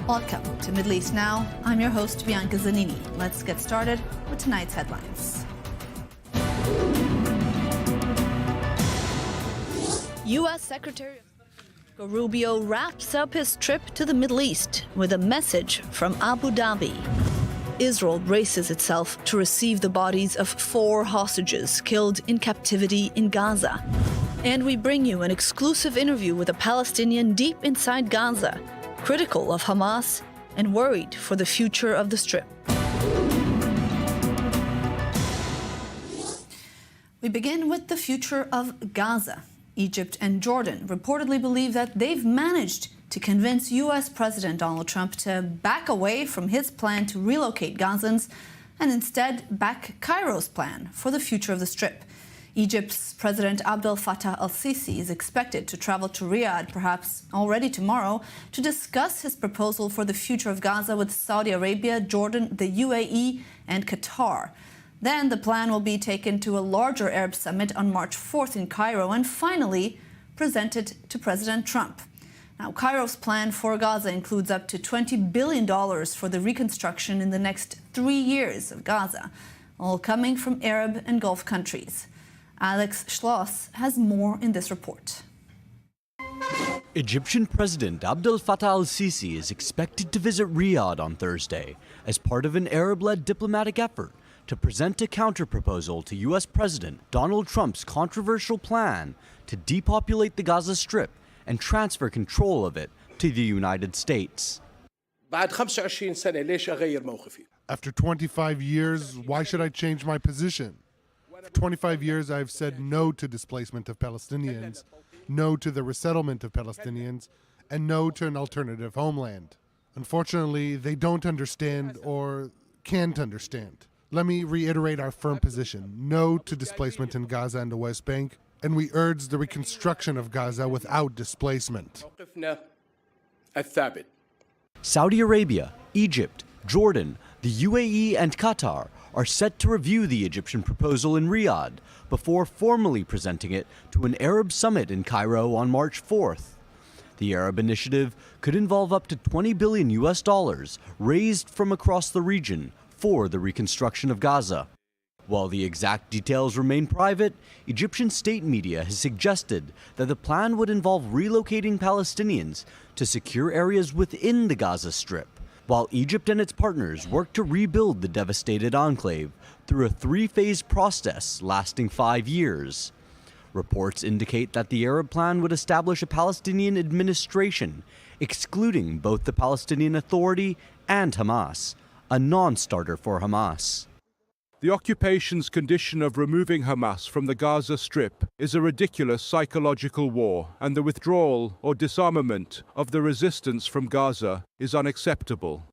Welcome to Middle East Now. I'm your host, Bianca Zanini. Let's get started with tonight's headlines. U.S. Secretary Rubio wraps up his trip to the Middle East with a message from Abu Dhabi. Israel braces itself to receive the bodies of 4 hostages killed in captivity in Gaza. And we bring you an exclusive interview with a Palestinian deep inside Gaza, critical of Hamas and worried for the future of the Strip. We begin with the future of Gaza. Egypt and Jordan reportedly believe that they've managed to convince U.S. President Donald Trump to back away from his plan to relocate Gazans and instead back Cairo's plan for the future of the Strip. Egypt's President Abdel Fattah al-Sisi is expected to travel to Riyadh, perhaps already tomorrow, to discuss his proposal for the future of Gaza with Saudi Arabia, Jordan, the UAE, and Qatar. Then the plan will be taken to a larger Arab summit on March 4th in Cairo and finally presented to President Trump. Now, Cairo's plan for Gaza includes up to $20 billion for the reconstruction in the next 3 years of Gaza, all coming from Arab and Gulf countries. Alex Schloss has more in this report. Egyptian President Abdel Fattah al-Sisi is expected to visit Riyadh on Thursday as part of an Arab-led diplomatic effort to present a counter-proposal to U.S. President Donald Trump's controversial plan to depopulate the Gaza Strip and transfer control of it to the United States. After 25 years, why should I change my position? For 25 years, I've said no to displacement of Palestinians, no to the resettlement of Palestinians, and no to an alternative homeland. Unfortunately, they don't understand or can't understand. Let me reiterate our firm position: no to displacement in Gaza and the West Bank, and we urge the reconstruction of Gaza without displacement. Saudi Arabia, Egypt, Jordan, the UAE, and Qatar are set to review the Egyptian proposal in Riyadh before formally presenting it to an Arab summit in Cairo on March 4th. The Arab initiative could involve up to $20 billion raised from across the region for the reconstruction of Gaza. While the exact details remain private, Egyptian state media has suggested that the plan would involve relocating Palestinians to secure areas within the Gaza Strip, while Egypt and its partners work to rebuild the devastated enclave through a 3-phase process lasting 5 years. Reports indicate that the Arab plan would establish a Palestinian administration, excluding both the Palestinian Authority and Hamas, a non-starter for Hamas. The occupation's condition of removing Hamas from the Gaza Strip is a ridiculous psychological war, and the withdrawal or disarmament of the resistance from Gaza is unacceptable.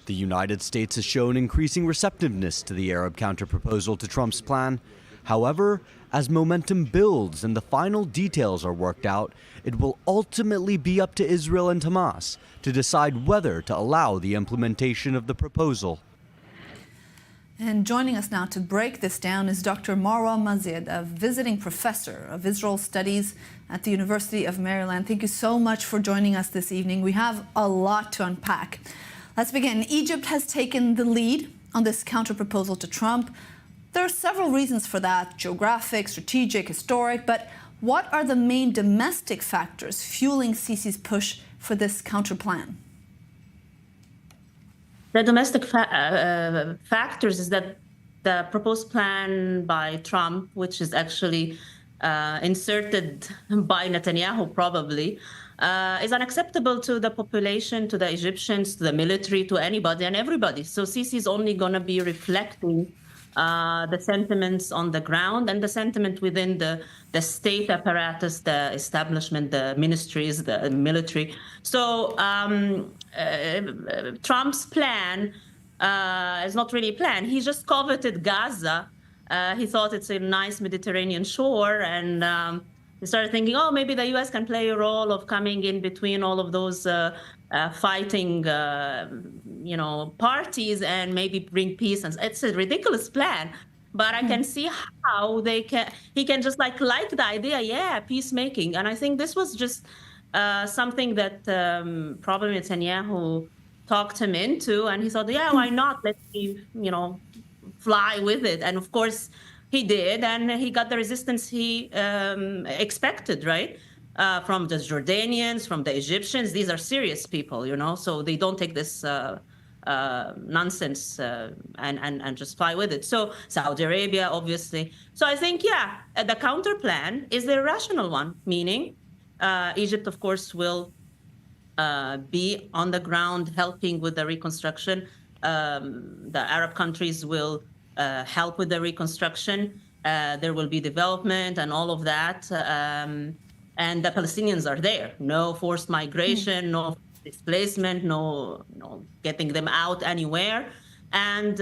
The United States has shown increasing receptiveness to the Arab counterproposal to Trump's plan. However, as momentum builds and the final details are worked out, it will ultimately be up to Israel and Hamas to decide whether to allow the implementation of the proposal. And joining us now to break this down is Dr. Marwa Mazid, a visiting professor of Israel Studies at the University of Maryland. Thank you so much for joining us this evening. We have a lot to unpack. Let's begin. Egypt has taken the lead on this counter-proposal to Trump. There are several reasons for that: geographic, strategic, historic. But what are the main domestic factors fueling Sisi's push for this counter-plan? The domestic factors is that the proposed plan by Trump, which is actually inserted by Netanyahu probably, is unacceptable to the population, to the Egyptians, to the military, to anybody and everybody. So Sisi is only going to be reflecting the sentiments on the ground and the sentiment within the state apparatus, the establishment, the ministries, the military. So Trump's plan is not really a plan. He just coveted Gaza. He thought it's a nice Mediterranean shore, and he started thinking, oh, maybe the U.S. can play a role of coming in between all of those fighting, parties, and maybe bring peace. And it's a ridiculous plan, but I can see how he can just like the idea, yeah, peacemaking. And I think this was just something that probably Netanyahu talked him into, and he thought, yeah, why not? Let's see, fly with it. And of course he did, and he got the resistance he expected, right? From the Jordanians, from the Egyptians. These are serious people, so they don't take this nonsense and just fly with it. So Saudi Arabia, obviously. So I think, the counter plan is the rational one, meaning Egypt, of course, will be on the ground helping with the reconstruction. The Arab countries will help with the reconstruction. There will be development and all of that. And the Palestinians are there. No forced migration, no displacement, no getting them out anywhere. And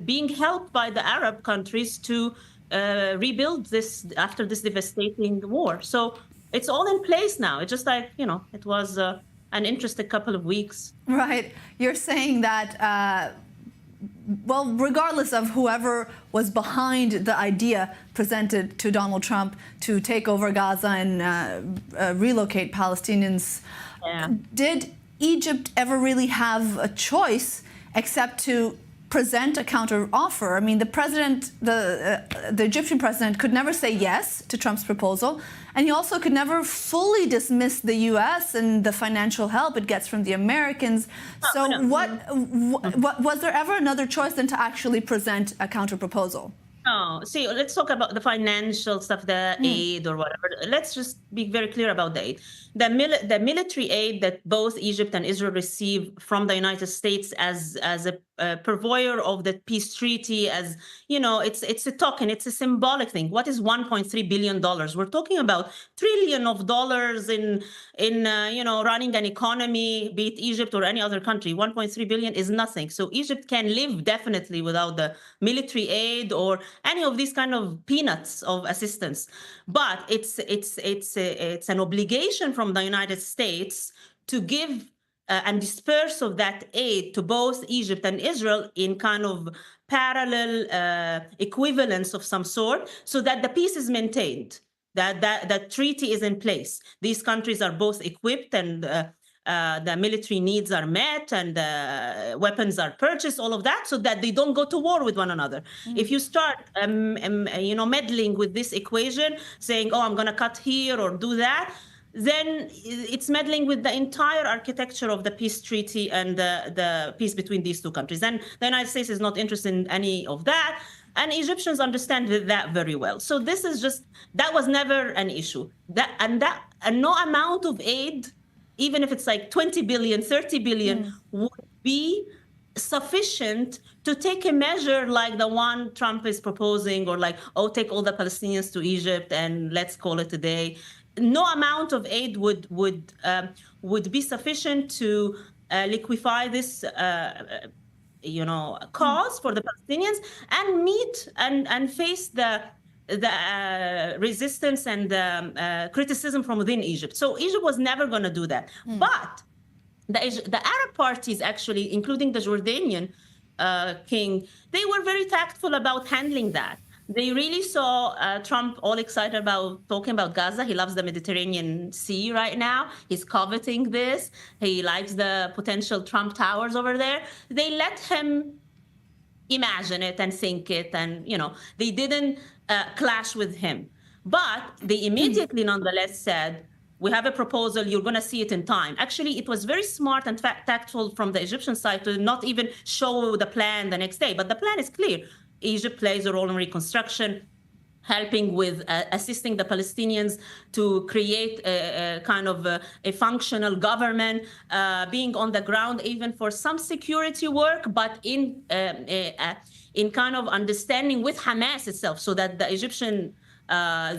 being helped by the Arab countries to rebuild this after this devastating war. So it's all in place now. It's just like, it was an interesting couple of weeks. Right. You're saying that, regardless of whoever was behind the idea presented to Donald Trump to take over Gaza and relocate Palestinians, did Egypt ever really have a choice except to present a counter offer? I mean, the Egyptian president could never say yes to Trump's proposal, and he also could never fully dismiss the U.S. and the financial help it gets from the Americans. What was there ever another choice than to actually present a counter proposal? No, see, let's talk about the financial stuff, the aid or whatever. Let's just be very clear about the aid. The military aid that both Egypt and Israel receive from the United States as a purveyor of the peace treaty, as it's a token, it's a symbolic thing. What is $1.3 billion? We're talking about trillion of dollars in running an economy, be it Egypt or any other country. 1.3 billion is nothing. So Egypt can live definitely without the military aid or any of these kind of peanuts of assistance. But it's an obligation from the United States to give and disperse of that aid to both Egypt and Israel in kind of parallel equivalence of some sort, so that the peace is maintained, that treaty is in place. These countries are both equipped, and the military needs are met, and weapons are purchased, all of that, so that they don't go to war with one another. If you start, meddling with this equation, saying, oh, I'm going to cut here or do that, then it's meddling with the entire architecture of the peace treaty and the peace between these two countries. And the United States is not interested in any of that. And Egyptians understand that very well. So this is that was never an issue. And no amount of aid, even if it's like 20 billion, 30 billion, would be sufficient to take a measure like the one Trump is proposing, or like, oh, take all the Palestinians to Egypt and let's call it a day. No amount of aid would be sufficient to liquefy this cause for the Palestinians and meet and face the resistance and criticism from within Egypt. So Egypt was never going to do that. But the Arab parties, actually, including the Jordanian king, they were very tactful about handling that. They really saw Trump all excited about talking about Gaza. He loves the Mediterranean Sea right now. He's coveting this. He likes the potential Trump towers over there. They let him imagine it and think it, and they didn't clash with him. But they immediately, nonetheless, said, we have a proposal, you're going to see it in time. Actually, it was very smart and tactful from the Egyptian side to not even show the plan the next day. But the plan is clear. Egypt plays a role in reconstruction, helping with assisting the Palestinians to create a kind of a functional government, being on the ground even for some security work, but in kind of understanding with Hamas itself, so that the Egyptian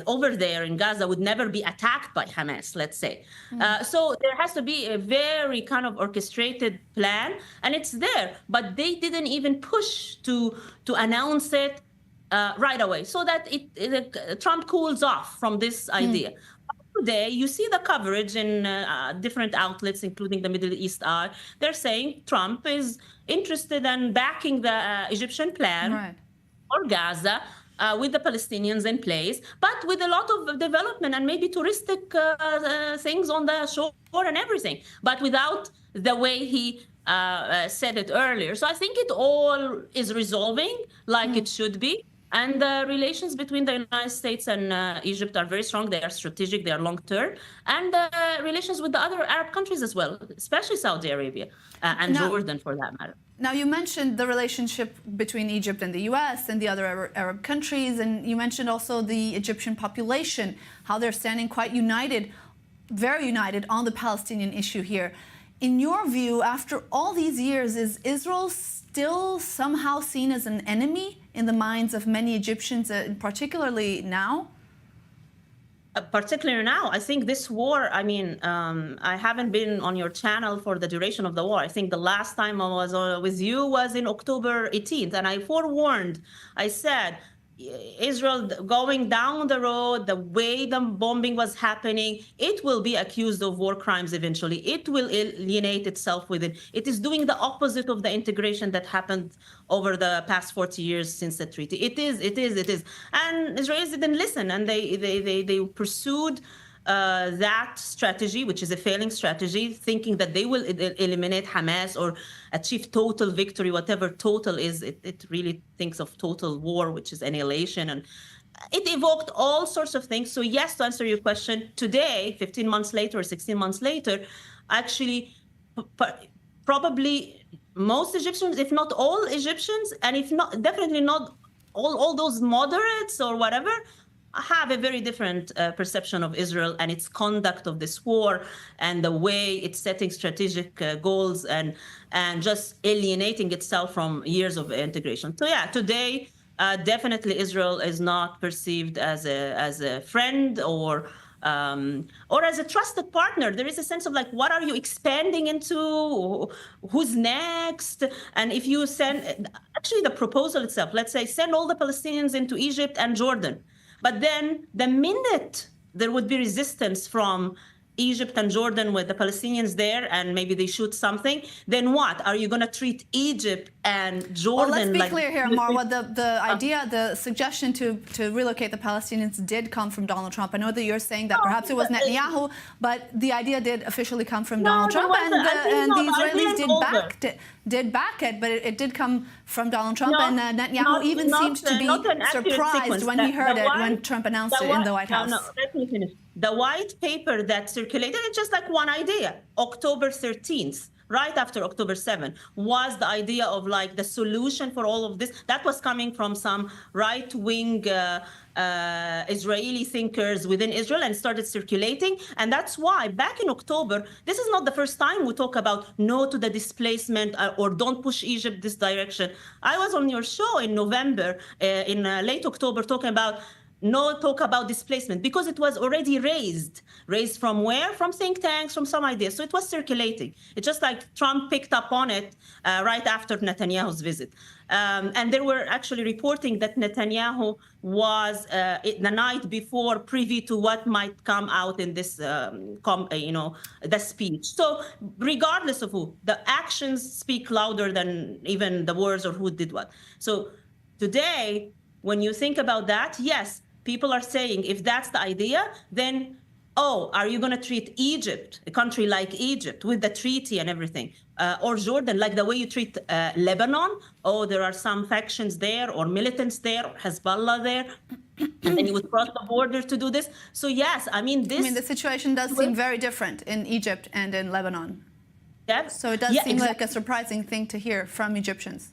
over there in Gaza would never be attacked by Hamas, let's say. So there has to be a very kind of orchestrated plan, and it's there, but they didn't even push to announce it right away, so that Trump cools off from this idea. Today, you see the coverage in different outlets, including the Middle East Eye. They're saying Trump is interested in backing the Egyptian plan for Gaza, with the Palestinians in place, but with a lot of development and maybe touristic things on the shore and everything, but without the way he said it earlier. So I think it all is resolving like it should be. And the relations between the United States and Egypt are very strong. They are strategic, they are long-term. And relations with the other Arab countries as well, especially Saudi Arabia and Jordan, for that matter. Now, you mentioned the relationship between Egypt and the U.S. and the other Arab countries, and you mentioned also the Egyptian population, how they're standing quite united, very united on the Palestinian issue here. In your view, after all these years, is Israel still somehow seen as an enemy in the minds of many Egyptians, particularly now? Particularly now, I think this war, I mean, I haven't been on your channel for the duration of the war. I think the last time I was with you was in October 18th, and I forewarned, I said, Israel going down the road, the way the bombing was happening, it will be accused of war crimes eventually. It will alienate itself with it. It is doing the opposite of the integration that happened over the past 40 years since the treaty. It is. And Israelis didn't listen, and they pursued that strategy, which is a failing strategy, thinking that they will eliminate Hamas or achieve total victory, whatever total is. It really thinks of total war, which is annihilation. And it evoked all sorts of things. So yes, to answer your question, today, 15 months later or 16 months later, actually, probably most Egyptians, if not all Egyptians, and if not, definitely not all those moderates or whatever, have a very different perception of Israel and its conduct of this war and the way it's setting strategic goals and just alienating itself from years of integration. So yeah, today definitely Israel is not perceived as a friend or as a trusted partner. There is a sense of like, what are you expanding into? Who's next? And if you send, actually the proposal itself, let's say send all the Palestinians into Egypt and Jordan. But then the minute there would be resistance from Egypt and Jordan with the Palestinians there, and maybe they shoot something, then what? Are you going to treat Egypt and Jordan well, let's be like... clear here, Marwa. The idea, the suggestion to relocate the Palestinians did come from Donald Trump. I know that you're saying that perhaps it was Netanyahu, but the idea did officially come from Donald Trump, and the Israelis did back it, but it did come from Donald Trump, and Netanyahu even seemed to be surprised when he heard it, when Trump announced it in the White House. No, let me finish. The white paper that circulated, it's just like one idea. October 13th, right after October 7th, was the idea of like the solution for all of this. That was coming from some right-wing Israeli thinkers within Israel and started circulating. And that's why back in October, this is not the first time we talk about no to the displacement or don't push Egypt this direction. I was on your show in November, in late October, talking about no talk about displacement, because it was already raised from where? From think tanks, from some ideas. So it was circulating. It's just like Trump picked up on it right after Netanyahu's visit. And they were actually reporting that Netanyahu was the night before privy to what might come out in this, the speech. So regardless of who, the actions speak louder than even the words or who did what. So today, when you think about that, yes, people are saying if that's the idea, then, oh, are you going to treat Egypt, a country like Egypt, with the treaty and everything, or Jordan, like the way you treat Lebanon? Oh, there are some factions there or militants there, or Hezbollah there, and then you would cross the border to do this. So yes, I mean, the situation does seem very different in Egypt and in Lebanon. So it does seem like a surprising thing to hear from Egyptians.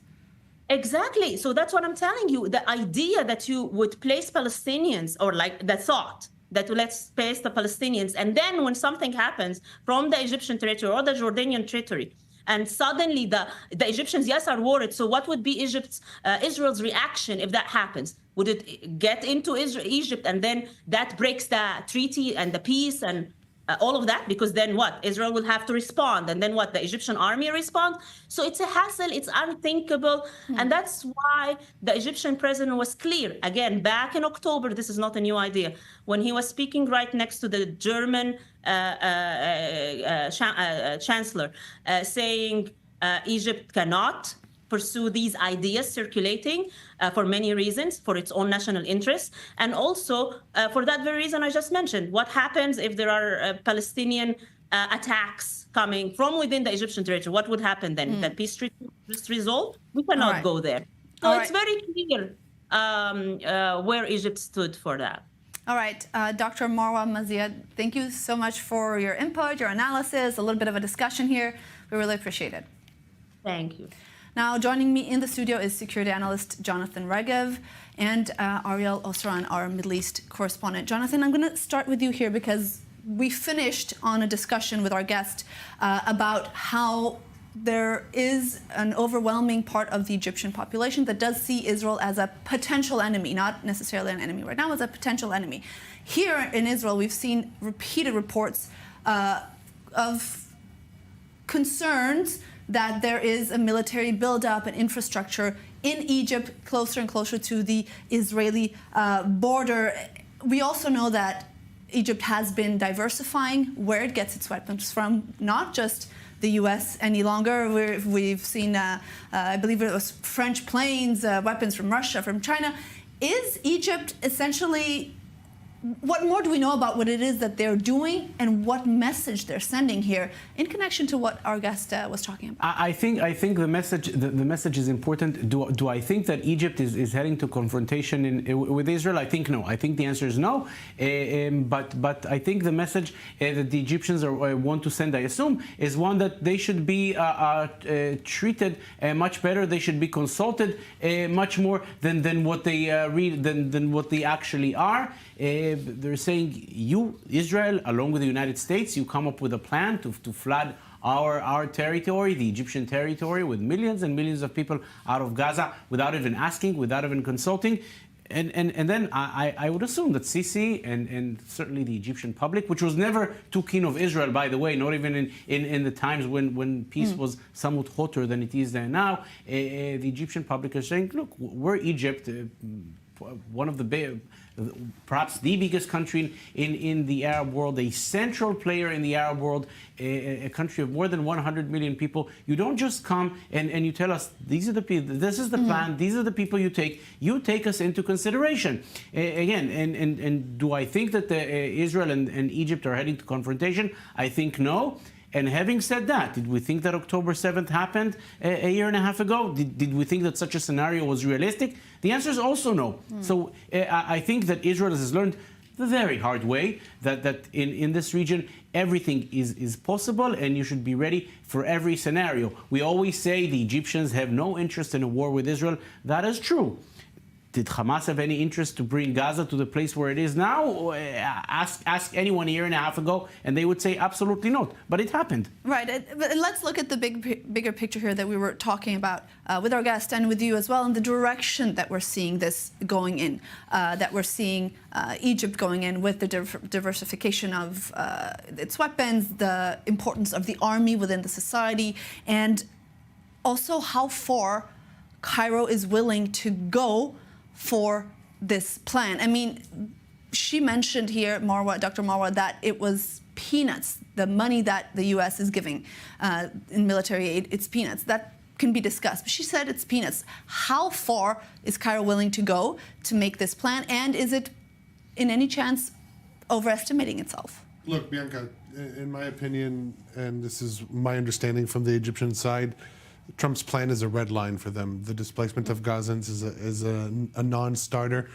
Exactly. So that's what I'm telling you. The idea that you would place Palestinians, or like the thought that let's place the Palestinians, and then when something happens from the Egyptian territory or the Jordanian territory, and suddenly the Egyptians, yes, are worried. So what would be Israel's reaction if that happens? Would it get into Egypt, and then that breaks the treaty and the peace and all of that? Because then what? Israel will have to respond. And then what? The Egyptian army respond? So it's a hassle. It's unthinkable. And that's why the Egyptian president was clear. Again, back in October, this is not a new idea. When he was speaking right next to the German chancellor, saying Egypt cannot pursue these ideas circulating for many reasons, for its own national interests, and also for that very reason I just mentioned. What happens if there are Palestinian attacks coming from within the Egyptian territory? What would happen then? The peace treaty is resolved? We cannot go there. So it's very clear where Egypt stood for that. All right, Dr. Marwa Mazia, thank you so much for your input, your analysis, a little bit of a discussion here. We really appreciate it. Thank you. Now, joining me in the studio is security analyst Jonathan Regev and Ariel Osran, our Middle East correspondent. Jonathan, I'm going to start with you here because we finished on a discussion with our guest about how there is an overwhelming part of the Egyptian population that does see Israel as a potential enemy, not necessarily an enemy right now, as a potential enemy. Here in Israel, we've seen repeated reports of concerns that there is a military buildup and infrastructure in Egypt closer and closer to the Israeli border. We also know that Egypt has been diversifying where it gets its weapons from, not just the U.S. any longer. We've seen, I believe it was French planes, weapons from Russia, from China. Is Egypt essentially, what more do we know about what it is that they're doing and what message they're sending here in connection to what our guest was talking about? I think the message is important. Do I think that Egypt is heading to confrontation with Israel? I think no. I think the answer is no. But I think the message that the Egyptians want to send, I assume, is one that they should be treated much better. They should be consulted much more than what they than what they actually are. They're saying, you, Israel, along with the United States, you come up with a plan to flood our territory, the Egyptian territory, with millions and millions of people out of Gaza without even asking, without even consulting. And then I would assume that Sisi and certainly the Egyptian public, which was never too keen of Israel, by the way, not even in the times when peace was somewhat hotter than it is now, the Egyptian public are saying, look, we're Egypt, one of the perhaps the biggest country in the Arab world, a central player in the Arab world, a country of more than 100 million people. You don't just come and you tell us, these are the people, this is the plan, these are the people you take us into consideration. Again, and do I think that Israel and Egypt are heading to confrontation? I think no. And having said that, did we think that October 7th happened a year and a half ago? Did we think that such a scenario was realistic? The answer is also no. So I think that Israel has learned the very hard way that in this region, everything is possible and you should be ready for every scenario. We always say the Egyptians have no interest in a war with Israel. That is true. Did Hamas have any interest to bring Gaza to the place where it is now? Ask anyone a year and a half ago, and they would say absolutely not. But it happened. Right. But let's look at the bigger picture here that we were talking about with our guest and with you as well, and the direction that we're seeing this going in, that we're seeing Egypt going in with the diversification of its weapons, the importance of the army within the society, and also how far Cairo is willing to go for this plan. I mean, she mentioned here, Dr. Marwa, that it was peanuts, the money that the U.S. is giving in military aid, it's peanuts. That can be discussed. But she said it's peanuts. How far is Cairo willing to go to make this plan? And is it, in any chance, overestimating itself? Look, Bianca, in my opinion, and this is my understanding from the Egyptian side, Trump's plan is a red line for them. The displacement of Gazans is a non-starter.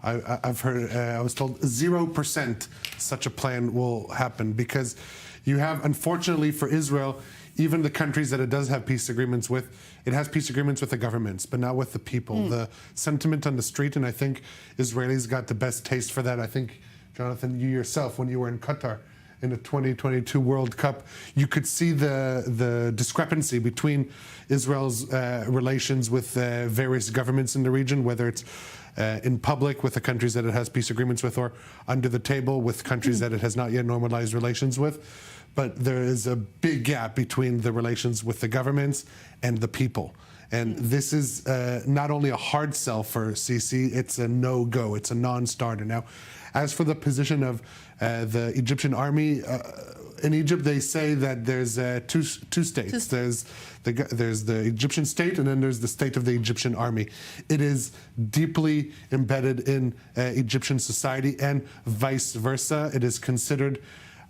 I've heard, I was told 0% such a plan will happen, because you have, unfortunately for Israel, even the countries that it does have peace agreements with, it has peace agreements with the governments, but not with the people. The sentiment on the street, and I think Israelis got the best taste for that. I think, Jonathan, you yourself, when you were in Qatar in the 2022 World Cup, you could see the discrepancy between Israel's relations with various governments in the region, whether it's in public with the countries that it has peace agreements with, or under the table with countries that it has not yet normalized relations with. But there is a big gap between the relations with the governments and the people. And this is not only a hard sell for Sisi, it's a no-go, it's a non-starter. Now, as for the position of the Egyptian army, in Egypt they say that there's two states. There's the Egyptian state, and then there's the state of the Egyptian army. It is deeply embedded in Egyptian society, and vice versa. It is considered,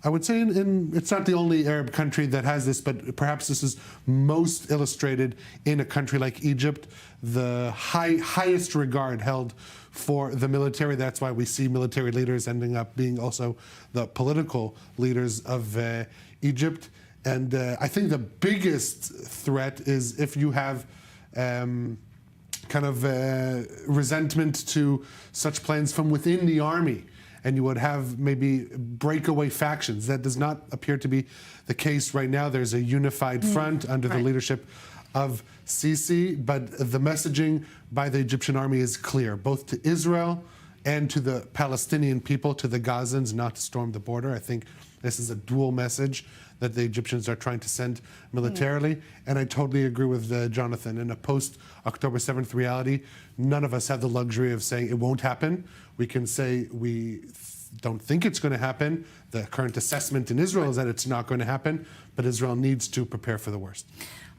I would say, it's not the only Arab country that has this, but perhaps this is most illustrated in a country like Egypt. The highest regard held for the military. That's why we see military leaders ending up being also the political leaders of Egypt. And I think the biggest threat is if you have kind of resentment to such plans from within the army, and you would have maybe breakaway factions. That does not appear to be the case right now. There's a unified front under the leadership of Sisi, but the messaging by the Egyptian army is clear, both to Israel and to the Palestinian people, to the Gazans, not to storm the border. I think this is a dual message that the Egyptians are trying to send militarily. And I totally agree with Jonathan. In a post-October 7th reality, none of us have the luxury of saying it won't happen. We can say we don't think it's going to happen. The current assessment in Israel is that it's not going to happen, but Israel needs to prepare for the worst.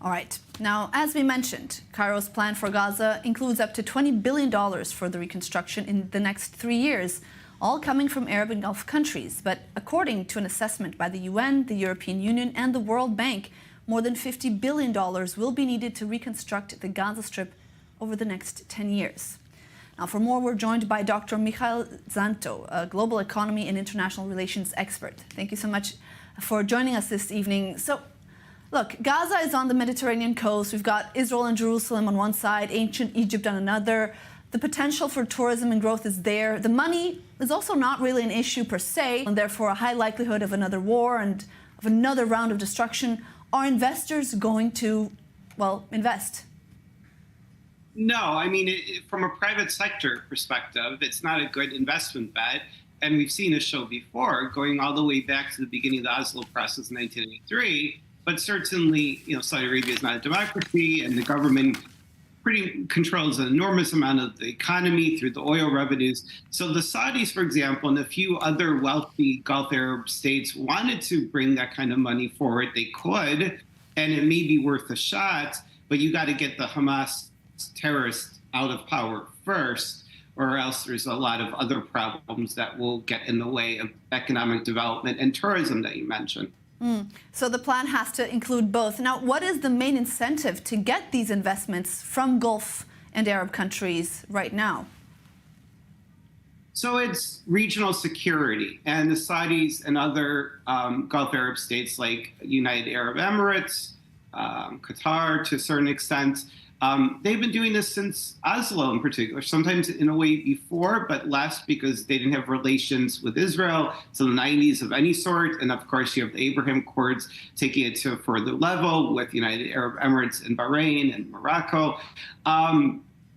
All right. Now, as we mentioned, Cairo's plan for Gaza includes up to $20 billion for the reconstruction in the next 3 years, all coming from Arab and Gulf countries. But according to an assessment by the UN, the European Union, and the World Bank, more than $50 billion will be needed to reconstruct the Gaza Strip over the next 10 years. Now, for more, we're joined by Dr. Michael Zanto, a global economy and international relations expert. Thank you so much for joining us this evening. So, look, Gaza is on the Mediterranean coast. We've got Israel and Jerusalem on one side, ancient Egypt on another. The potential for tourism and growth is there. The money is also not really an issue per se, and therefore a high likelihood of another war and of another round of destruction. Are investors going to, well, invest? No, I mean, from a private sector perspective, it's not a good investment bet. And we've seen this show before, going all the way back to the beginning of the Oslo process in 1983. But certainly, Saudi Arabia is not a democracy, and the government pretty controls an enormous amount of the economy through the oil revenues. So the Saudis, for example, and a few other wealthy Gulf Arab states wanted to bring that kind of money forward. They could, and it may be worth a shot, but you got to get the Hamas terrorists out of power first, or else there's a lot of other problems that will get in the way of economic development and tourism that you mentioned. So the plan has to include both. Now, what is the main incentive to get these investments from Gulf and Arab countries right now? So it's regional security. And the Saudis and other Gulf Arab states like United Arab Emirates, Qatar to a certain extent, they've been doing this since Oslo in particular, sometimes in a way before, but less because they didn't have relations with Israel till the 90s of any sort. And of course, you have the Abraham Accords taking it to a further level with United Arab Emirates and Bahrain and Morocco.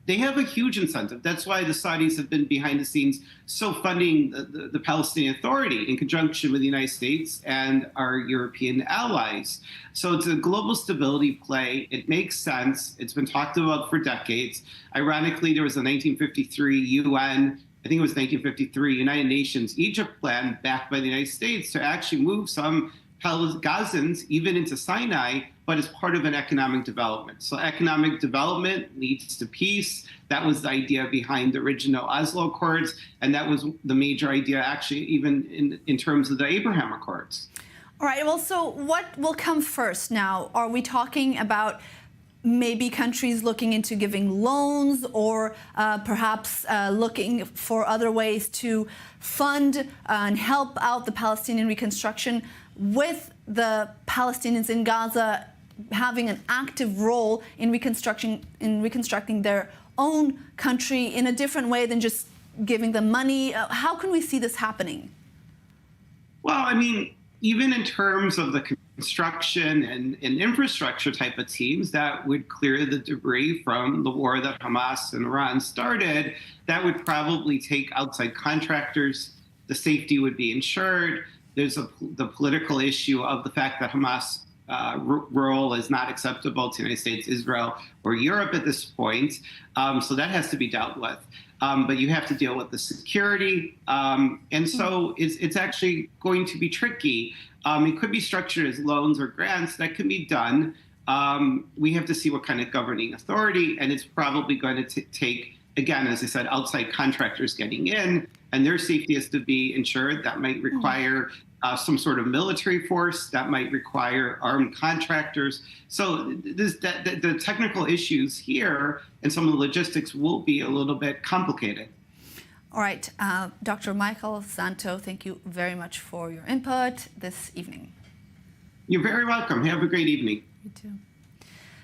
They have a huge incentive. That's why the Saudis have been behind the scenes so funding the Palestinian Authority in conjunction with the United States and our European allies. So it's a global stability play. It makes sense. It's been talked about for decades. Ironically, there was a 1953 UN, I think it was 1953 United Nations Egypt plan backed by the United States to actually move some Gazans even into Sinai, but as part of an economic development. So economic development leads to peace. That was the idea behind the original Oslo Accords, and that was the major idea actually even in terms of the Abraham Accords. All right, well, so what will come first now? Are we talking about maybe countries looking into giving loans or perhaps looking for other ways to fund and help out the Palestinian reconstruction, with the Palestinians in Gaza having an active role in reconstructing their own country in a different way than just giving them money? How can we see this happening? Well, I mean, even in terms of the construction and infrastructure type of teams that would clear the debris from the war that Hamas and Iran started, that would probably take outside contractors. The safety would be ensured. There's the political issue of the fact that Hamas role is not acceptable to the United States, Israel, or Europe at this point. So that has to be dealt with. But you have to deal with the security. And so it's actually going to be tricky. It could be structured as loans or grants. That can be done. We have to see what kind of governing authority, and it's probably going to take, again, as I said, outside contractors getting in, and their safety is to be ensured. That might require some sort of military force. That might require armed contractors. So the technical issues here and some of the logistics will be a little bit complicated. All right, Dr. Michael Santo, thank you very much for your input this evening. You're very welcome. Have a great evening. You too.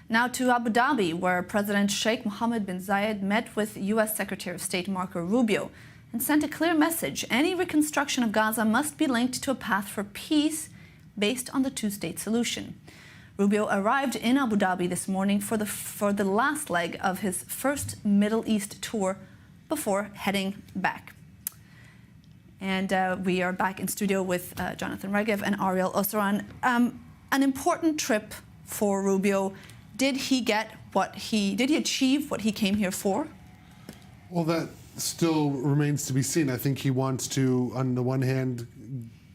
Now to Abu Dhabi, where President Sheikh Mohammed bin Zayed met with U.S. Secretary of State Marco Rubio and sent a clear message. Any reconstruction of Gaza must be linked to a path for peace based on the two-state solution. Rubio arrived in Abu Dhabi this morning for the last leg of his first Middle East tour before heading back. And we are back in studio with Jonathan Regev and Ariel Osaran. An important trip for Rubio. Did he achieve what he came here for? Well, that still remains to be seen. I think he wants to, on the one hand,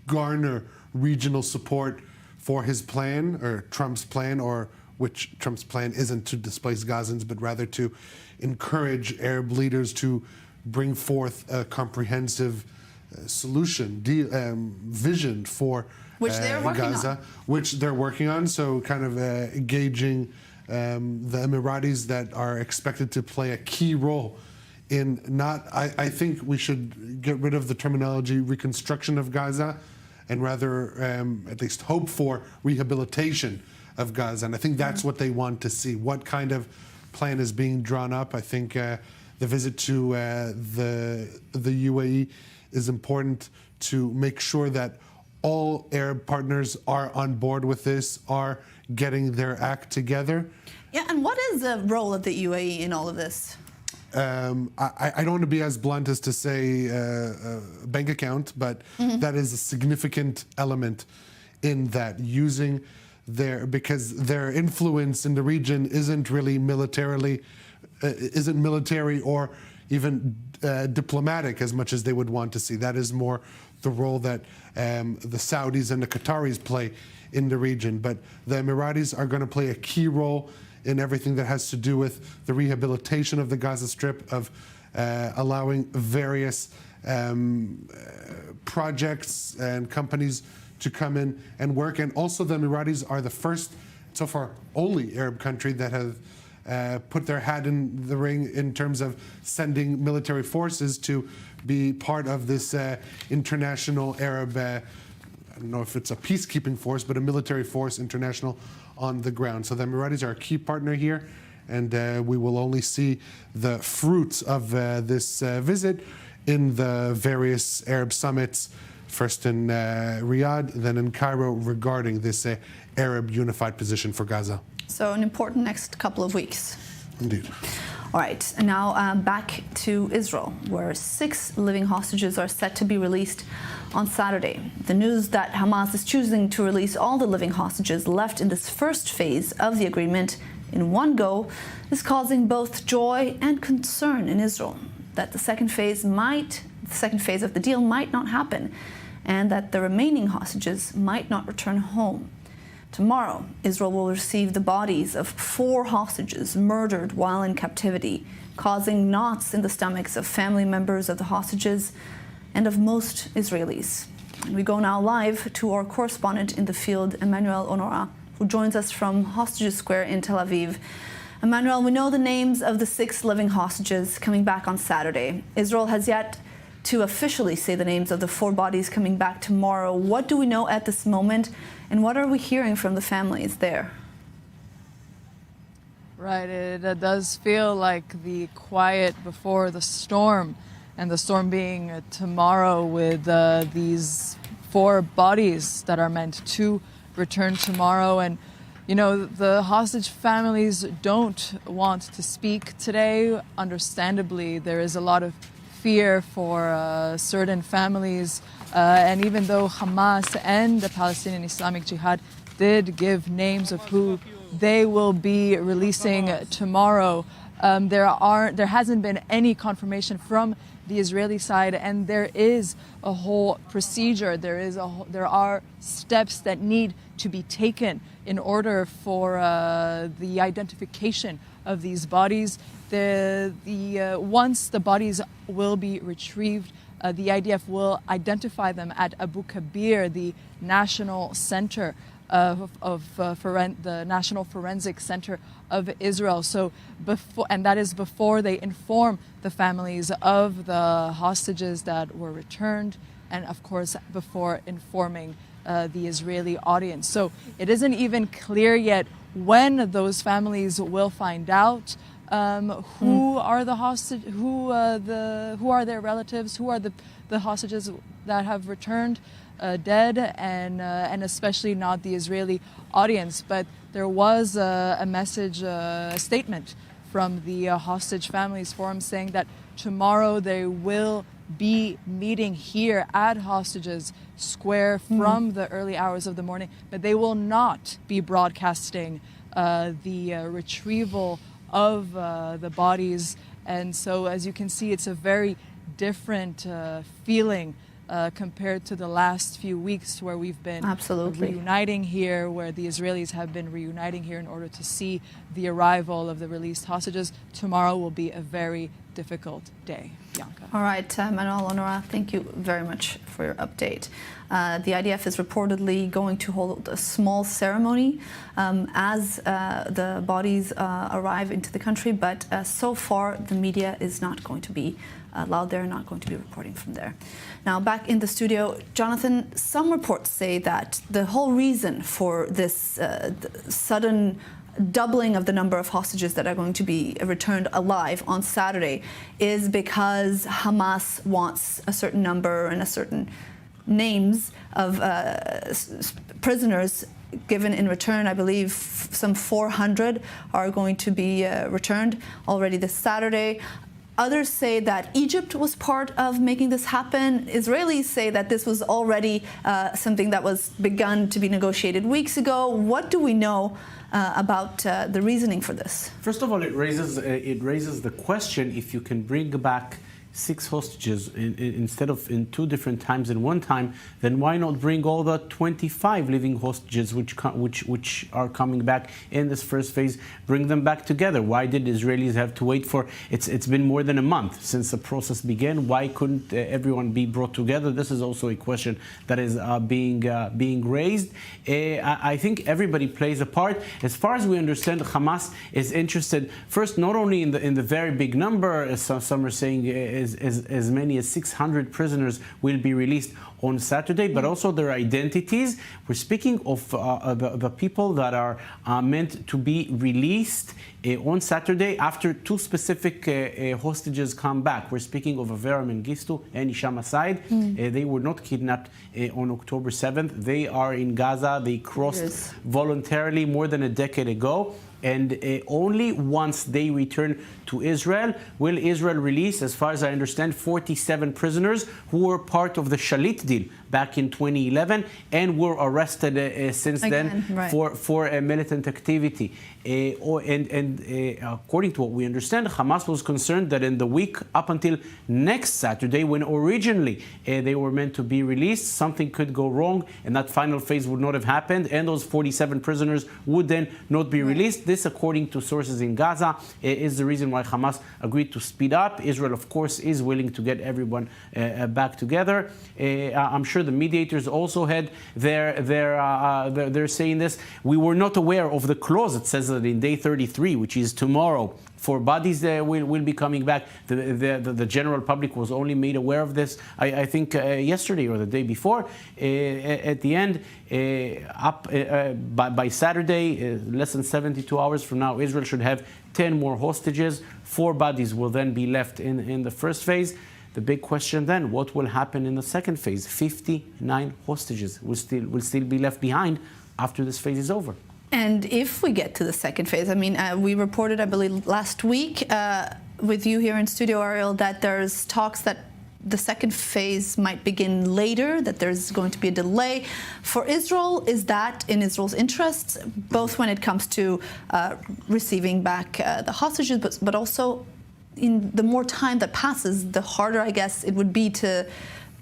garner regional support for his plan, or Trump's plan, or which Trump's plan isn't to displace Gazans, but rather to encourage Arab leaders to bring forth a comprehensive solution, vision for which they're working Gaza, on. Which they're working on. So kind of engaging the Emiratis that are expected to play a key role in I think we should get rid of the terminology reconstruction of Gaza and rather at least hope for rehabilitation of Gaza. And I think that's what they want to see. What kind of plan is being drawn up? I think the visit to the UAE is important to make sure that all Arab partners are on board with this, are getting their act together. Yeah, and what is the role of the UAE in all of this? I don't want to be as blunt as to say bank account, but that is a significant element in that, using because their influence in the region isn't really isn't military or even diplomatic as much as they would want to see. That is more the role that the Saudis and the Qataris play in the region. But the Emiratis are going to play a key role in everything that has to do with the rehabilitation of the Gaza Strip, of allowing various projects and companies to come in and work. And also the Emiratis are the first, so far only, Arab country that have put their hat in the ring in terms of sending military forces to be part of this international Arab, I don't know if it's a peacekeeping force, but a military force international on the ground. So the Emiratis are a key partner here, and we will only see the fruits of this visit in the various Arab summits, first in Riyadh, then in Cairo, regarding this Arab unified position for Gaza. So an important next couple of weeks. Indeed. All right, and now back to Israel, where 6 living hostages are set to be released on Saturday. The news that Hamas is choosing to release all the living hostages left in this first phase of the agreement in one go is causing both joy and concern in Israel that the second phase of the deal might not happen, and that the remaining hostages might not return home. Tomorrow, Israel will receive the bodies of 4 hostages murdered while in captivity, causing knots in the stomachs of family members of the hostages and of most Israelis. And we go now live to our correspondent in the field, Emmanuel Honora, who joins us from Hostages Square in Tel Aviv. Emmanuel, we know the names of the 6 living hostages coming back on Saturday. Israel has yet to officially say the names of the 4 bodies coming back tomorrow. What do we know at this moment, and what are we hearing from the families there? Right, it does feel like the quiet before the storm, and the storm being tomorrow with these 4 bodies that are meant to return tomorrow. And you know, the hostage families don't want to speak today. Understandably, there is a lot of fear for certain families, and even though Hamas and the Palestinian Islamic Jihad did give names of who they will be releasing tomorrow, there hasn't been any confirmation from the Israeli side, and there is a whole procedure. There are steps that need to be taken in order for the identification of these bodies. Once the bodies will be retrieved, the IDF will identify them at Abu Kabir, the National Center the National Forensic Center of Israel. So and that is before they inform the families of the hostages that were returned, and of course before informing the Israeli audience. So it isn't even clear yet when those families will find out who are the hostage, who are their relatives, who are the hostages that have returned dead, and especially not the Israeli audience. But there was a message, a statement from the Hostage Families Forum saying that tomorrow they will be meeting here at Hostages Square from the early hours of the morning, but they will not be broadcasting the retrieval of the bodies. And so, as you can see, it's a very different feeling compared to the last few weeks where we've been reuniting here, where the Israelis have been reuniting here in order to see the arrival of the released hostages. Tomorrow will be a very difficult day. Bianca. All right, Manuel Honora, thank you very much for your update. The IDF is reportedly going to hold a small ceremony as the bodies arrive into the country, but so far the media is not going to be allowed there, not going to be reporting from there. Now, back in the studio, Jonathan, some reports say that the whole reason for this sudden doubling of the number of hostages that are going to be returned alive on Saturday is because Hamas wants a certain number and a certain names of prisoners given in return. I believe some 400 are going to be returned already this Saturday. Others say that Egypt was part of making this happen. Israelis say that this was already something that was begun to be negotiated weeks ago. What do we know about the reasoning for this? First of all, it raises the question: if you can bring back 6 hostages instead of in 2 different times in one time, then why not bring all the 25 living hostages which are coming back in this first phase, bring them back together? Why did Israelis have to wait for it's been more than a month since the process began? Why couldn't everyone be brought together? This is also a question that is being raised. I think everybody plays a part. As far as we understand, Hamas is interested first not only in the very big number, as some are saying, as many as 600 prisoners will be released on Saturday, but also their identities. We're speaking of the people that are meant to be released on Saturday after 2 specific hostages come back. We're speaking of Avera Mengistu and Hisham Assaid. They were not kidnapped on October 7th. They are in Gaza. They crossed voluntarily more than a decade ago. And only once they return to Israel will Israel release, as far as I understand, 47 prisoners who were part of the Shalit deal back in 2011 and were arrested since then right. for militant activity. According to what we understand, Hamas was concerned that in the week up until next Saturday, when originally they were meant to be released, something could go wrong and that final phase would not have happened, and those 47 prisoners would then not be released. This, according to sources in Gaza, is the reason why Hamas agreed to speed up. Israel, of course, is willing to get everyone back together. I'm sure the mediators also had they're saying this. We were not aware of the clause that says that in day 33, which is tomorrow, for bodies will be coming back. The general public was only made aware of this, I think, yesterday or the day before. At the end, by Saturday, less than 72 hours from now, Israel should have 10 more hostages. 4 bodies will then be left in the first phase. The big question then, what will happen in the second phase? 59 hostages will still be left behind after this phase is over. And if we get to the second phase, I mean, we reported, I believe, last week with you here in studio, Ariel, that there's talks that the second phase might begin later, that there's going to be a delay. For Israel, is that in Israel's interests, both when it comes to receiving back the hostages, but also in the more time that passes, the harder, I guess, it would be to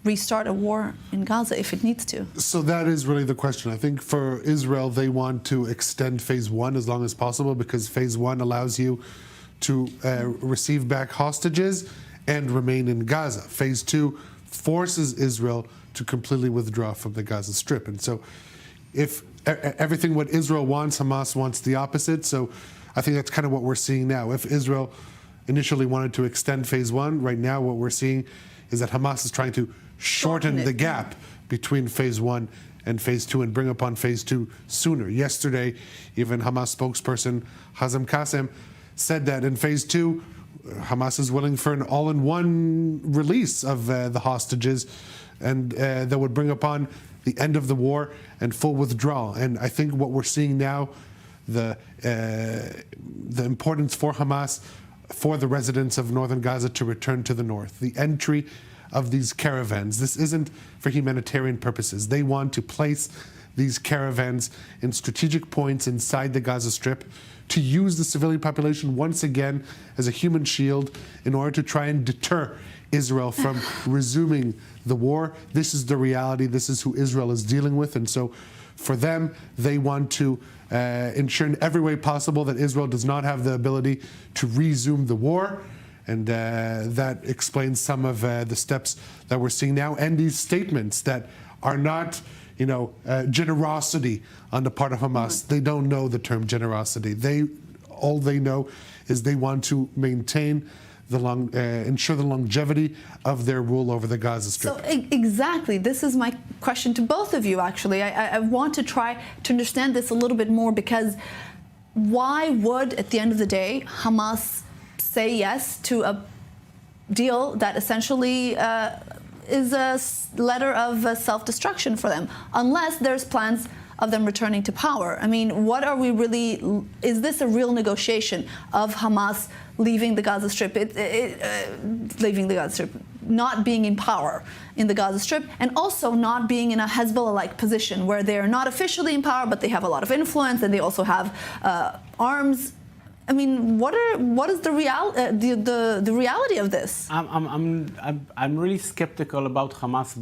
restart a war in Gaza if it needs to? So that is really the question. I think for Israel, they want to extend phase 1 as long as possible, because phase 1 allows you to receive back hostages and remain in Gaza. Phase 2 forces Israel to completely withdraw from the Gaza Strip. And so if everything what Israel wants, Hamas wants the opposite. So I think that's kind of what we're seeing now. If Israel initially wanted to extend phase 1, right now what we're seeing is that Hamas is trying to shorten the gap between phase 1 and phase 2 and bring upon phase 2 sooner. Yesterday, even Hamas spokesperson Hazem Qassem said that in phase 2, Hamas is willing for an all-in-one release of the hostages, and that would bring upon the end of the war and full withdrawal. And I think what we're seeing now, the importance for Hamas, for the residents of northern Gaza to return to the north. The entry of these caravans. This isn't for humanitarian purposes. They want to place these caravans in strategic points inside the Gaza Strip to use the civilian population once again as a human shield in order to try and deter Israel from resuming the war. This is the reality. This is who Israel is dealing with. And so for them, they want to ensure in every way possible that Israel does not have the ability to resume the war. And that explains some of the steps that we're seeing now, and these statements that are not, generosity on the part of Hamas. They don't know the term generosity. All they know is they want to maintain ensure the longevity of their rule over the Gaza Strip. So exactly, this is my question to both of you. Actually, I want to try to understand this a little bit more, because why would, at the end of the day, Hamas say yes to a deal that essentially is a letter of self-destruction for them, unless there's plans of them returning to power? I mean, what are we really, is this a real negotiation of Hamas leaving the Gaza Strip, leaving the Gaza Strip, not being in power in the Gaza Strip, and also not being in a Hezbollah-like position where they're not officially in power, but they have a lot of influence and they also have arms? I mean, what is the reality of this? I'm really skeptical about Hamas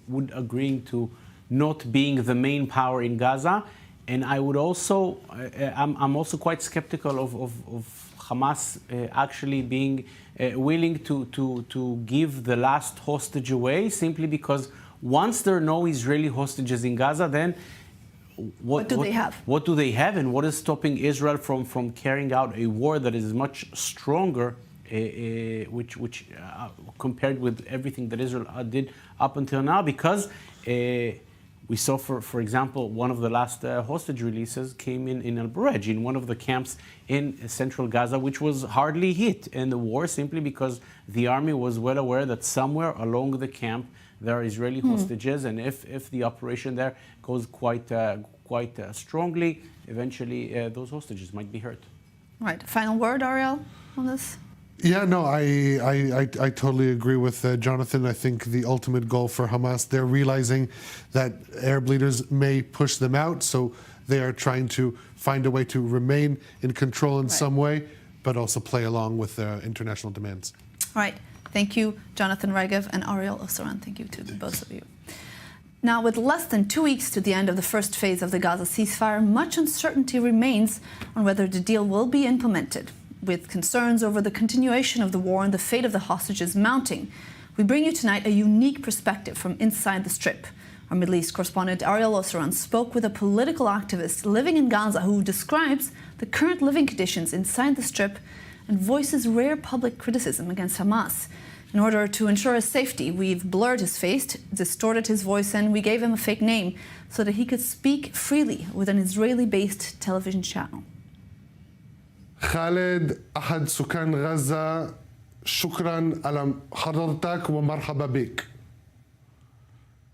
would agreeing to not being the main power in Gaza, and I would also I'm also quite skeptical of Hamas actually being willing to give the last hostage away, simply because once there are no Israeli hostages in Gaza, then what do they have? What do they have, and what is stopping Israel from carrying out a war that is much stronger, which compared with everything that Israel did up until now? Because we saw, for example, one of the last hostage releases came in Al Burej, in one of the camps in central Gaza, which was hardly hit in the war, simply because the army was well aware that somewhere along the camp there are Israeli hostages, and if the operation there goes quite strongly, eventually those hostages might be hurt. Right. Final word, Ariel, on this? Yeah, no, I totally agree with Jonathan. I think the ultimate goal for Hamas, they're realizing that Arab leaders may push them out, so they are trying to find a way to remain in control in some way, but also play along with international demands. All right. Thank you, Jonathan Regev and Ariel Osran. Thank you to both of you. Now, with less than 2 weeks to the end of the first phase of the Gaza ceasefire, much uncertainty remains on whether the deal will be implemented. With concerns over the continuation of the war and the fate of the hostages mounting, we bring you tonight a unique perspective from inside the Strip. Our Middle East correspondent Ariel Osran spoke with a political activist living in Gaza who describes the current living conditions inside the Strip and voices rare public criticism against Hamas. In order to ensure his safety, we've blurred his face, distorted his voice, and we gave him a fake name so that he could speak freely with an Israeli-based television channel. خالد أحد سكان غزة، شكرا على حضرتك ومرحبا بك.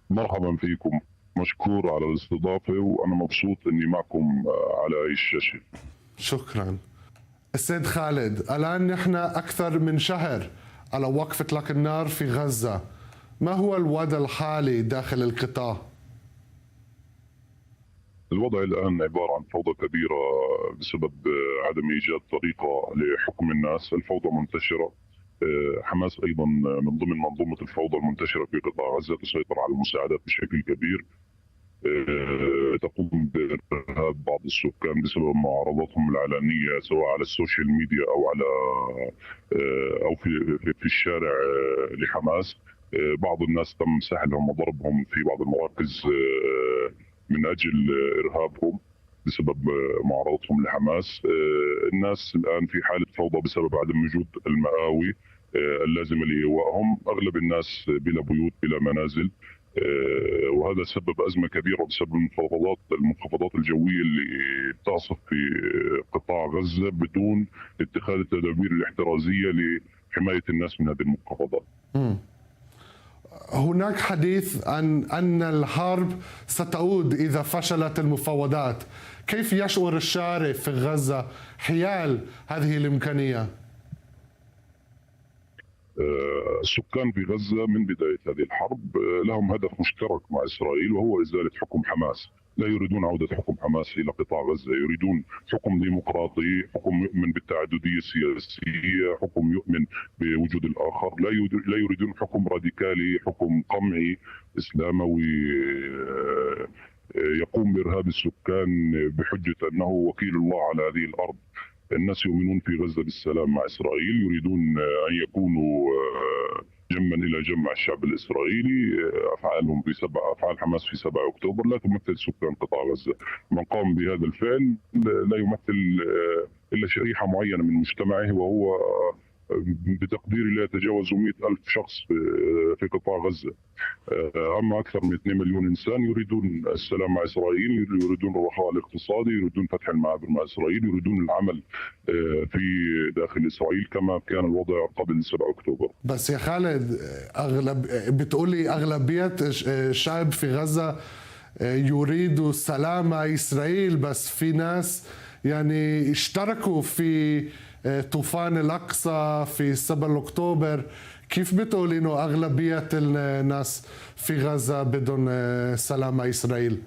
مرحبا فيكم، مشكور على الاستضافة وأنا مبسوط أني معكم على هاي الشاشة. شكرا. السيد خالد، الآن نحن أكثر من شهر على وقف إطلاق النار في غزة. ما هو الوضع الحالي داخل القطاع؟ الوضع الآن عبارة عن فوضى كبيرة بسبب عدم إيجاد طريقة لحكم الناس. الفوضى منتشرة. حماس أيضا من ضمن منظومة الفوضى المنتشرة في قطاع غزة تسيطر على المساعدات بشكل كبير. تقوم بإرهاب بعض السكان بسبب معارضتهم العلنية سواء على السوشيال ميديا أو على أو في الشارع لحماس. بعض الناس تم سحلهم وضربهم في بعض المراكز من أجل إرهابهم بسبب معارضتهم لحماس. الناس الآن في حالة فوضى بسبب عدم وجود المآوي اللازمة لإيوائهم. أغلب الناس بلا بيوت بلا منازل، وهذا سبب أزمة كبيرة بسبب المنخفضات الجوية اللي تعصف في قطاع غزة بدون اتخاذ التدابير الاحترازية لحماية الناس من هذه المنخفضات. هناك حديث عن أن الحرب ستعود إذا فشلت المفاوضات. كيف يشعر الشارع في غزة حيال هذه الإمكانية؟ السكان في غزة من بداية هذه الحرب لهم هدف مشترك مع إسرائيل وهو إزالة حكم حماس. لا يريدون عودة حكم حماس إلى قطاع غزة، يريدون حكم ديمقراطي، حكم يؤمن بالتعددية السياسية، حكم يؤمن بوجود الآخر. لا يريدون حكم راديكالي، حكم قمعي إسلاموي يقوم بإرهاب السكان بحجة أنه وكيل الله على هذه الأرض. الناس يؤمنون في غزة بالسلام مع إسرائيل، يريدون أن يكونوا جنبا إلى جنب مع الشعب الإسرائيلي. أفعال حماس في 7 أكتوبر لا تمثل سكان قطاع غزة. من قام بهذا الفعل لا يمثل إلا شريحة معينة من مجتمعه، وهو بتقديري لا يتجاوز 100,000 شخص في قطاع غزة. أما أكثر من 2 مليون إنسان يريدون السلام مع إسرائيل، يريدون الرخاء الاقتصادي، يريدون فتح المعابر مع إسرائيل، يريدون العمل في داخل إسرائيل كما كان الوضع قبل 7 أكتوبر. بس يا خالد، بتقولي أغلبية الشعب في غزة يريد السلام مع إسرائيل، بس في ناس يعني اشتركوا في طوفان الأقصى في 7 أكتوبر. كيف بتقول إنه أغلبية الناس في غزة بدون سلام مع إسرائيل؟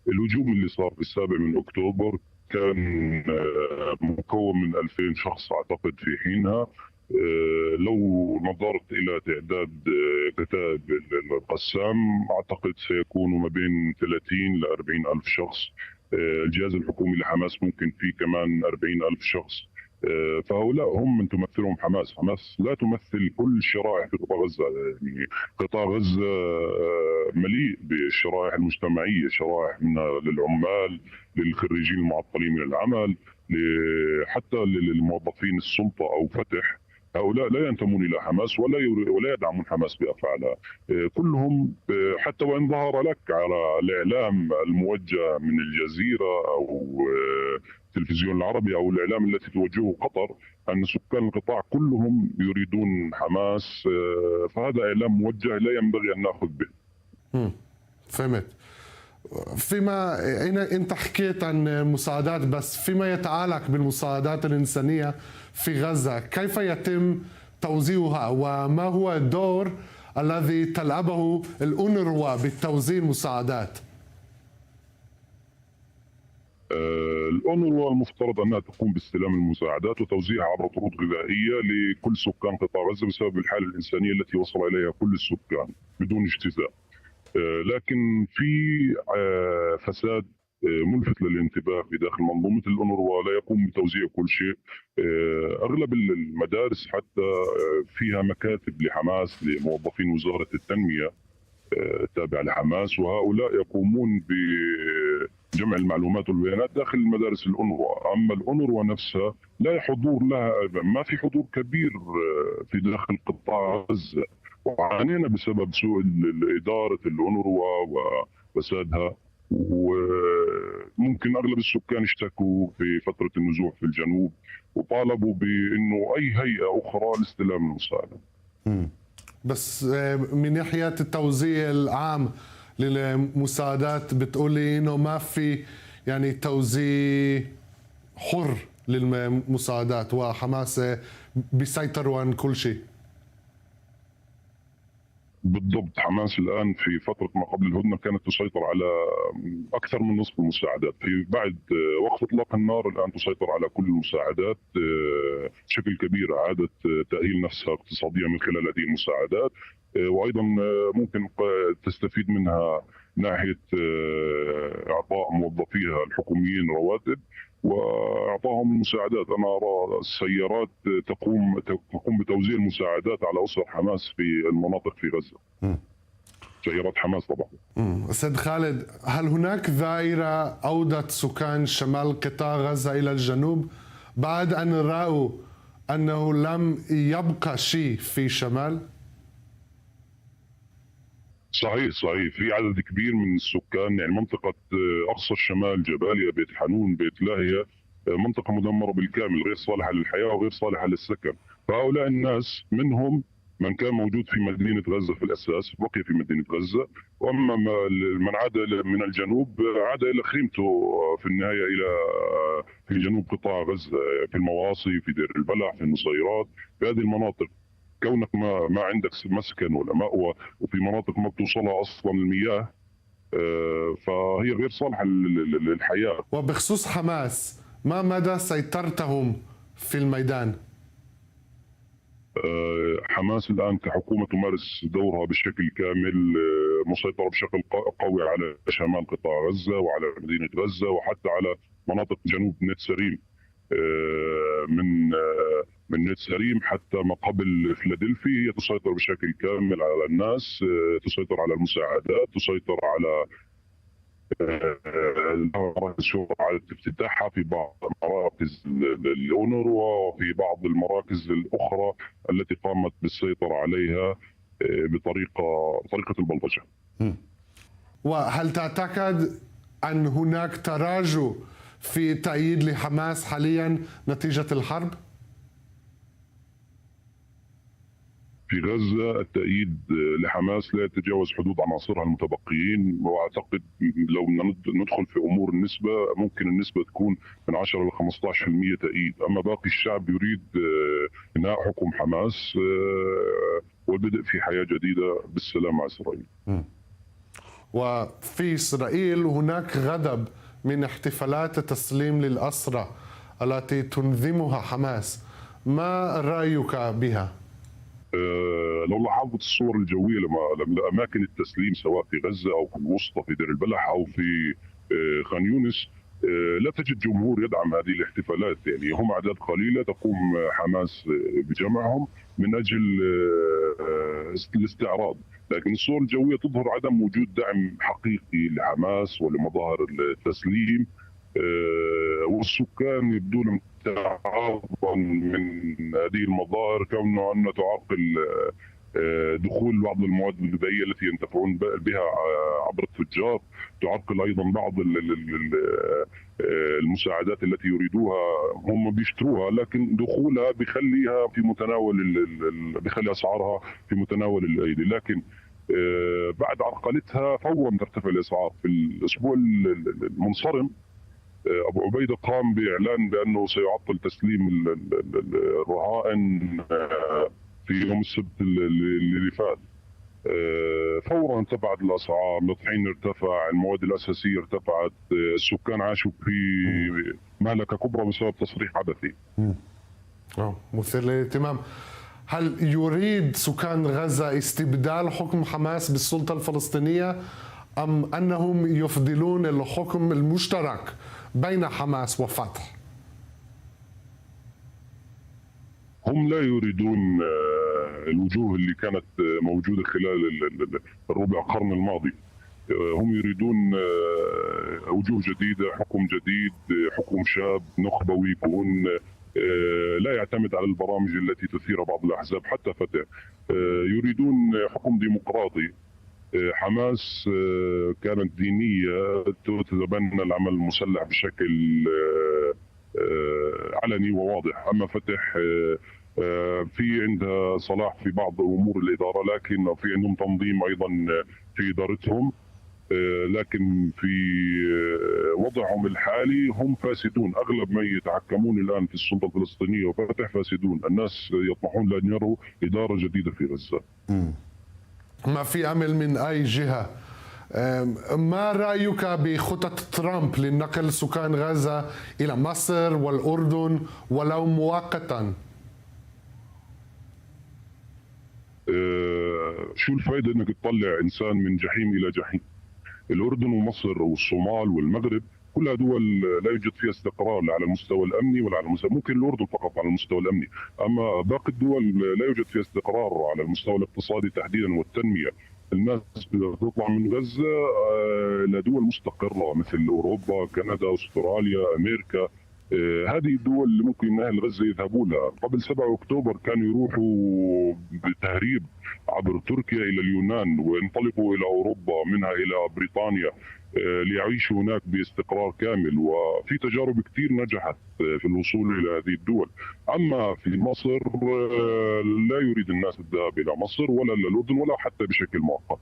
الهجوم اللي صار في 7 أكتوبر كان مكون من 2000 شخص أعتقد في حينها. لو نظرت إلى تعداد كتائب القسام أعتقد سيكون ما بين 30 ل 40 ألف شخص. الجهاز الحكومي لحماس ممكن فيه كمان 40 ألف شخص. فهؤلاء هم من تمثلهم حماس. حماس لا تمثل كل الشرائح في قطاع غزة. يعني قطاع غزة مليء بالشرائح المجتمعية، شرائح من للعمال، للخريجين المعطلين من العمل، حتى للموظفين السلطة أو فتح. هؤلاء لا ينتمون إلى حماس ولا يدعمون حماس بأفعالها. كلهم حتى وإن ظهر لك على الإعلام الموجه من الجزيرة أو التلفزيون العربي أو الإعلام التي توجهه قطر أن سكان القطاع كلهم يريدون حماس، فهذا إعلام موجه لا ينبغي أن نأخذ به. فهمت. فيما انت حكيت عن مساعدات، بس فيما يتعلق بالمساعدات الإنسانية في غزة، كيف يتم توزيعها وما هو الدور الذي تلعبه الأونروا بتوزيع المساعدات؟ الأونروا المفترض أنها تقوم باستلام المساعدات وتوزيعها عبر طرود غذائية لكل سكان قطاع غزة بسبب الحالة الإنسانية التي وصل إليها كل السكان بدون اجتزاء. لكن في فساد ملفت للانتباه في داخل منظومة الأونروا، لا يقوم بتوزيع كل شيء. أغلب المدارس حتى فيها مكاتب لحماس لموظفين وزارة التنمية التابعة لحماس، وهؤلاء يقومون بجمع المعلومات والبيانات داخل المدارس الأونروا. أما الأونروا نفسها لا حضور لها، ما في حضور كبير في داخل قطاع غزة، وعانينا بسبب سوء إدارة الأونروا وفسادها. وممكن أغلب السكان اشتكوا في فترة النزوح في الجنوب وطالبوا بأنه أي هيئة أخرى لاستلام المساعدة. بس من ناحية التوزيع العام للمساعدات بتقولي إنه ما في يعني توزيع حر للمساعدات وحماس بيسيطروا عن كل شيء. بالضبط، حماس الآن في فترة ما قبل الهدنة كانت تسيطر على أكثر من نصف المساعدات. في بعد وقف إطلاق النار الآن تسيطر على كل المساعدات بشكل كبير. عادت تأهيل نفسها اقتصاديا من خلال هذه المساعدات، وأيضا ممكن تستفيد منها ناحية إعطاء موظفيها الحكوميين رواتب واعطاهم المساعدات. انا ارى السيارات تقوم بتوزيع المساعدات على اسر حماس في المناطق في غزه. سيارات حماس طبعا. استاذ خالد، هل هناك ظاهره عوده سكان شمال قطاع غزه الى الجنوب بعد ان راوا انه لم يبقى شيء في شمال؟ صحيح، في عدد كبير من السكان، يعني منطقة أقصى الشمال، جباليا، بيت حنون، بيت لاهية، منطقة مدمرة بالكامل، غير صالحة للحياة وغير صالحة للسكن. فهؤلاء الناس منهم من كان موجود في مدينة غزة في الأساس بقي في مدينة غزة، وأما من عاد من الجنوب عاد إلى خيمته في النهاية في جنوب قطاع غزة، في المواصي، في دير البلح، في النصيرات، في هذه المناطق. كونك ما عندك مسكن ولا مأوى، وفي مناطق ما بتوصلها اصلا المياه، فهي غير صالحه للحياه. وبخصوص حماس، ما مدى سيطرتهم في الميدان؟ حماس الان كحكومه تمارس دورها بشكل كامل، مسيطره بشكل قوي على شمال قطاع غزه وعلى مدينه غزه وحتى على مناطق جنوب نت سريم. من نت سريم حتى ما قبل فيلادلفي هي تسيطر بشكل كامل على الناس، تسيطر على المساعدات، تسيطر على مراكز الشرطة، على افتتاحها في بعض مراكز الأونروا وفي بعض المراكز الأخرى التي قامت بالسيطرة عليها بطريقة البلطجة. وهل تعتقد أن هناك تراجع في تأييد لحماس حاليا نتيجة الحرب؟ في غزة التأييد لحماس لا يتجاوز حدود عناصرها المتبقيين، وأعتقد لو ندخل في أمور النسبة ممكن النسبة تكون من 10 ل 15% تأييد. أما باقي الشعب يريد إنهاء حكم حماس والبدء في حياة جديدة بالسلام مع إسرائيل. وفي إسرائيل هناك غضب من احتفالات التسليم للأسرى التي تنظمها حماس، ما رأيك بها؟ لو لاحظت الصور الجوية لأماكن التسليم سواء في غزة أو في الوسطى في دير البلح أو في خان يونس، لا تجد جمهور يدعم هذه الاحتفالات. يعني هم أعداد قليلة تقوم حماس بجمعهم من أجل الاستعراض، لكن الصور الجوية تظهر عدم وجود دعم حقيقي لحماس ولمظاهر التسليم، والسكان يبدون تعرضا من هذه المظاهر كونه أن تعرقل دخول بعض المواد الغذائية التي ينتفعون بها عبر التجار، تعرقل أيضا بعض المساعدات التي يريدوها هم بيشتروها، لكن دخولها بيخلي أسعارها في متناول الأيدي. لكن بعد عرقلتها فورا ترتفع الاسعار. في الاسبوع المنصرم ابو عبيده قام باعلان بانه سيعطل تسليم الرهائن في يوم السبت اللي فات. فورا ارتفعت الاسعار، الطحين ارتفع، المواد الاساسيه ارتفعت، السكان عاشوا في مهلكه كبرى بسبب تصريح عبثي. مثير للاهتمام. هل يريد سكان غزة استبدال حكم حماس بالسلطة الفلسطينية أم أنهم يفضلون الحكم المشترك بين حماس وفتح؟ هم لا يريدون الوجوه اللي كانت موجودة خلال الربع قرن الماضي. هم يريدون وجوه جديدة، حكم جديد، حكم شاب نخبوي يكون لا يعتمد على البرامج التي تثير بعض الأحزاب حتى فتح. يريدون حكم ديمقراطي. حماس كانت دينية تتبنى العمل المسلح بشكل علني وواضح، أما فتح في عندها صلاح في بعض أمور الإدارة، لكن في عندهم تنظيم أيضا في إدارتهم، لكن في وضعهم الحالي هم فاسدون. أغلب من يتحكمون الآن في السلطة الفلسطينية وفتح فاسدون. الناس يطمحون لأن يروا إدارة جديدة في غزة. ما في أمل من أي جهة. ما رأيك بخطط ترامب لنقل سكان غزة إلى مصر والأردن ولو مؤقتا؟ شو الفائدة انك تطلع انسان من جحيم الى جحيم؟ الاردن ومصر والصومال والمغرب كلها دول لا يوجد فيها استقرار لا على المستوى الامني ولا على المستوى، ممكن الاردن فقط على المستوى الامني، اما باقي الدول لا يوجد فيها استقرار على المستوى الاقتصادي تحديدا والتنميه. الناس تطلع من غزه لدول مستقره مثل اوروبا، كندا، استراليا، امريكا. هذه الدول اللي ممكن اهل غزه يذهبوا لها. قبل 7 اكتوبر كانوا يروحوا بتهريب عبر تركيا الى اليونان وينطلقوا الى اوروبا، منها الى بريطانيا، ليعيشوا هناك باستقرار كامل، وفي تجارب كثير نجحت في الوصول الى هذه الدول. اما في مصر لا يريد الناس الذهاب الى مصر ولا الاردن ولا حتى بشكل مؤقت.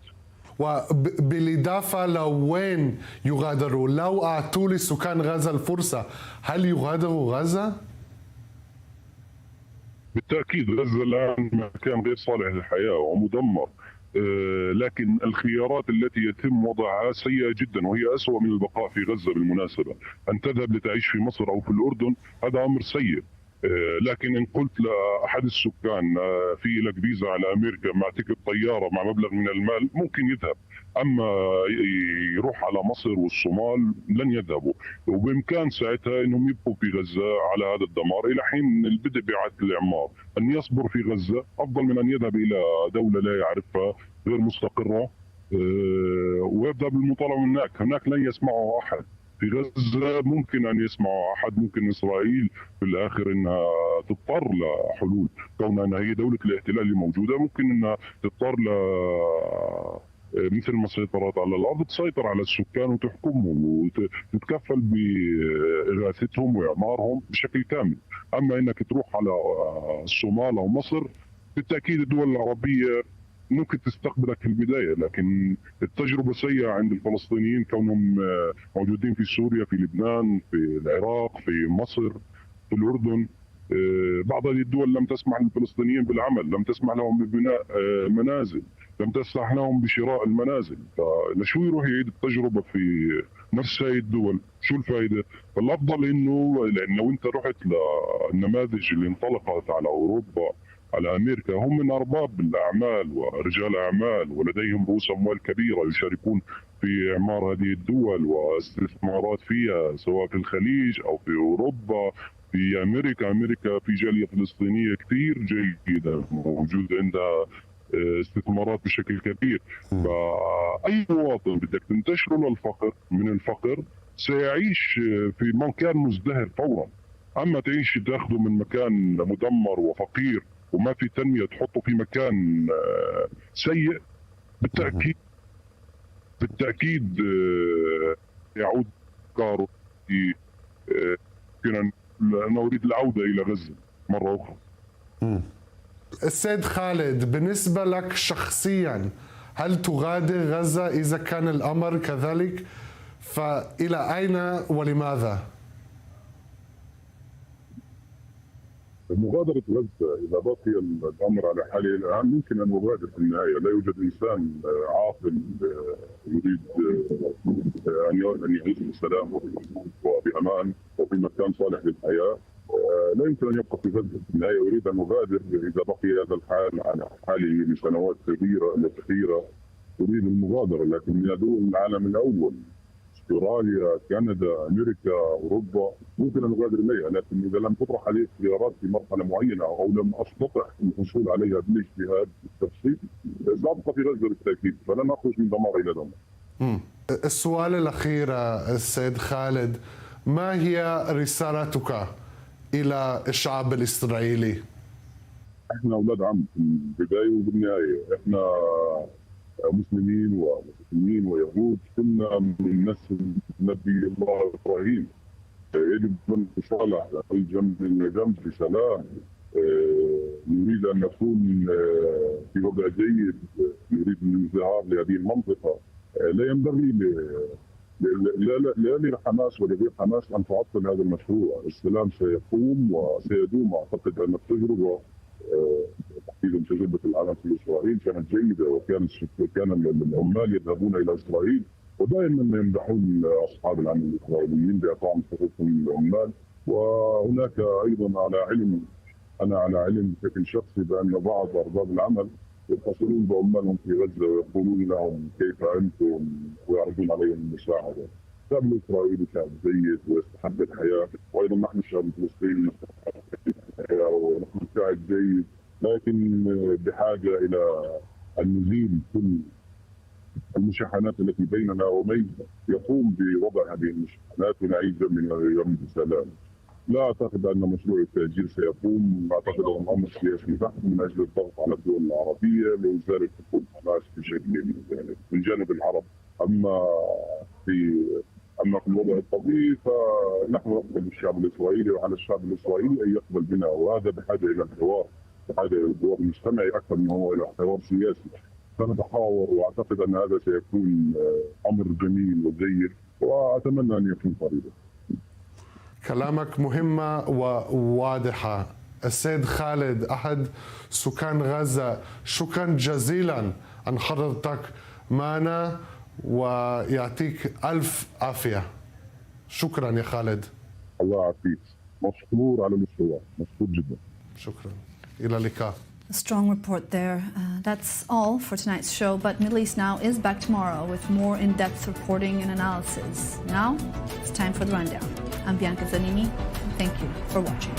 وبالإضافة لو وين يغادروا؟ لو أعطوا لسكان غزة الفرصة هل يغادروا غزة؟ بالتأكيد غزة الآن مكان غير صالح للحياة ومدمر، لكن الخيارات التي يتم وضعها سيئة جدا، وهي أسوأ من البقاء في غزة بالمناسبة. أن تذهب لتعيش في مصر أو في الأردن هذا أمر سيء، لكن إن قلت لأحد السكان في لك فيزا على أمريكا مع تيكت طيارة مع مبلغ من المال ممكن يذهب، أما يروح على مصر والصومال لن يذهبوا. وبإمكان ساعتها أنهم يبقوا في غزة على هذا الدمار إلى حين البدء بإعادة الإعمار. أن يصبر في غزة أفضل من أن يذهب إلى دولة لا يعرفها غير مستقرة ويبدأ بالمطالبة هناك لن يسمعه أحد. في غزة ممكن أن يسمعوا أحد، ممكن إسرائيل في الآخر أنها تضطر لحلول، كونها أنها هي دولة الاحتلال اللي موجودة، ممكن أنها تضطر مثل ما سيطرت على الأرض تسيطر على السكان وتحكمهم وتتكفل بإغاثتهم وإعمارهم بشكل كامل. أما أنك تروح على الصومال أو مصر بالتأكيد الدول العربية ممكن تستقبلك في البداية، لكن التجربة سيئة عند الفلسطينيين كونهم موجودين في سوريا، في لبنان، في العراق، في مصر، في الأردن. بعض هذه الدول لم تسمح للفلسطينيين بالعمل، لم تسمح لهم ببناء منازل، لم تسمح لهم بشراء المنازل. فلشو يروح يعيد التجربة في نفس هذه الدول؟ شو الفائدة؟ فالأفضل إنه لأن لو أنت رحت للنماذج اللي انطلقت على أوروبا على أمريكا، هم من أرباب الأعمال ورجال أعمال ولديهم رؤوس أموال كبيرة يشاركون في إعمار هذه الدول واستثمارات فيها سواء في الخليج أو في أوروبا، في أمريكا في جالية فلسطينية كثير جيدة موجود عندها استثمارات بشكل كبير. فأي مواطن بدك تنتشره من الفقر سيعيش في مكان مزدهر فورا. أما تعيش تاخذه من مكان مدمر وفقير وما في تنمية تحطه في مكان سيء، بالتأكيد يعود أفكاره في أنا أريد العودة إلى غزة مرة أخرى. السيد خالد، بالنسبة لك شخصيا هل تغادر غزة إذا كان الأمر كذلك؟ فإلى أين ولماذا؟ مغادرة غزة إذا بقي الأمر على حاله الآن يمكن أن نغادر في النهاية. لا يوجد إنسان عاقل يريد أن يعيش بسلام وبأمان وفي مكان صالح للحياة. لا يمكن أن يبقى في غزة في النهاية. يريد أن نغادر إذا بقي هذا الحال على حاله لسنوات كثيرة يريد المغادرة. لكن من دول العالم الأول استراليا، كندا، امريكا، اوروبا ممكن ان نغادر اليها، لكن اذا لم تطرح عليه اختيارات في مرحله معينه او لم استطع الحصول عليها بالاجتهاد بالتفصيل سابقه في غزه بالتاكيد، فلن اخرج من دمار الى دمار. السؤال الاخير السيد خالد، ما هي رسالتك الى الشعب الاسرائيلي؟ احنا اولاد عم في البدايه وبالنهايه، احنا مسلمين ومسلمين ويهود، كنا من نسل نبي الله ابراهيم. يجب ان نصالح الجنب بسلام. نريد ان نكون في وضع جيد، نريد الانزهار لهذه المنطقه. لا ينبغي لا لحماس ولا غير حماس ان تعطل هذا المشروع. السلام سيقوم وسيدوم. اعتقد ان التجربه تحديدا تجربه العالم في اسرائيل كانت جيده، وكان العمال يذهبون الى اسرائيل ودائما يمدحون اصحاب العمل الاسرائيليين باقامه حقوقهم للعمال. وهناك ايضا انا على علم بشكل شخصي بان بعض ارباب العمل يتصلون بعمالهم في غزه ويقولون لهم كيف انتم ويعرضون عليهم المساعده. الشعب الاسرائيلي كان جيد ويستحق الحياه، وايضا نحن الشعب الفلسطيني نستحق الحياه ونحن شعب جيد، لكن بحاجه الى ان نزيل كل المشاحنات التي بيننا ومن يقوم بوضع هذه المشاحنات ونعيش يوم بسلام. لا اعتقد ان مشروع التاجير سيقوم. اعتقد انه امر سياسي بحت من اجل الضغط على الدول العربيه لازاله حقوق حماس بشكل من جانب العرب. اما في الوضع الطبيعي فنحن نقبل الشعب الاسرائيلي وعلى الشعب الاسرائيلي ان يقبل بنا، وهذا بحاجه الى الحوار، بحاجه الى الحوار مجتمعي اكثر من هو الى حوار سياسي. سنتحاور واعتقد ان هذا سيكون امر جميل وجيد واتمنى ان يكون قريبا. كلامك مهمة وواضحة. السيد خالد أحد سكان غزة، شكرا جزيلا عن حضرتك معنا ويعطيك ألف عافية. شكرا يا خالد. الله يعافيك. مشكور على الاستواء، مشكور جدا. شكرا. إلى اللقاء. A strong report there. That's all for tonight's show, but Middle East Now is back tomorrow with more in-depth reporting and analysis. Now, it's time for the rundown. I'm Bianca Zanini. Thank you for watching.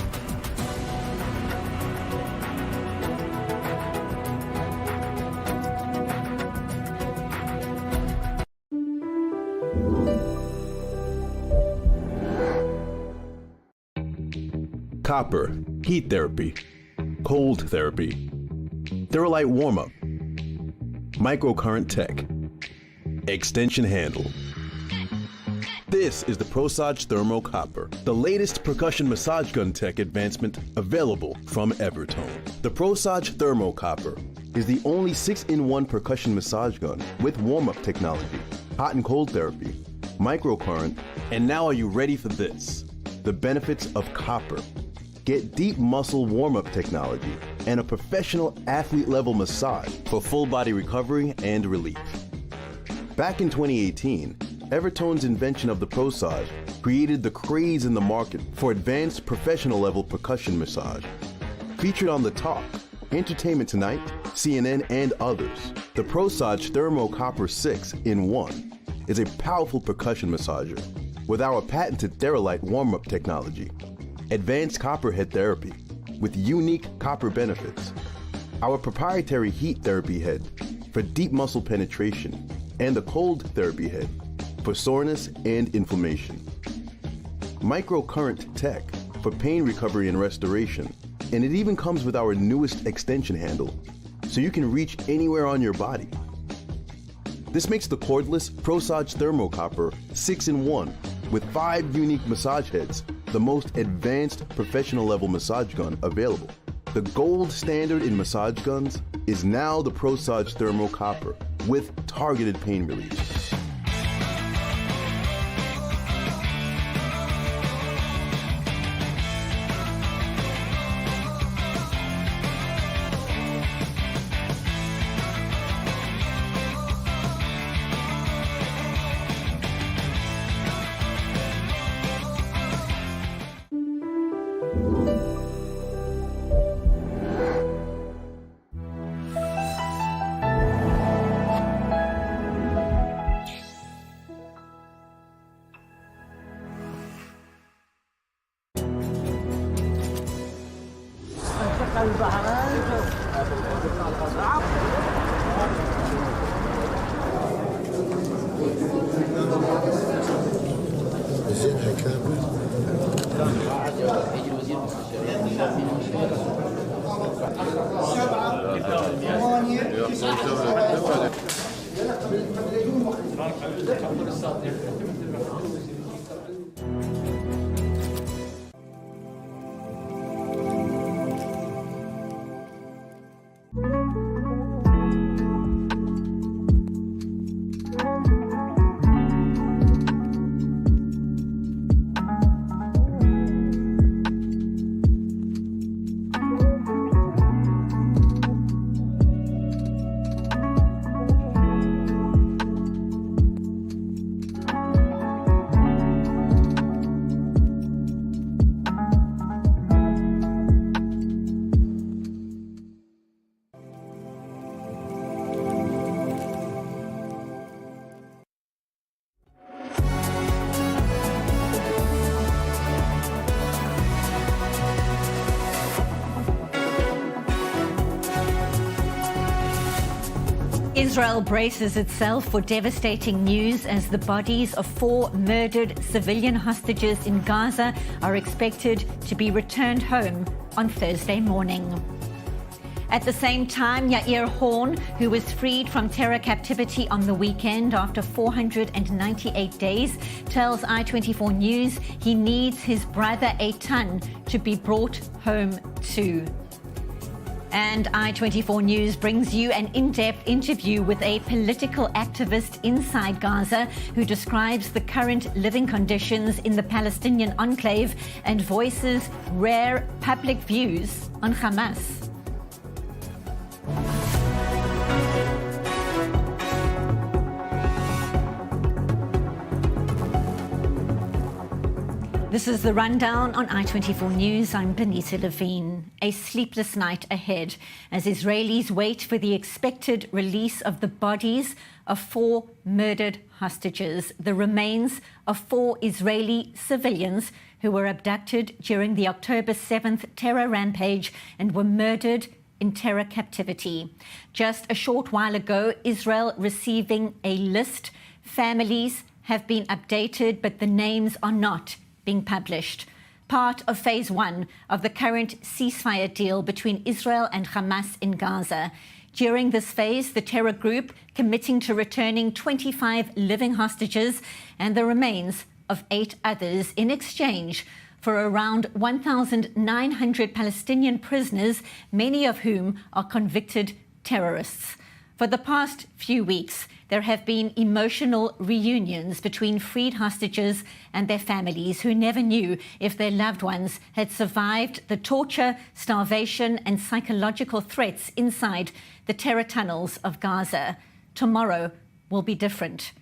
Copper, heat therapy, cold therapy, Theralite warm-up, microcurrent tech, extension handle. This is the ProSage Thermo Copper, the latest percussion massage gun tech advancement available from Evertone. The ProSage Thermo Copper is the only 6-in-1 percussion massage gun with warm-up technology, hot and cold therapy, microcurrent, and now are you ready for this? The benefits of copper. Get deep muscle warm-up technology and a professional athlete-level massage for full body recovery and relief. Back in 2018, Evertone's invention of the ProSage created the craze in the market for advanced professional-level percussion massage. Featured on The Talk, Entertainment Tonight, CNN, and others, the ProSage Thermo Copper 6-in-1 is a powerful percussion massager with our patented Theralite warm-up technology, advanced copper head therapy with unique copper benefits, our proprietary heat therapy head for deep muscle penetration, and the cold therapy head for soreness and inflammation. Microcurrent tech for pain recovery and restoration, and it even comes with our newest extension handle, so you can reach anywhere on your body. This makes the cordless ProSage Thermo Copper 6-in-1 with 5 unique massage heads, the most advanced professional level massage gun available. The gold standard in massage guns is now the ProSage Thermo Copper, with targeted pain relief. Israel braces itself for devastating news as the bodies of 4 murdered civilian hostages in Gaza are expected to be returned home on Thursday morning. At the same time, Yair Horn, who was freed from terror captivity on the weekend after 498 days, tells I24 News he needs his brother Eitan to be brought home too. And I24 News brings you an in-depth interview with a political activist inside Gaza who describes the current living conditions in the Palestinian enclave and voices rare public views on Hamas. This is the rundown on I24 News. I'm Benita Levine. A sleepless night ahead as Israelis wait for the expected release of the bodies of 4 murdered hostages, the remains of 4 Israeli civilians who were abducted during the October 7th terror rampage and were murdered in terror captivity. Just a short while ago, Israel receiving a list. Families have been updated, but the names are not being published. Part of phase 1 of the current ceasefire deal between Israel and Hamas in Gaza. During this phase, the terror group committing to returning 25 living hostages and the remains of 8 others in exchange for around 1,900 Palestinian prisoners, many of whom are convicted terrorists. For the past few weeks, there have been emotional reunions between freed hostages and their families who never knew if their loved ones had survived the torture, starvation, and psychological threats inside the terror tunnels of Gaza. Tomorrow will be different.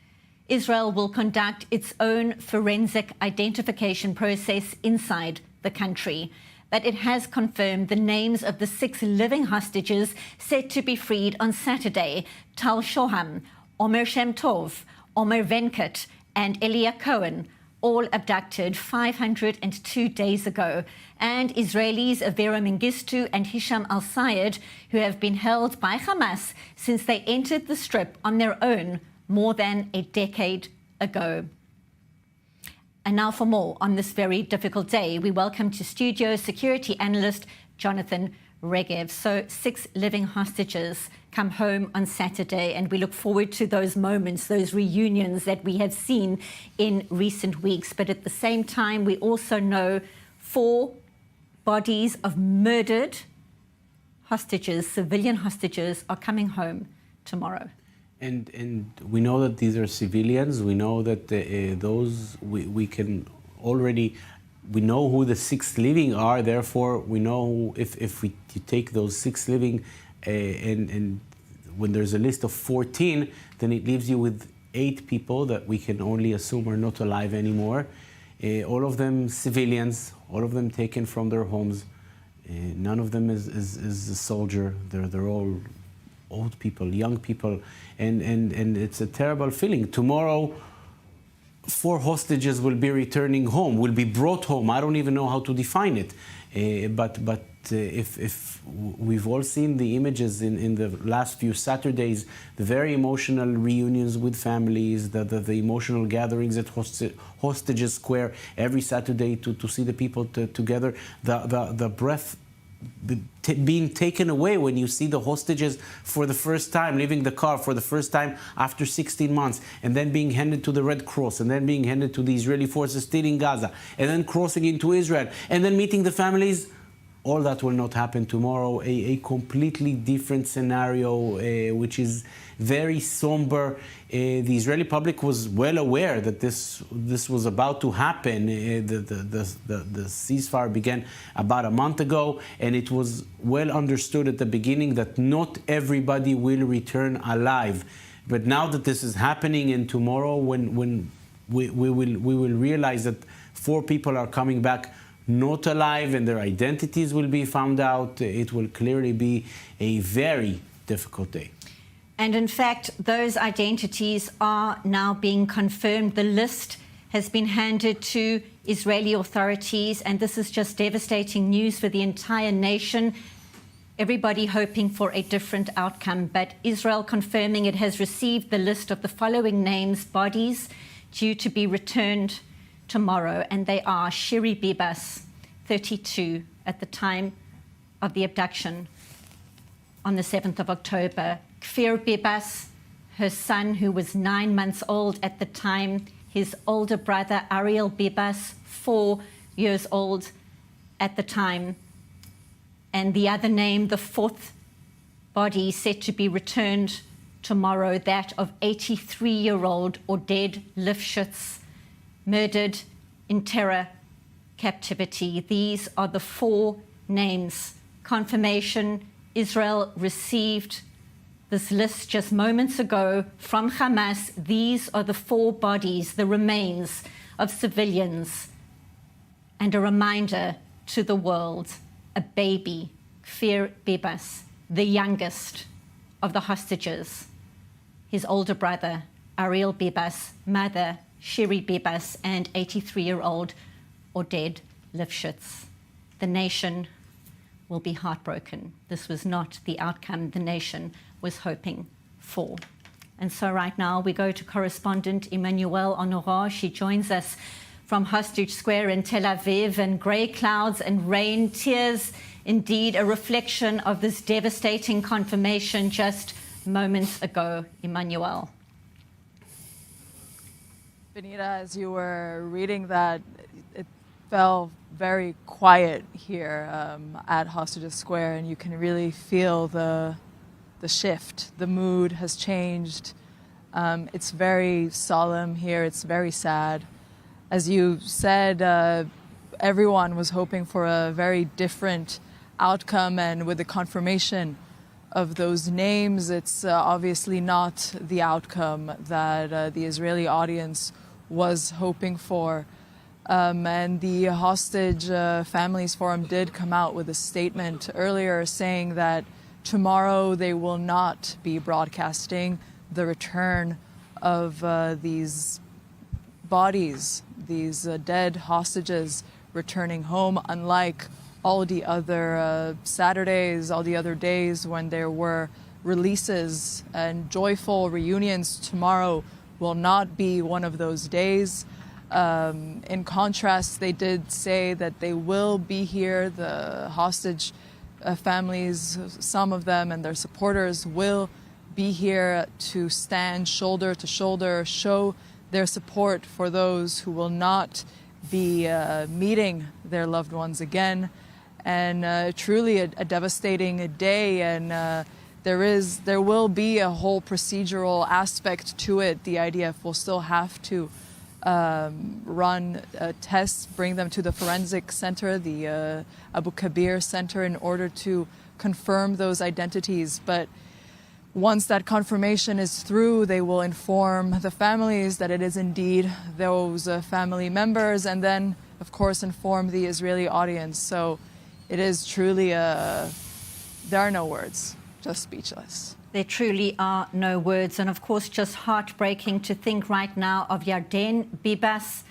Israel will conduct its own forensic identification process inside the country. But it has confirmed the names of the 6 living hostages set to be freed on Saturday: Tal Shoham, Omer Shem Tov, Omer Venkat, and Elia Cohen, all abducted 502 days ago, and Israelis Avera Mengistu and Hisham al-Sayed, who have been held by Hamas since they entered the Strip on their own more than a decade ago. And now for more on this very difficult day, we welcome to studio security analyst Jonathan Regev. So 6 living hostages come home on Saturday, and we look forward to those moments, those reunions that we have seen in recent weeks. But at the same time, we also know 4 bodies of murdered hostages, civilian hostages, are coming home tomorrow. And we know that these are civilians. We know that we can already, we know who the 6 living are. Therefore, we know if you take those 6 living and when there's a list of 14, then it leaves you with 8 people that we can only assume are not alive anymore. All of them civilians, all of them taken from their homes. None of them is a soldier. They're all old people, young people, and it's a terrible feeling. Tomorrow, 4 hostages will be returning home, will be brought home. I don't even know how to define it. But if we've all seen the images in the last few Saturdays, the very emotional reunions with families, the emotional gatherings at Hostages Square every Saturday to see the people together, the breath being taken away when you see the hostages for the first time, leaving the car for the first time after 16 months, and then being handed to the Red Cross, and then being handed to the Israeli forces still in Gaza, and then crossing into Israel, and then meeting the families. All that will not happen tomorrow. A completely different scenario, which is very somber. The Israeli public was well aware that this was about to happen. The ceasefire began about a month ago, and it was well understood at the beginning that not everybody will return alive. But now that this is happening, and tomorrow when we will realize that 4 people are coming back not alive and their identities will be found out, it will clearly be a very difficult day. And in fact, those identities are now being confirmed. The list has been handed to Israeli authorities, and this is just devastating news for the entire nation. Everybody hoping for a different outcome, but Israel confirming it has received the list of the following names, bodies due to be returned tomorrow, and they are Shiri Bibas, 32, at the time of the abduction on the 7th of October. Kfir Bibas, her son, who was 9 months old at the time, his older brother Ariel Bibas, 4 years old at the time, and the other name, the 4th body set to be returned tomorrow, that of 83-year-old Oded Lifshitz, murdered in terror captivity. These are the 4 names. Confirmation: Israel received this list just moments ago from Hamas. These are the 4 bodies, the remains of civilians. And a reminder to the world, a baby, Kfir Bibas, the youngest of the hostages, his older brother, Ariel Bibas, mother, Shiri Bibas, and 83-year-old Oded Lifshitz. The nation will be heartbroken. This was not the outcome the nation was hoping for. And so right now we go to correspondent Emmanuelle Honora. She joins us from Hostage Square in Tel Aviv, and grey clouds and rain, tears, indeed a reflection of this devastating confirmation just moments ago. Emmanuelle. Benita, as you were reading that, it felt very quiet here at Hostages Square, and you can really feel the shift. The mood has changed. It's very solemn here. It's very sad. As you said, everyone was hoping for a very different outcome, and with the confirmation of those names, it's obviously not the outcome that the Israeli audience was hoping for. And the Hostage Families Forum did come out with a statement earlier saying that tomorrow they will not be broadcasting the return of these bodies, these dead hostages returning home, unlike all the other Saturdays, all the other days when there were releases and joyful reunions. Tomorrow will not be one of those days. In contrast, they did say that they will be here. The hostage families, some of them and their supporters, will be here to stand shoulder to shoulder, show their support for those who will not be meeting their loved ones again. And truly a devastating day, and there will be a whole procedural aspect to it. The IDF will still have to run tests, bring them to the forensic center, the Abu Kabir Center, in order to confirm those identities. But once that confirmation is through, they will inform the families that it is indeed those family members, and then, of course, inform the Israeli audience. So it is truly there are no words, just speechless. There truly are no words. And of course, just heartbreaking to think right now of Yarden Bibas,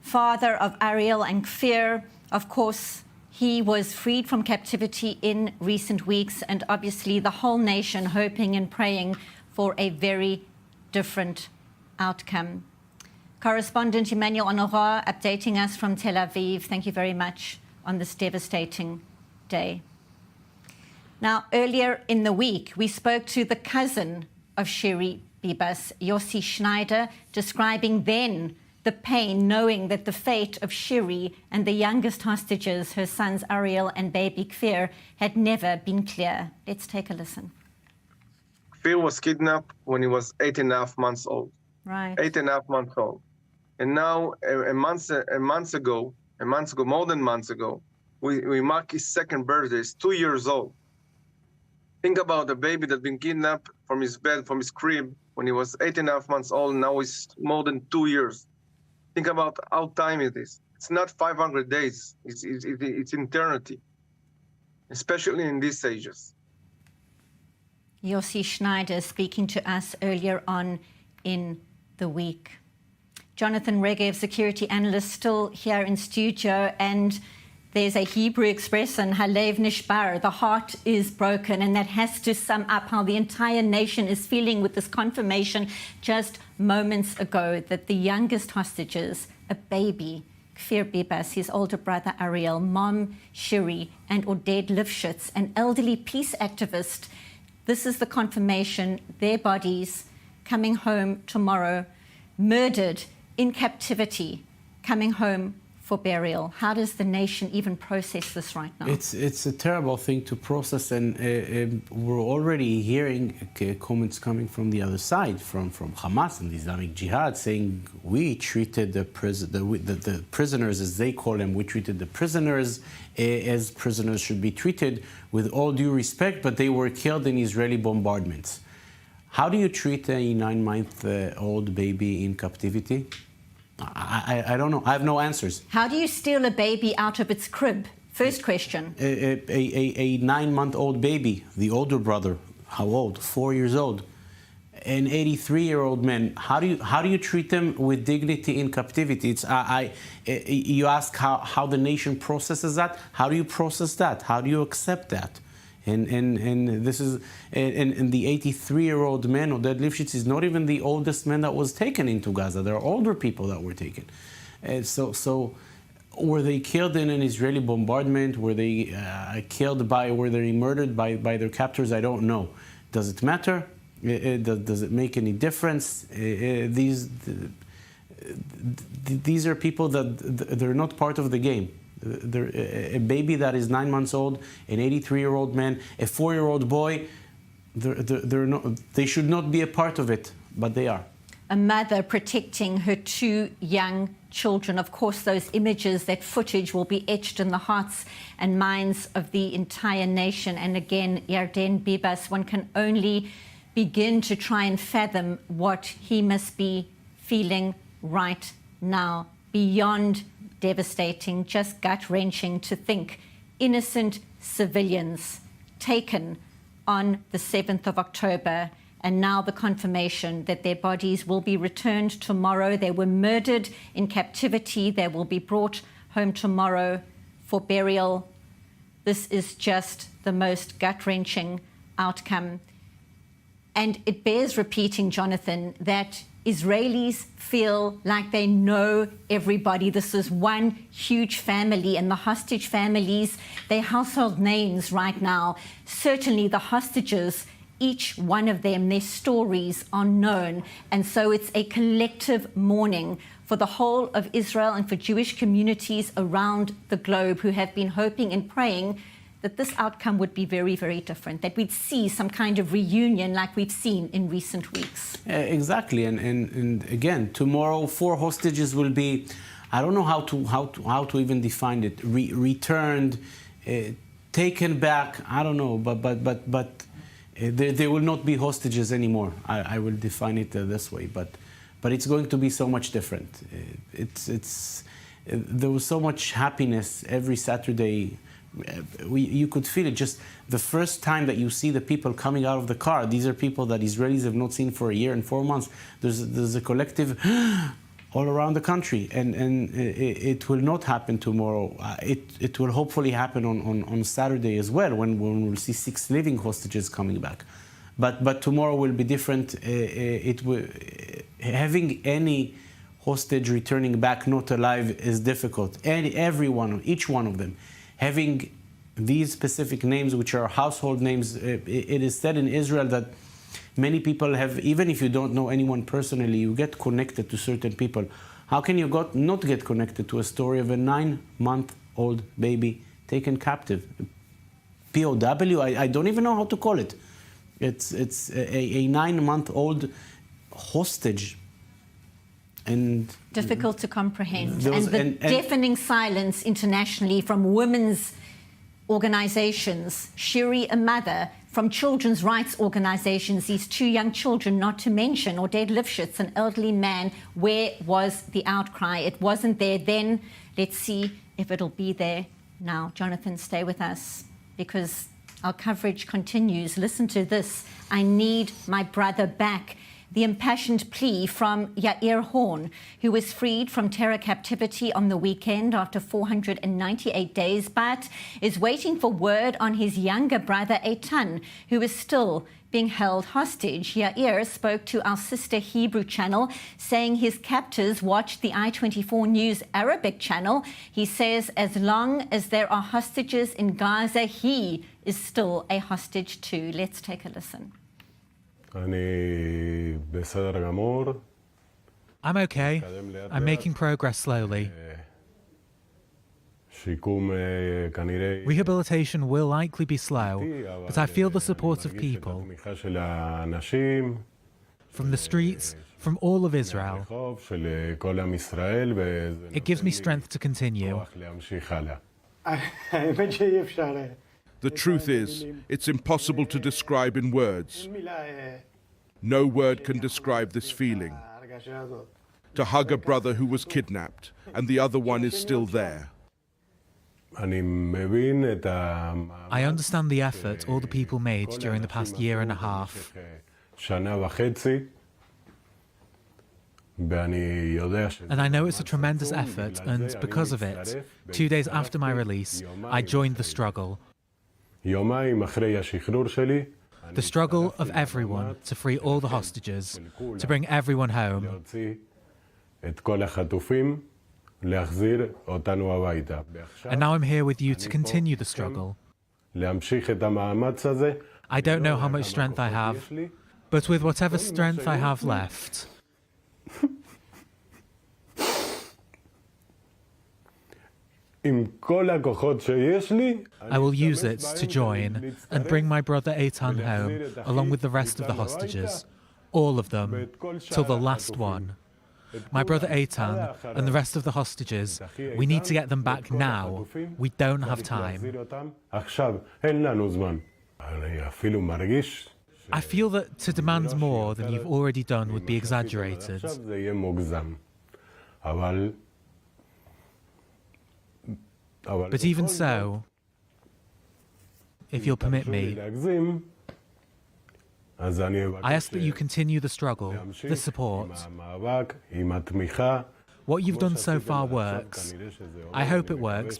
father of Ariel and Kfir. Of course, he was freed from captivity in recent weeks, and obviously the whole nation hoping and praying for a very different outcome. Correspondent Emmanuel Honora updating us from Tel Aviv. Thank you very much on this devastating day. Now, earlier in the week, we spoke to the cousin of Shiri Bibas, Yossi Schneider, describing then the pain knowing that the fate of Shiri and the youngest hostages, her sons Ariel and baby Kfir, had never been clear. Let's take a listen. Kfir was kidnapped when he was 8.5 months old. Right. 8.5 months old. And now, a month ago, more than months ago, we mark his second birthday. He's 2 years old. Think about a baby that's been kidnapped from his bed, from his crib, when he was 8.5 months old. Now he's more than 2 years. Think about how time it is. It's not 500 days. It's eternity, especially in these ages. Yossi Schneider speaking to us earlier on in the week. Jonathan Regev, security analyst, still here in studio, and there's a Hebrew expression, Halev Nishbar, the heart is broken, and that has to sum up how the entire nation is feeling with this confirmation just moments ago that the youngest hostages, a baby, Kfir Bibas, his older brother Ariel, mom Shiri, and Oded Lifshitz, an elderly peace activist, this is the confirmation, their bodies coming home tomorrow, murdered in captivity, coming home for burial. How does the nation even process this right now? It's a terrible thing to process, and we're already hearing comments coming from the other side, from Hamas and the Islamic Jihad, saying we treated the prisoners, as they call them, we treated the prisoners as prisoners should be treated, with all due respect, but they were killed in Israeli bombardments. How do you treat a 9-month-old baby in captivity? I don't know. I have no answers. How do you steal a baby out of its crib? First question. A 9-month-old baby, the older brother, how old? 4 years old. An 83-year-old man. How do you treat them with dignity in captivity? You ask how the nation processes that. How do you process that? How do you accept that? And this is and the 83-year-old man, Oded Lifshitz, is not even the oldest man that was taken into Gaza. There are older people that were taken. So were they killed in an Israeli bombardment? Were they were they murdered by their captors? I don't know. Does it matter? Does it make any difference? These are people that they're not part of the game. A baby that is 9 months old, an 83-year-old man, a 4-year-old boy, they should not be a part of it, but they are. A mother protecting her 2 young children. Of course, those images, that footage will be etched in the hearts and minds of the entire nation. And again, Yarden Bibas, one can only begin to try and fathom what he must be feeling right now. Beyond devastating, just gut-wrenching to think innocent civilians taken on the 7th of October, and now the confirmation that their bodies will be returned tomorrow. They were murdered in captivity. They will be brought home tomorrow for burial. This is just the most gut-wrenching outcome. And it bears repeating, Jonathan, that Israelis feel like they know everybody. This is one huge family, and the hostage families, they're household names right now. Certainly the hostages, each one of them, their stories are known. And so it's a collective mourning for the whole of Israel and for Jewish communities around the globe who have been hoping and praying that this outcome would be very, very different, that we'd see some kind of reunion like we've seen in recent weeks. Exactly, and again, tomorrow 4 hostages will be, I don't know how to even define it, returned, taken back, I don't know, but they will not be hostages anymore. I will define it this way, but it's going to be so much different. There was so much happiness every Saturday. You could feel it just the first time that you see the people coming out of the car. These are people that Israelis have not seen for a year and 4 months. There's a collective all around the country, and it will not happen tomorrow. It will hopefully happen on Saturday as well, when we'll see 6 living hostages coming back. But tomorrow will be different. Having any hostage returning back not alive is difficult. Each one of them, having these specific names, which are household names, it is said in Israel that many people have, even if you don't know anyone personally, you get connected to certain people. How can you not get connected to a story of a 9-month-old baby taken captive? POW, I don't even know how to call it. It's a 9-month-old hostage. And difficult to comprehend. And the deafening silence internationally from women's organizations, Shiri, a mother, from children's rights organizations, these 2 young children, not to mention Oded Lifshitz, an elderly man. Where was the outcry? It wasn't there then. Let's see if it'll be there now. Jonathan, stay with us, because our coverage continues. Listen to this. I need my brother back. The impassioned plea from Yair Horn, who was freed from terror captivity on the weekend after 498 days, but is waiting for word on his younger brother Eitan, who is still being held hostage. Yair spoke to our sister Hebrew channel, saying his captors watch the I-24 News Arabic channel. He says as long as there are hostages in Gaza, he is still a hostage too. Let's take a listen. I'm okay. I'm making progress slowly. Rehabilitation will likely be slow, but I feel the support of people. From the streets, from all of Israel. It gives me strength to continue. The truth is, it's impossible to describe in words. No word can describe this feeling. To hug a brother who was kidnapped, and the other one is still there. I understand the effort all the people made during the past year and a half. And I know it's a tremendous effort, and because of it, 2 days after my release, I joined the struggle. The struggle of everyone to free all the hostages, to bring everyone home. And now I'm here with you to continue the struggle. I don't know how much strength I have, but with whatever strength I have left, I will use it to join and bring my brother Eitan home, along with the rest of the hostages, all of them, till the last one. My brother Eitan and the rest of the hostages, we need to get them back now. We don't have time. I feel that to demand more than you've already done would be exaggerated. But even so, if you'll permit me, I ask that you continue the struggle, the support. What you've done so far works. I hope it works.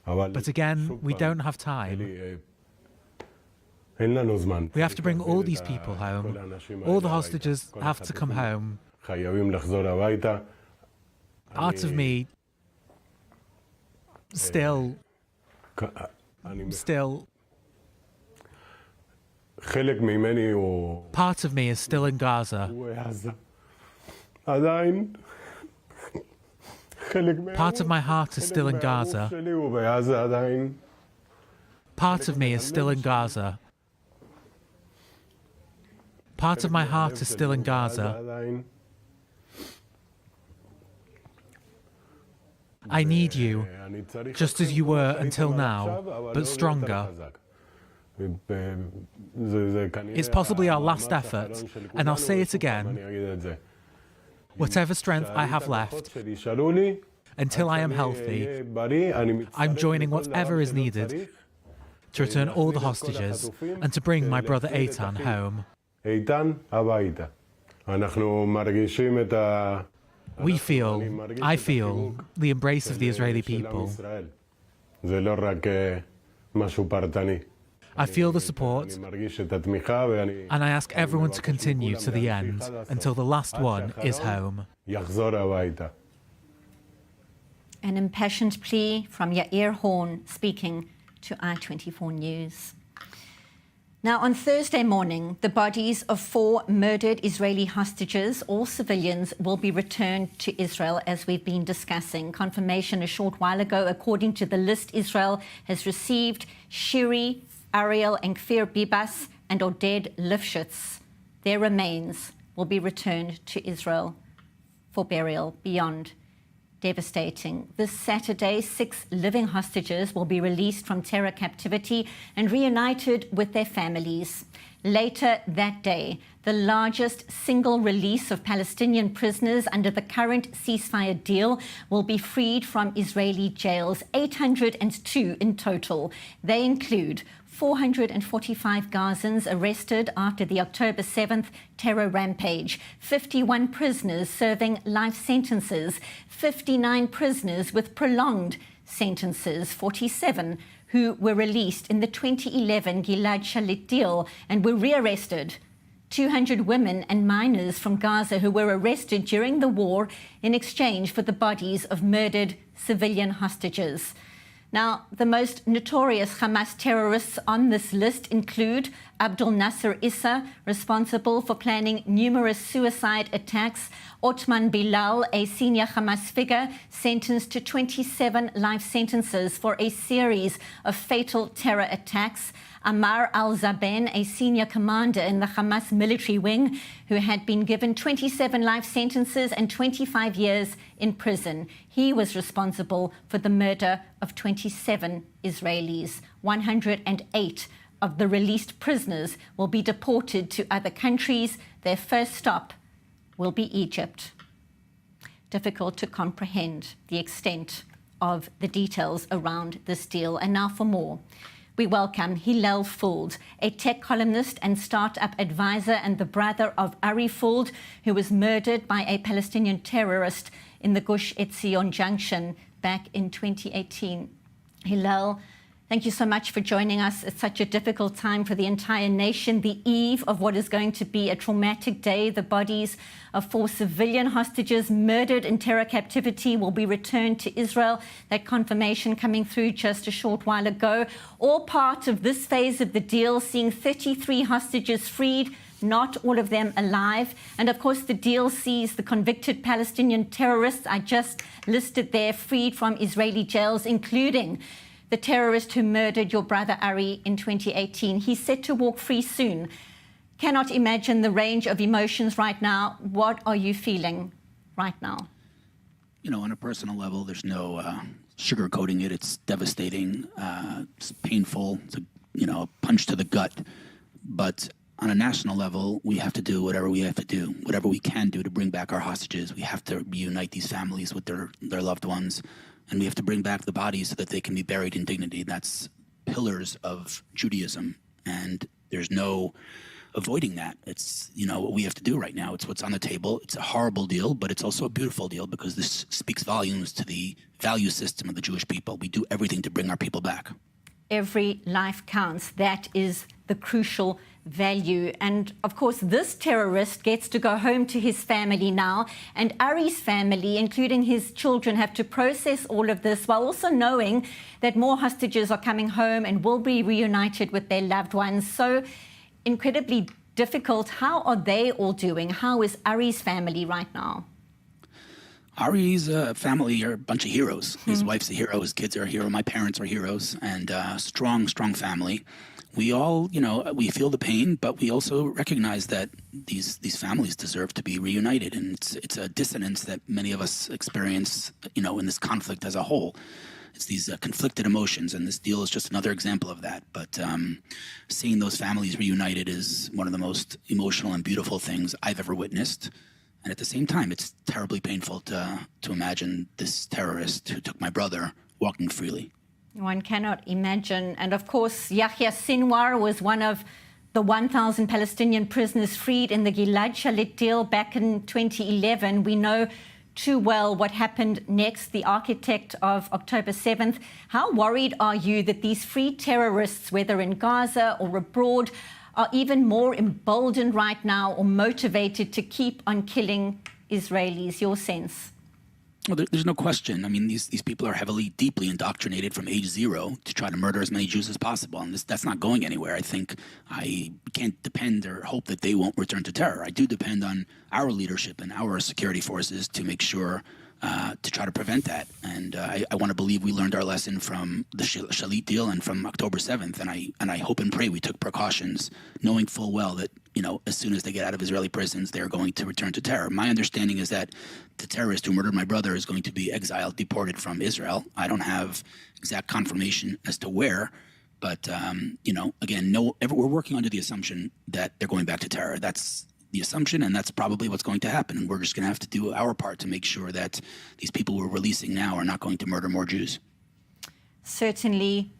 But again, we don't have time. We have to bring all these people home. All the hostages have to come home. Part of me still part of me is still in Gaza. Part of my heart is still in Gaza. Part of me is still in Gaza. Part of my heart is still in Gaza. I need you, just as you were until now, but stronger. It's possibly our last effort, and I'll say it again. Whatever strength I have left, until I am healthy, I'm joining whatever is needed to return all the hostages and to bring my brother Eitan home. I feel the embrace of the Israeli people. I feel the support, and I ask everyone to continue to the end until the last one is home. An impassioned plea from Yair Horn speaking to I24 News. Now, on Thursday morning, the bodies of 4 murdered Israeli hostages, all civilians, will be returned to Israel, as we've been discussing. Confirmation a short while ago, according to the list Israel has received: Shiri, Ariel and Kfir Bibas and Oded Lifshitz. Their remains will be returned to Israel for burial. Beyond devastating. This Saturday, 6 living hostages will be released from terror captivity and reunited with their families. Later that day, the largest single release of Palestinian prisoners under the current ceasefire deal will be freed from Israeli jails, 802 in total. They include 445 Gazans arrested after the October 7th terror rampage, 51 prisoners serving life sentences, 59 prisoners with prolonged sentences, 47 who were released in the 2011 Gilad Shalit deal and were rearrested, 200 women and minors from Gaza who were arrested during the war in exchange for the bodies of murdered civilian hostages. Now, the most notorious Hamas terrorists on this list include Abdul Nasser Issa, responsible for planning numerous suicide attacks; Otman Bilal, a senior Hamas figure, sentenced to 27 life sentences for a series of fatal terror attacks; Ammar al-Zaben, a senior commander in the Hamas military wing, who had been given 27 life sentences and 25 years in prison. He was responsible for the murder of 27 Israelis. 108 of the released prisoners will be deported to other countries. Their first stop will be Egypt. Difficult to comprehend the extent of the details around this deal. And now for more. We welcome Hillel Fuld, a tech columnist and startup advisor and the brother of Ari Fuld, who was murdered by a Palestinian terrorist in the Gush Etzion junction back in 2018. Hillel, thank you so much for joining us. It's such a difficult time for the entire nation, the eve of what is going to be a traumatic day. The bodies of 4 civilian hostages murdered in terror captivity will be returned to Israel. That confirmation coming through just a short while ago. All part of this phase of the deal, seeing 33 hostages freed, not all of them alive. And of course, the deal sees the convicted Palestinian terrorists I just listed there freed from Israeli jails, including the terrorist who murdered your brother Ari in 2018. He's set to walk free soon. Cannot imagine the range of emotions right now. What are you feeling right now? You know, on a personal level, there's no sugarcoating it. It's devastating. It's painful. It's a punch to the gut. But on a national level, we have to do whatever we have to do, whatever we can do to bring back our hostages. We have to reunite these families with their loved ones. And we have to bring back the bodies so that they can be buried in dignity. That's pillars of Judaism. And there's no avoiding that. It's, what we have to do right now. It's what's on the table. It's a horrible deal, but it's also a beautiful deal because this speaks volumes to the value system of the Jewish people. We do everything to bring our people back. Every life counts. That is the crucial value. And of course, this terrorist gets to go home to his family now, and Ari's family, including his children, have to process all of this while also knowing that more hostages are coming home and will be reunited with their loved ones. So incredibly difficult. How are they all doing? How is Ari's family right now? Ari's family are a bunch of heroes. His wife's a hero, his kids are a hero, my parents are heroes, and strong family. We all, we feel the pain, but we also recognize that these families deserve to be reunited, and it's a dissonance that many of us experience, in this conflict as a whole. It's these conflicted emotions, and this deal is just another example of that. But seeing those families reunited is one of the most emotional and beautiful things I've ever witnessed. And at the same time, it's terribly painful to imagine this terrorist who took my brother walking freely. One cannot imagine. And of course, Yahya Sinwar was one of the 1,000 Palestinian prisoners freed in the Gilad Shalit deal back in 2011. We know too well what happened next, the architect of October 7th. How worried are you that these free terrorists, whether in Gaza or abroad, are even more emboldened right now or motivated to keep on killing Israelis? Your sense? Well, there's no question. I mean, these people are deeply indoctrinated from age 0 to try to murder as many Jews as possible. And that's not going anywhere. I think I can't depend or hope that they won't return to terror. I do depend on our leadership and our security forces to make sure to try to prevent that. And I want to believe we learned our lesson from the Shalit deal and from October 7th. And I hope and pray we took precautions, knowing full well that, as soon as they get out of Israeli prisons, they're going to return to terror. My understanding is that the terrorist who murdered my brother is going to be exiled, deported from Israel. I don't have exact confirmation as to where, but, again, we're working under the assumption that they're going back to terror. That's the assumption, and that's probably what's going to happen. And we're just going to have to do our part to make sure that these people we're releasing now are not going to murder more Jews. Certainly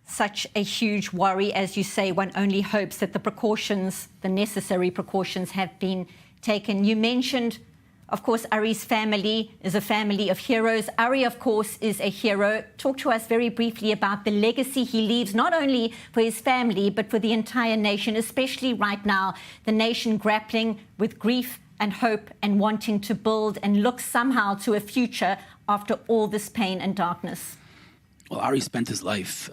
such a huge worry. As you say, one only hopes that the necessary precautions have been taken. You mentioned, of course, Ari's family is a family of heroes. Ari, of course, is a hero. Talk to us very briefly about the legacy he leaves, not only for his family, but for the entire nation, especially right now, the nation grappling with grief and hope and wanting to build and look somehow to a future after all this pain and darkness. Well, Ari spent his life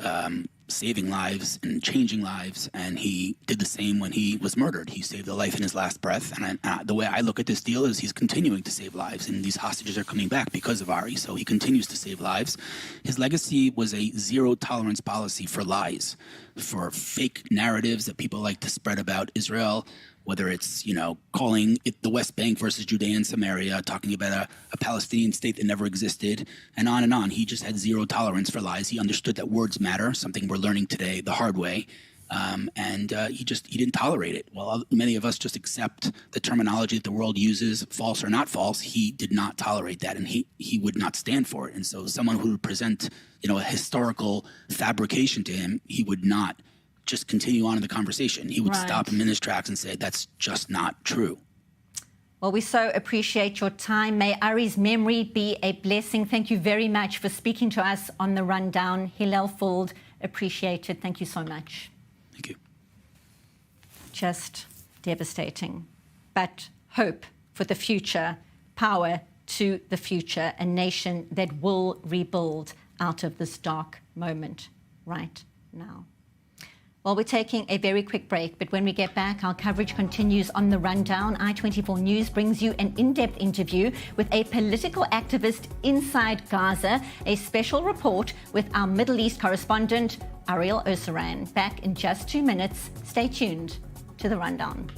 saving lives and changing lives, and he did the same when he was murdered. He saved a life in his last breath, and the way I look at this deal is he's continuing to save lives, and these hostages are coming back because of Ari, so he continues to save lives. His legacy was a zero-tolerance policy for lies, for fake narratives that people like to spread about Israel, whether it's, calling it the West Bank versus Judea and Samaria, talking about a Palestinian state that never existed, and on and on. He just had zero tolerance for lies. He understood that words matter, something we're learning today the hard way, and he didn't tolerate it. While many of us just accept the terminology that the world uses, false or not false, he did not tolerate that, and he would not stand for it. And so someone who would present, a historical fabrication to him, he would not just continue on in the conversation. He would stop him in his tracks and say, that's just not true. Well, we so appreciate your time. May Ari's memory be a blessing. Thank you very much for speaking to us on The Rundown. Hillel Fuld, appreciate it. Thank you so much. Thank you. Just devastating. But hope for the future, power to the future, a nation that will rebuild out of this dark moment right now. Well, we're taking a very quick break, but when we get back, our coverage continues on The Rundown. I24 News brings you an in-depth interview with a political activist inside Gaza, a special report with our Middle East correspondent, Ariel Oseran. Back in just 2 minutes. Stay tuned to The Rundown.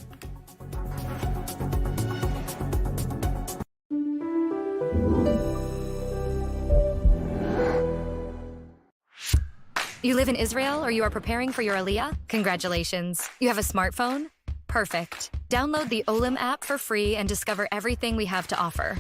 You live in Israel or you are preparing for your Aliyah? Congratulations. You have a smartphone? Perfect. Download the Olim app for free and discover everything we have to offer.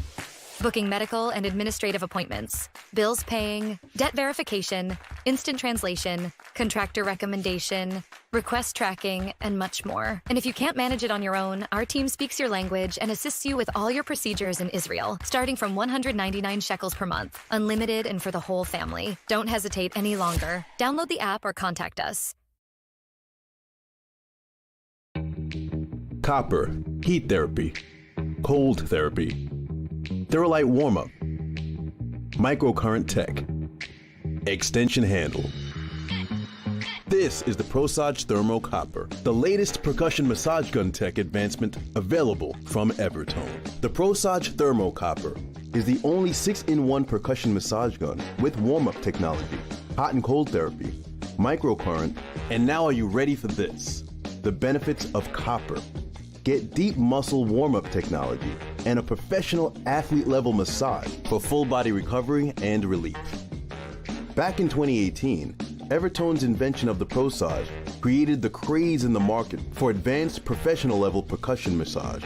Booking medical and administrative appointments, bills paying, debt verification, instant translation, contractor recommendation, request tracking, and much more. And if you can't manage it on your own, our team speaks your language and assists you with all your procedures in Israel, starting from 199 shekels per month, unlimited and for the whole family. Don't hesitate any longer. Download the app or contact us. Copper, heat therapy, cold therapy, Theralite warm-up, microcurrent tech, extension handle. This is the ProSage Thermo Copper, the latest percussion massage gun tech advancement available from Evertone. The ProSage Thermo Copper is the only 6-in-1 percussion massage gun with warm-up technology, hot and cold therapy, microcurrent, and now are you ready for this? The benefits of copper. Get deep muscle warm-up technology and a professional athlete-level massage for full body recovery and relief. Back in 2018, Evertone's invention of the ProSage created the craze in the market for advanced professional-level percussion massage.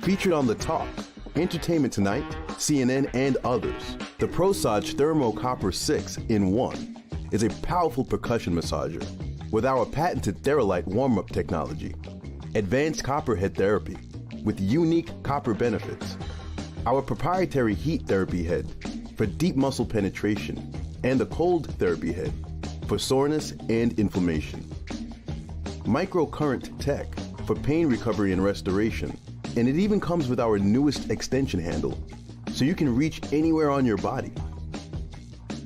Featured on The Talk, Entertainment Tonight, CNN, and others, the ProSage Thermo Copper 6-in-1 is a powerful percussion massager with our patented Theralite warm-up technology, advanced copper head therapy with unique copper benefits, our proprietary heat therapy head for deep muscle penetration, and the cold therapy head for soreness and inflammation, microcurrent tech for pain recovery and restoration, and it even comes with our newest extension handle, so you can reach anywhere on your body.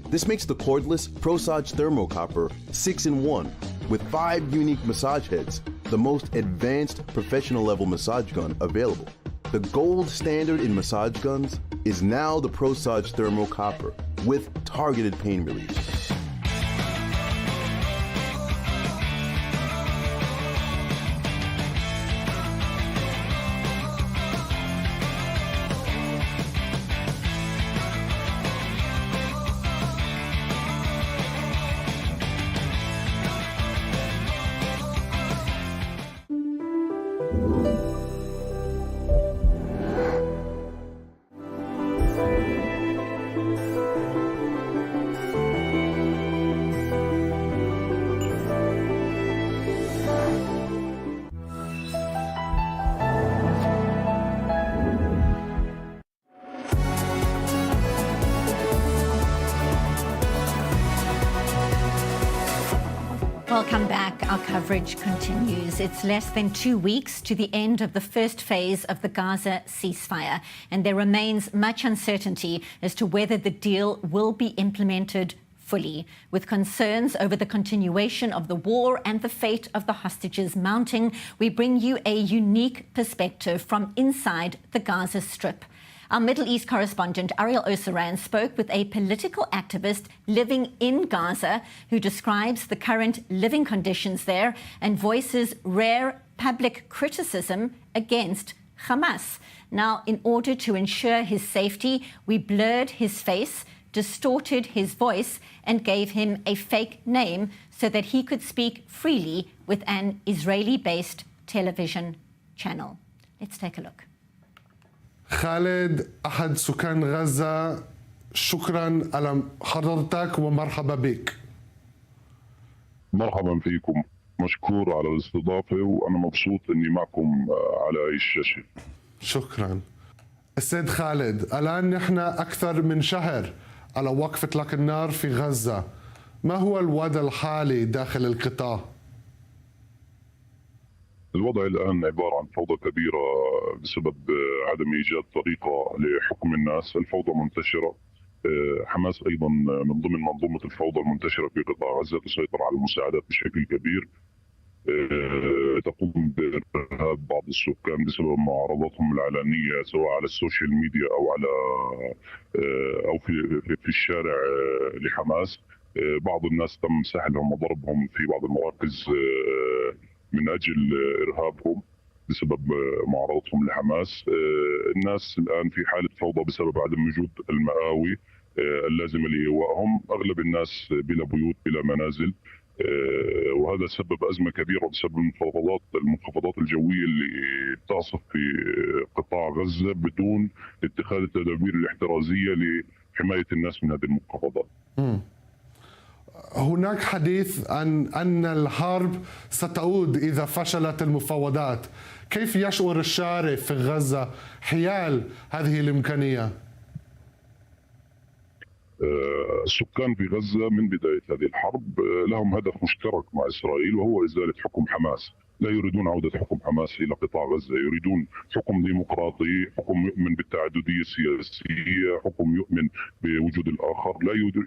This makes the cordless ProSage Thermocopper 6-in-1 with 5 unique massage heads the most advanced professional-level massage gun available. The gold standard in massage guns is now the ProSage Thermocopper with targeted pain relief. Welcome back. Our coverage continues. It's less than 2 weeks to the end of the first phase of the Gaza ceasefire, and there remains much uncertainty as to whether the deal will be implemented fully, with concerns over the continuation of the war and the fate of the hostages mounting. We bring you a unique perspective from inside the Gaza Strip. Our Middle East correspondent Ariel Osaran spoke with a political activist living in Gaza who describes the current living conditions there and voices rare public criticism against Hamas. Now, in order to ensure his safety, we blurred his face, distorted his voice, and gave him a fake name so that he could speak freely with an Israeli-based television channel. Let's take a look. خالد أحد سكان غزة، شكرا على حضرتك ومرحبا بك. مرحبا فيكم، مشكور على الاستضافة وأنا مبسوط أني معكم على هاي الشاشة. شكرا. السيد خالد، الآن نحن أكثر من شهر على وقف إطلاق النار في غزة. ما هو الوضع الحالي داخل القطاع؟ الوضع الآن عبارة عن فوضى كبيرة بسبب عدم إيجاد طريقة لحكم الناس. الفوضى منتشرة. حماس أيضا من ضمن منظومة الفوضى المنتشرة في قطاع غزة تسيطر على المساعدات بشكل كبير. تقوم بإرهاب بعض السكان بسبب معارضتهم العلنية سواء على السوشيال ميديا أو على أو في الشارع لحماس. بعض الناس تم سحلهم وضربهم في بعض المراكز من أجل إرهابهم بسبب معارضتهم لحماس. الناس الآن في حالة فوضى بسبب عدم وجود المآوي اللازمة لإيوائهم. أغلب الناس بلا بيوت بلا منازل، وهذا سبب أزمة كبيرة بسبب المنخفضات الجوية اللي بتعصف في قطاع غزة بدون اتخاذ التدابير الاحترازية لحماية الناس من هذه المنخفضات. هناك حديث عن أن الحرب ستعود إذا فشلت المفاوضات. كيف يشعر الشارع في غزة حيال هذه الإمكانية؟ السكان في غزة من بداية هذه الحرب لهم هدف مشترك مع إسرائيل وهو إزالة حكم حماس. لا يريدون عودة حكم حماس إلى قطاع غزة، يريدون حكم ديمقراطي، حكم يؤمن بالتعددية السياسية، حكم يؤمن بوجود الآخر.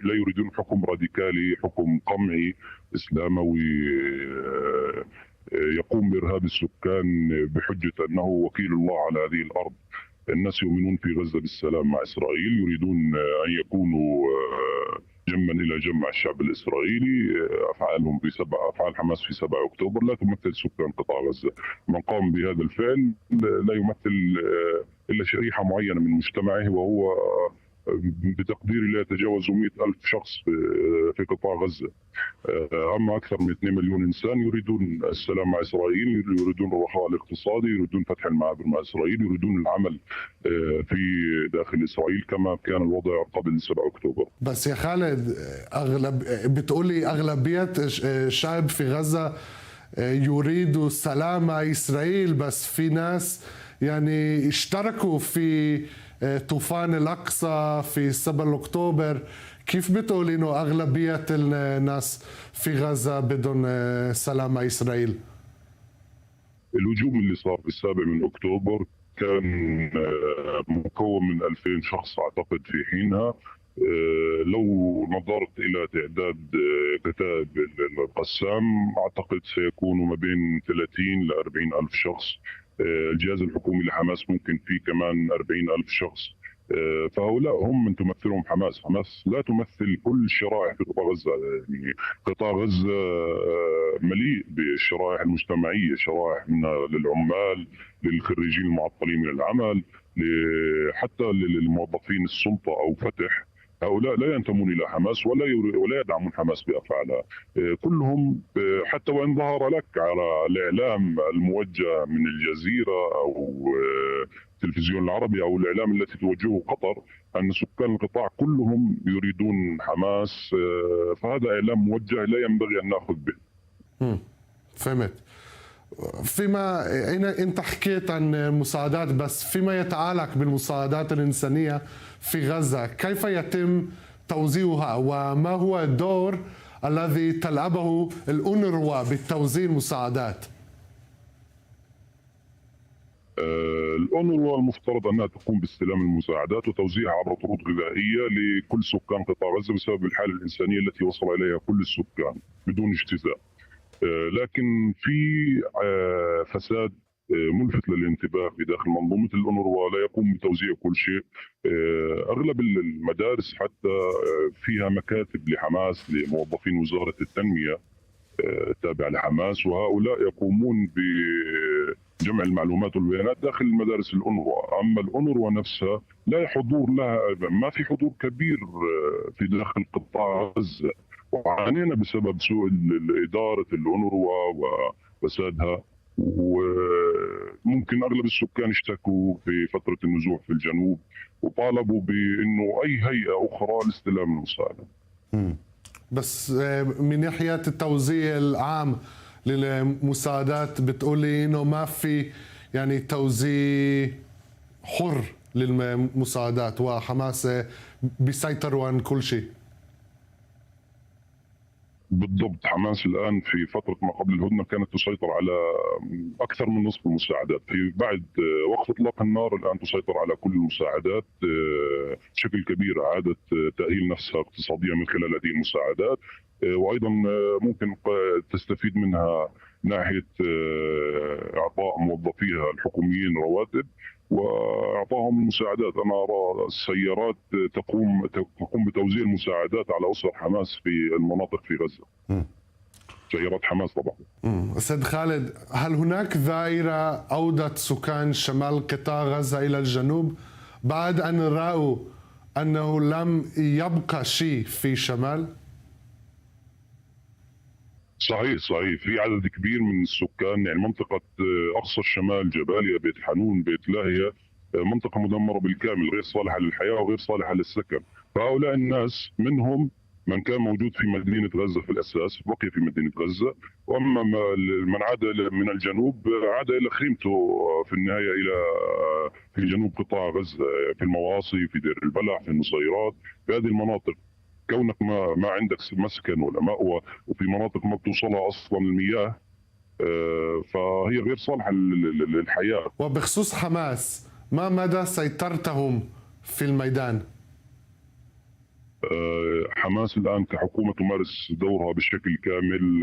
لا يريدون حكم راديكالي، حكم قمعي إسلاموي يقوم بإرهاب السكان بحجة أنه وكيل الله على هذه الأرض. الناس يؤمنون في غزة بالسلام مع إسرائيل، يريدون أن يكونوا جنبا إلى جنب مع الشعب الإسرائيلي. أفعال حماس في 7 أكتوبر لا تمثل سكان قطاع غزة. من قام بهذا الفعل لا يمثل إلا شريحة معينة من مجتمعه، وهو بتقديري لا يتجاوز 100,000 شخص في قطاع غزة. أما أكثر من 2 مليون إنسان يريدون السلام مع إسرائيل، يريدون الرخاء الاقتصادي، يريدون فتح المعابر مع إسرائيل، يريدون العمل في داخل إسرائيل كما كان الوضع قبل 7 أكتوبر. بس يا خالد، بتقولي أغلبية الشعب في غزة يريد السلام مع إسرائيل، بس في ناس يعني اشتركوا في طوفان الأقصى في 7 أكتوبر. كيف بتقول إنه أغلبية الناس في غزة بدون سلام مع إسرائيل؟ الهجوم اللي صار في 7 أكتوبر كان مكون من 2000 شخص أعتقد في حينها. لو نظرت إلى تعداد كتائب القسام أعتقد سيكون ما بين 30 ل 40 ألف شخص. الجهاز الحكومي لحماس ممكن فيه كمان 40 ألف شخص. فهؤلاء هم من تمثلهم حماس. حماس لا تمثل كل الشرائح في قطاع غزة. يعني قطاع غزة مليء بالشرائح المجتمعية، شرائح للعمال، للخريجين المعطلين من العمل، حتى للموظفين السلطة أو فتح. هؤلاء لا ينتمون إلى حماس ولا يدعمون حماس بأفعالها. كلهم حتى وإن ظهر لك على الإعلام الموجه من الجزيرة أو التلفزيون العربي أو الإعلام التي توجهه قطر أن سكان القطاع كلهم يريدون حماس، فهذا إعلام موجه لا ينبغي أن نأخذ به. فهمت. فيما أنت حكيت عن مساعدات، بس فيما يتعلق بالمساعدات الإنسانية في غزة، كيف يتم توزيعها وما هو الدور الذي تلعبه الأونروا بتوزيع المساعدات؟ الأونروا المفترض أنها تقوم باستلام المساعدات وتوزيعها عبر طرود غذائية لكل سكان قطاع غزة بسبب الحالة الإنسانية التي وصل إليها كل السكان بدون اجتزاء. لكن في فساد ملفت للانتباه في داخل منظومة الأونروا، لا يقوم بتوزيع كل شيء. أغلب المدارس حتى فيها مكاتب لحماس لموظفين وزارة التنمية تابعة لحماس، وهؤلاء يقومون بجمع المعلومات والبيانات داخل المدارس الأونروا. أما الأونروا نفسها لا حضور لها، ما في حضور كبير في داخل قطاع غزة، وعانينا بسبب سوء إدارة الأونروا وفسادها. وممكن أغلب السكان اشتكوا في فترة النزوح في الجنوب وطالبوا بأنه أي هيئة أخرى لاستلام المساعدة. بس من ناحية التوزيع العام للمساعدات بتقولي إنه ما في يعني توزيع حر للمساعدات وحماس بيسيطروا عن كل شيء. بالضبط. حماس الآن في فترة ما قبل الهدنة كانت تسيطر على أكثر من نصف المساعدات. في بعد وقف إطلاق النار الآن تسيطر على كل المساعدات بشكل كبير. عادت تأهيل نفسها اقتصاديا من خلال هذه المساعدات، وأيضا ممكن تستفيد منها ناحية إعطاء موظفيها الحكوميين رواتب واعطاهم المساعدات. انا ارى السيارات تقوم بتوزيع المساعدات على اسر حماس في المناطق في غزه. سيارات حماس طبعا. سيد خالد، هل هناك ظاهره عوده سكان شمال قطاع غزه الى الجنوب بعد ان راوا انه لم يبقى شيء في شمال؟ صحيح. في عدد كبير من السكان، يعني منطقة أقصى الشمال، جباليا، بيت حنون، بيت لاهية، منطقة مدمرة بالكامل، غير صالحة للحياة وغير صالحة للسكن. فهؤلاء الناس منهم من كان موجود في مدينة غزة في الأساس بقي في مدينة غزة، وأما من عاد من الجنوب عاد إلى خيمته في النهاية في جنوب قطاع غزة، في المواصي، في دير البلح، في النصيرات، في هذه المناطق. كونك ما عندك مسكن ولا مأوى، وفي مناطق ما بتوصلها اصلا المياه، فهي غير صالحه للحياه. وبخصوص حماس، ما مدى سيطرتهم في الميدان؟ حماس الان كحكومه تمارس دورها بشكل كامل،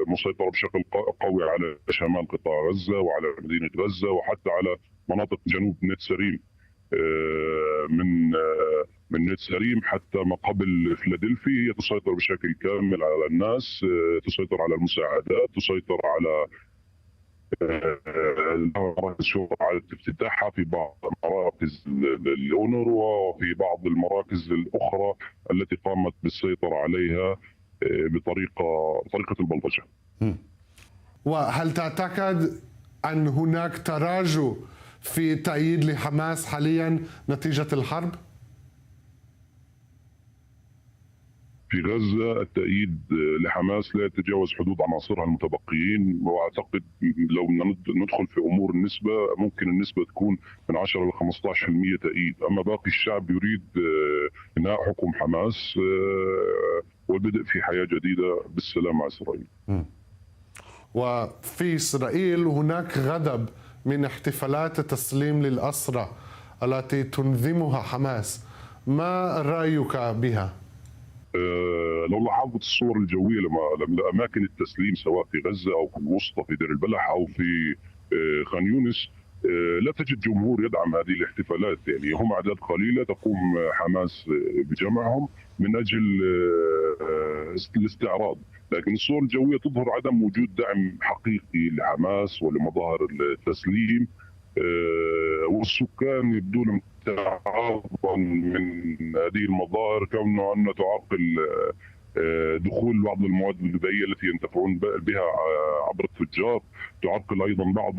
مسيطره بشكل قوي على شمال قطاع غزه وعلى مدينه غزه وحتى على مناطق جنوب نت سريم. من نتساريم حتى ما قبل فيلادلفي، هي تسيطر بشكل كامل على الناس، تسيطر على المساعدات، تسيطر على مراكز شغل على افتتاحها في بعض مراكز الأونروا وفي بعض المراكز الأخرى التي قامت بالسيطرة عليها بطريقة البلطجة. وهل تعتقد أن هناك تراجع في تأييد لحماس حاليا نتيجة الحرب؟ في غزة التأييد لحماس لا يتجاوز حدود عناصرها المتبقيين، وأعتقد لو ندخل في أمور النسبة ممكن النسبة تكون من 10 ل 15% تأييد، أما باقي الشعب يريد إنهاء حكم حماس والبدء في حياة جديدة بالسلام مع إسرائيل. وفي إسرائيل هناك غضب من احتفالات التسليم للأسرى التي تنظمها حماس، ما رأيك بها؟ لو لاحظت الصور الجوية لأماكن التسليم سواء في غزة أو في الوسطى في دير البلح أو في خان يونس، لا تجد جمهور يدعم هذه الاحتفالات. يعني هم أعداد قليلة تقوم حماس بجمعهم من أجل الاستعراض، لكن الصور الجوية تظهر عدم وجود دعم حقيقي لحماس ولمظاهر التسليم، والسكان يبدون امتعاضا من هذه المظاهر كونه أن تعرقل دخول بعض المواد الغذائية التي ينتفعون بها عبر التجار، تعرقل أيضا بعض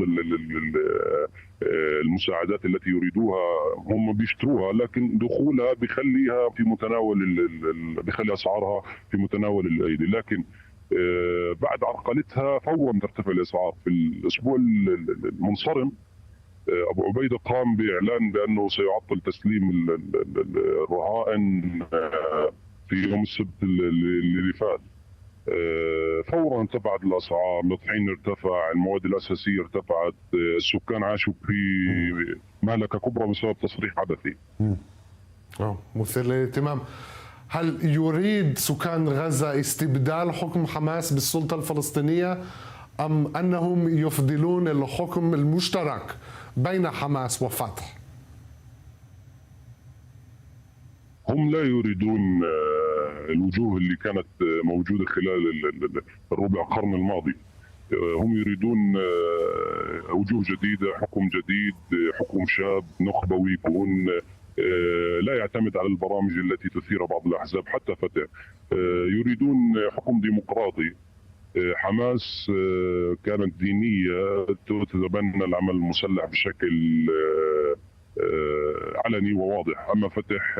المساعدات التي يريدوها هم بيشتروها، لكن دخولها بيخليها في متناول بيخلي أسعارها في متناول الأيدي، لكن بعد عرقلتها فورا ترتفع الأسعار. في الأسبوع المنصرم أبو عبيدة قام بإعلان بأنه سيعطل تسليم الرهائن في يوم السبت اللي فات. فورا ارتفعت الأسعار، الطحين ارتفع، المواد الأساسية ارتفعت، السكان عاشوا في مهلكة كبرى بسبب تصريح عبثي. مثير للاهتمام. هل يريد سكان غزة استبدال حكم حماس بالسلطة الفلسطينية أم أنهم يفضلون الحكم المشترك بين حماس وفتح؟ هم لا يريدون الوجوه اللي كانت موجودة خلال الربع قرن الماضي، هم يريدون وجوه جديدة، حكم جديد، حكم شاب نخبوي يكون لا يعتمد على البرامج التي تثير بعض الأحزاب حتى فتح. يريدون حكم ديمقراطي. حماس كانت دينية تتبنى العمل المسلح بشكل علني وواضح، أما فتح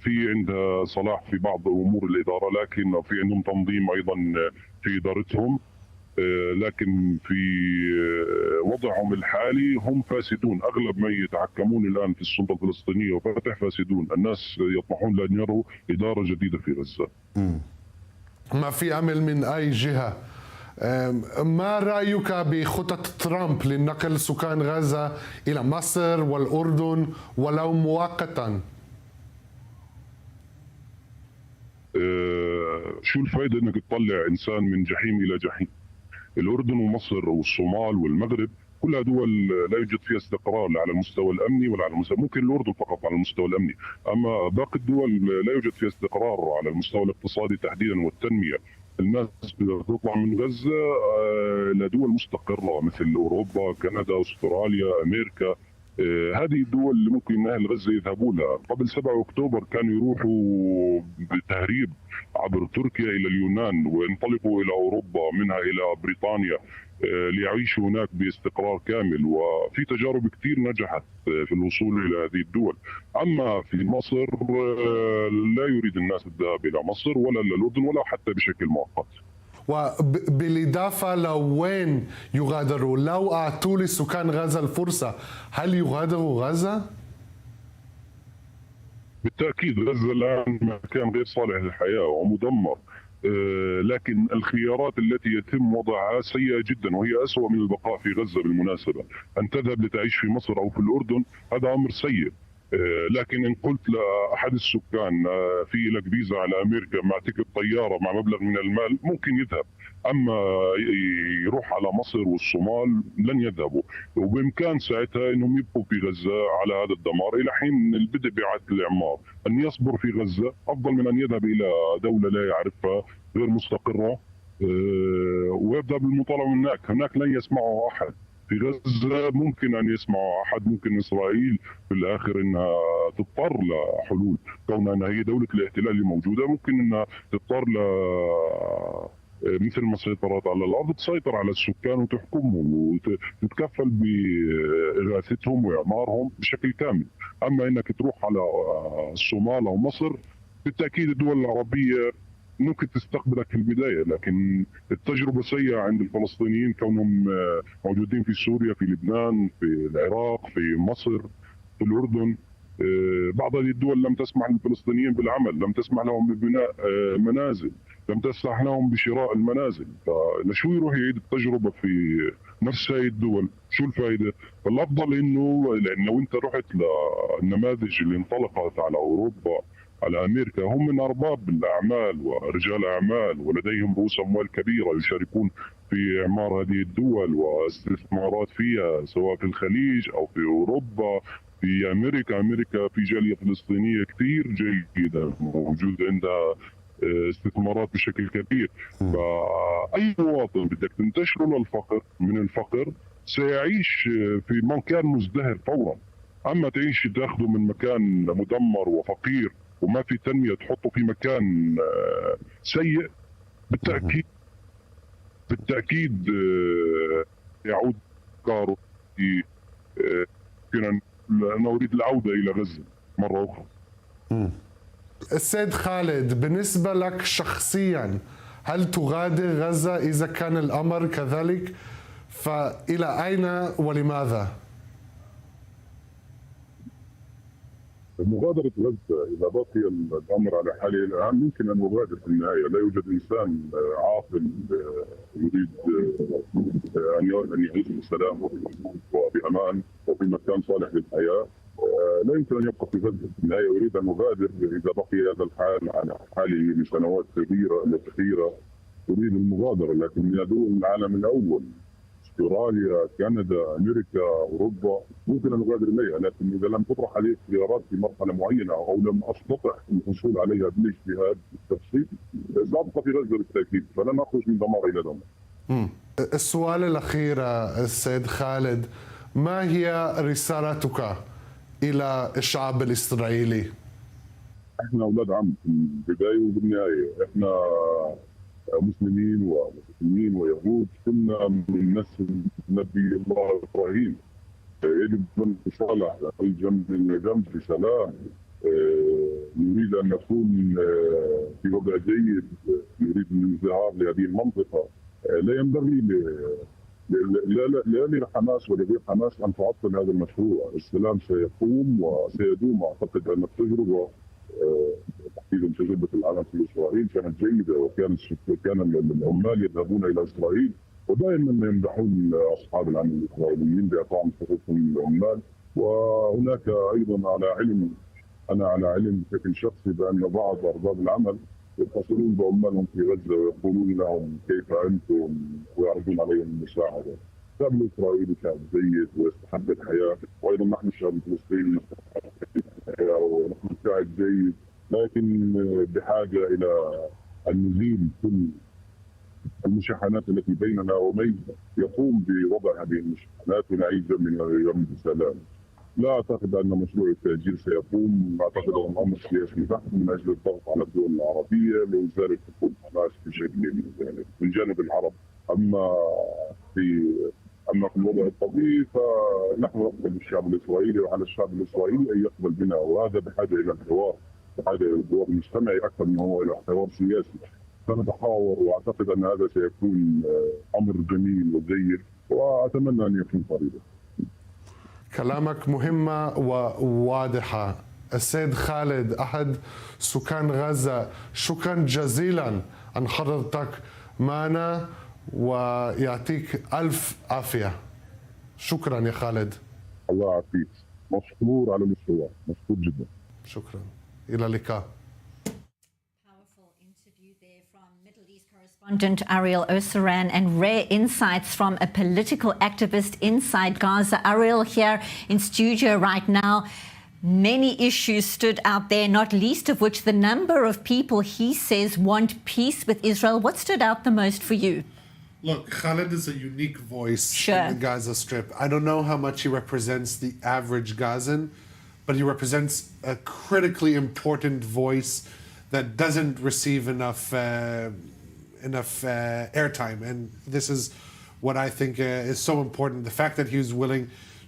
في عندها صلاح في بعض أمور الإدارة، لكن في عندهم تنظيم أيضا في إدارتهم، لكن في وضعهم الحالي هم فاسدون. أغلب من يتحكمون الآن في السلطة الفلسطينية وفتح فاسدون، الناس يطمحون لأن يروا إدارة جديدة في غزة. ما في أمل من أي جهة. ما رأيك بخطط ترامب لنقل سكان غزة إلى مصر والأردن ولو مؤقتا؟ شو الفائدة أنك تطلع إنسان من جحيم إلى جحيم؟ الأردن ومصر والصومال والمغرب كلها دول لا يوجد فيها استقرار لا على المستوى الأمني ولا على المستوى، ممكن الأردن فقط على المستوى الأمني، أما باقي الدول لا يوجد فيها استقرار على المستوى الاقتصادي تحديدا والتنمية. الناس تطلع من غزة لدول مستقرة مثل أوروبا، كندا، أستراليا، أمريكا، هذه الدول اللي ممكن أهل غزة يذهبوا لها. قبل 7 أكتوبر كانوا يروحوا بالتهريب عبر تركيا إلى اليونان وينطلقوا إلى أوروبا، منها إلى بريطانيا، ليعيشوا هناك باستقرار كامل، وفي تجارب كثير نجحت في الوصول إلى هذه الدول. أما في مصر لا يريد الناس الذهاب إلى مصر ولا إلى الأردن ولا حتى بشكل مؤقت. وبالإضافة لو وين يغادروا، لو أعطوا لسكان غزة الفرصة هل يغادروا غزة؟ بالتأكيد غزة الآن مكان غير صالح للحياة ومدمر، لكن الخيارات التي يتم وضعها سيئة جدا وهي أسوأ من البقاء في غزة. بالمناسبة أن تذهب لتعيش في مصر أو في الأردن هذا أمر سيء، لكن إن قلت لأحد السكان في لك فيزا على أمريكا مع تيكت طيارة مع مبلغ من المال ممكن يذهب، أما يروح على مصر والصومال لن يذهبوا، وبإمكان ساعتها أنهم يبقوا في غزة على هذا الدمار إلى حين البدء بإعادة الإعمار. أن يصبر في غزة أفضل من أن يذهب إلى دولة لا يعرفها غير مستقرة ويبدأ بالمطالبة هناك لن يسمعه أحد. في غزة ممكن أن يسمعوا أحد، ممكن إسرائيل في الآخر أنها تضطر لحلول، كونها أنها هي دولة الاحتلال الموجودة ممكن أنها تضطر مثل ما سيطرت على الأرض تسيطر على السكان وتحكمهم وتتكفل بإغاثتهم وإعمارهم بشكل كامل. أما أنك تروح على الصومال أو مصر بالتأكيد الدول العربية ممكن تستقبلك في البداية، لكن التجربة سيئة عند الفلسطينيين كونهم موجودين في سوريا، في لبنان، في العراق، في مصر، في الأردن. بعض هذه الدول لم تسمح للفلسطينيين بالعمل، لم تسمح لهم ببناء منازل، لم تسمح لهم بشراء المنازل. فلشو يروح يعيد التجربة في نفس هذه الدول؟ شو الفائدة؟ فالأفضل إنه لأن لو أنت رحت للنماذج اللي انطلقت على أوروبا على أمريكا هم من أرباب الأعمال ورجال أعمال ولديهم رؤوس أموال كبيرة يشاركون في إعمار هذه الدول واستثمارات فيها سواء في الخليج أو في أوروبا في أمريكا في جالية فلسطينية كثير جيدة موجود عندها استثمارات بشكل كبير. فأي مواطن بدك تنتشره للفقر من الفقر سيعيش في مكان مزدهر فورا، أما تعيش تاخذه من مكان مدمر وفقير وما في تنمية تحطه في مكان سيء بالتأكيد يعود أفكاره في أنا أريد العودة إلى غزة مرة أخرى. السيد خالد، بالنسبة لك شخصيا هل تغادر غزة إذا كان الأمر كذلك؟ فإلى أين ولماذا؟ مغادرة غزة إذا بقي الأمر على حاله الآن ممكن أن نغادر في النهاية. لا يوجد إنسان عاقل يريد أن يعيش بسلام وبأمان وفي مكان صالح للحياة. لا يمكن أن يبقى في غزة في النهاية. يريد أن نغادر إذا بقي هذا الحال على حاله لسنوات كثيرة يريد المغادرة، لكن من دول العالم الأول استراليا، كندا، امريكا، اوروبا ممكن ان نغادر اليها، لكن اذا لم تطرح عليه اختيارات في مرحله معينه او لم استطع الحصول عليها بالاجتهاد بالتفصيل سابقى في غزه بالتاكيد، فلن اخرج من دمار الى دمار. السؤال الاخير السيد خالد، ما هي رسالتك الى الشعب الاسرائيلي؟ احنا اولاد عم في البدايه وبالنهايه، احنا مسلمين ومسلمين ويهود كنا من نسل نبي الله ابراهيم. يجب ان نصالح جنب بسلام. نريد ان نكون في وضع جيد، نريد الازدهار لهذه المنطقه. لا ينبغي لا لحماس ولغير حماس ان تعطل هذا المشروع. السلام سيقوم وسيدوم. اعتقد ان التجربه تحديدا تجربه العالم في اسرائيل كانت جيده، وكان العمال يذهبون الى اسرائيل ودائما يمدحون اصحاب العمل الاسرائيليين باقامه حقوقهم للعمال. وهناك ايضا انا على علم بشكل شخصي بان بعض ارباب العمل يتصلون بعمالهم في غزه ويقولون لهم كيف انتم ويعرضون عليهم المساعده. الشعب الاسرائيلي شعب جيد ويستحق الحياه، وايضا نحن الشعب الفلسطيني نستحق الحياه ونحن شعب جيد، لكن بحاجه الى ان نزيل كل المشاحنات التي بيننا وبين يقوم بوضع هذه المشاحنات ونعيش يوم بسلام. لا اعتقد ان مشروع التاجير سيقوم، اعتقد ان الامر سياسي بحت من اجل الضغط على الدول العربيه لازاله حقوق حماس بشكل من جانب العرب. اما في الوضع الطبيعي فنحن نقبل الشعب الاسرائيلي وعلى الشعب الاسرائيلي ان يقبل بنا، وهذا بحاجه الى الحوار، بحاجه الى الحوار مجتمعي اكثر من هو الى حوار سياسي. سنتحاور واعتقد ان هذا سيكون امر جميل وجيد واتمنى ان يكون قريبا. كلامك مهمة وواضحة. السيد خالد أحد سكان غزة، شكرا جزيلا عن حضرتك معنا ويعطيك ألف عافية. شكرا يا خالد. الله يعافيك. مشكور على الاستواء، مشكور جدا. شكرا. إلى اللقاء. Correspondent Ariel Osaran, and rare insights from a political activist inside Gaza. Ariel here in studio right now. Many issues stood out there, not least of which the number of people he says want peace with Israel. What stood out the most for you? Look, Khaled is a unique voice Sure. in the Gaza Strip. I don't know how much he represents the average Gazan, but he represents a critically important voice that doesn't receive enough airtime. And this is what I think is so important. The fact that he was willing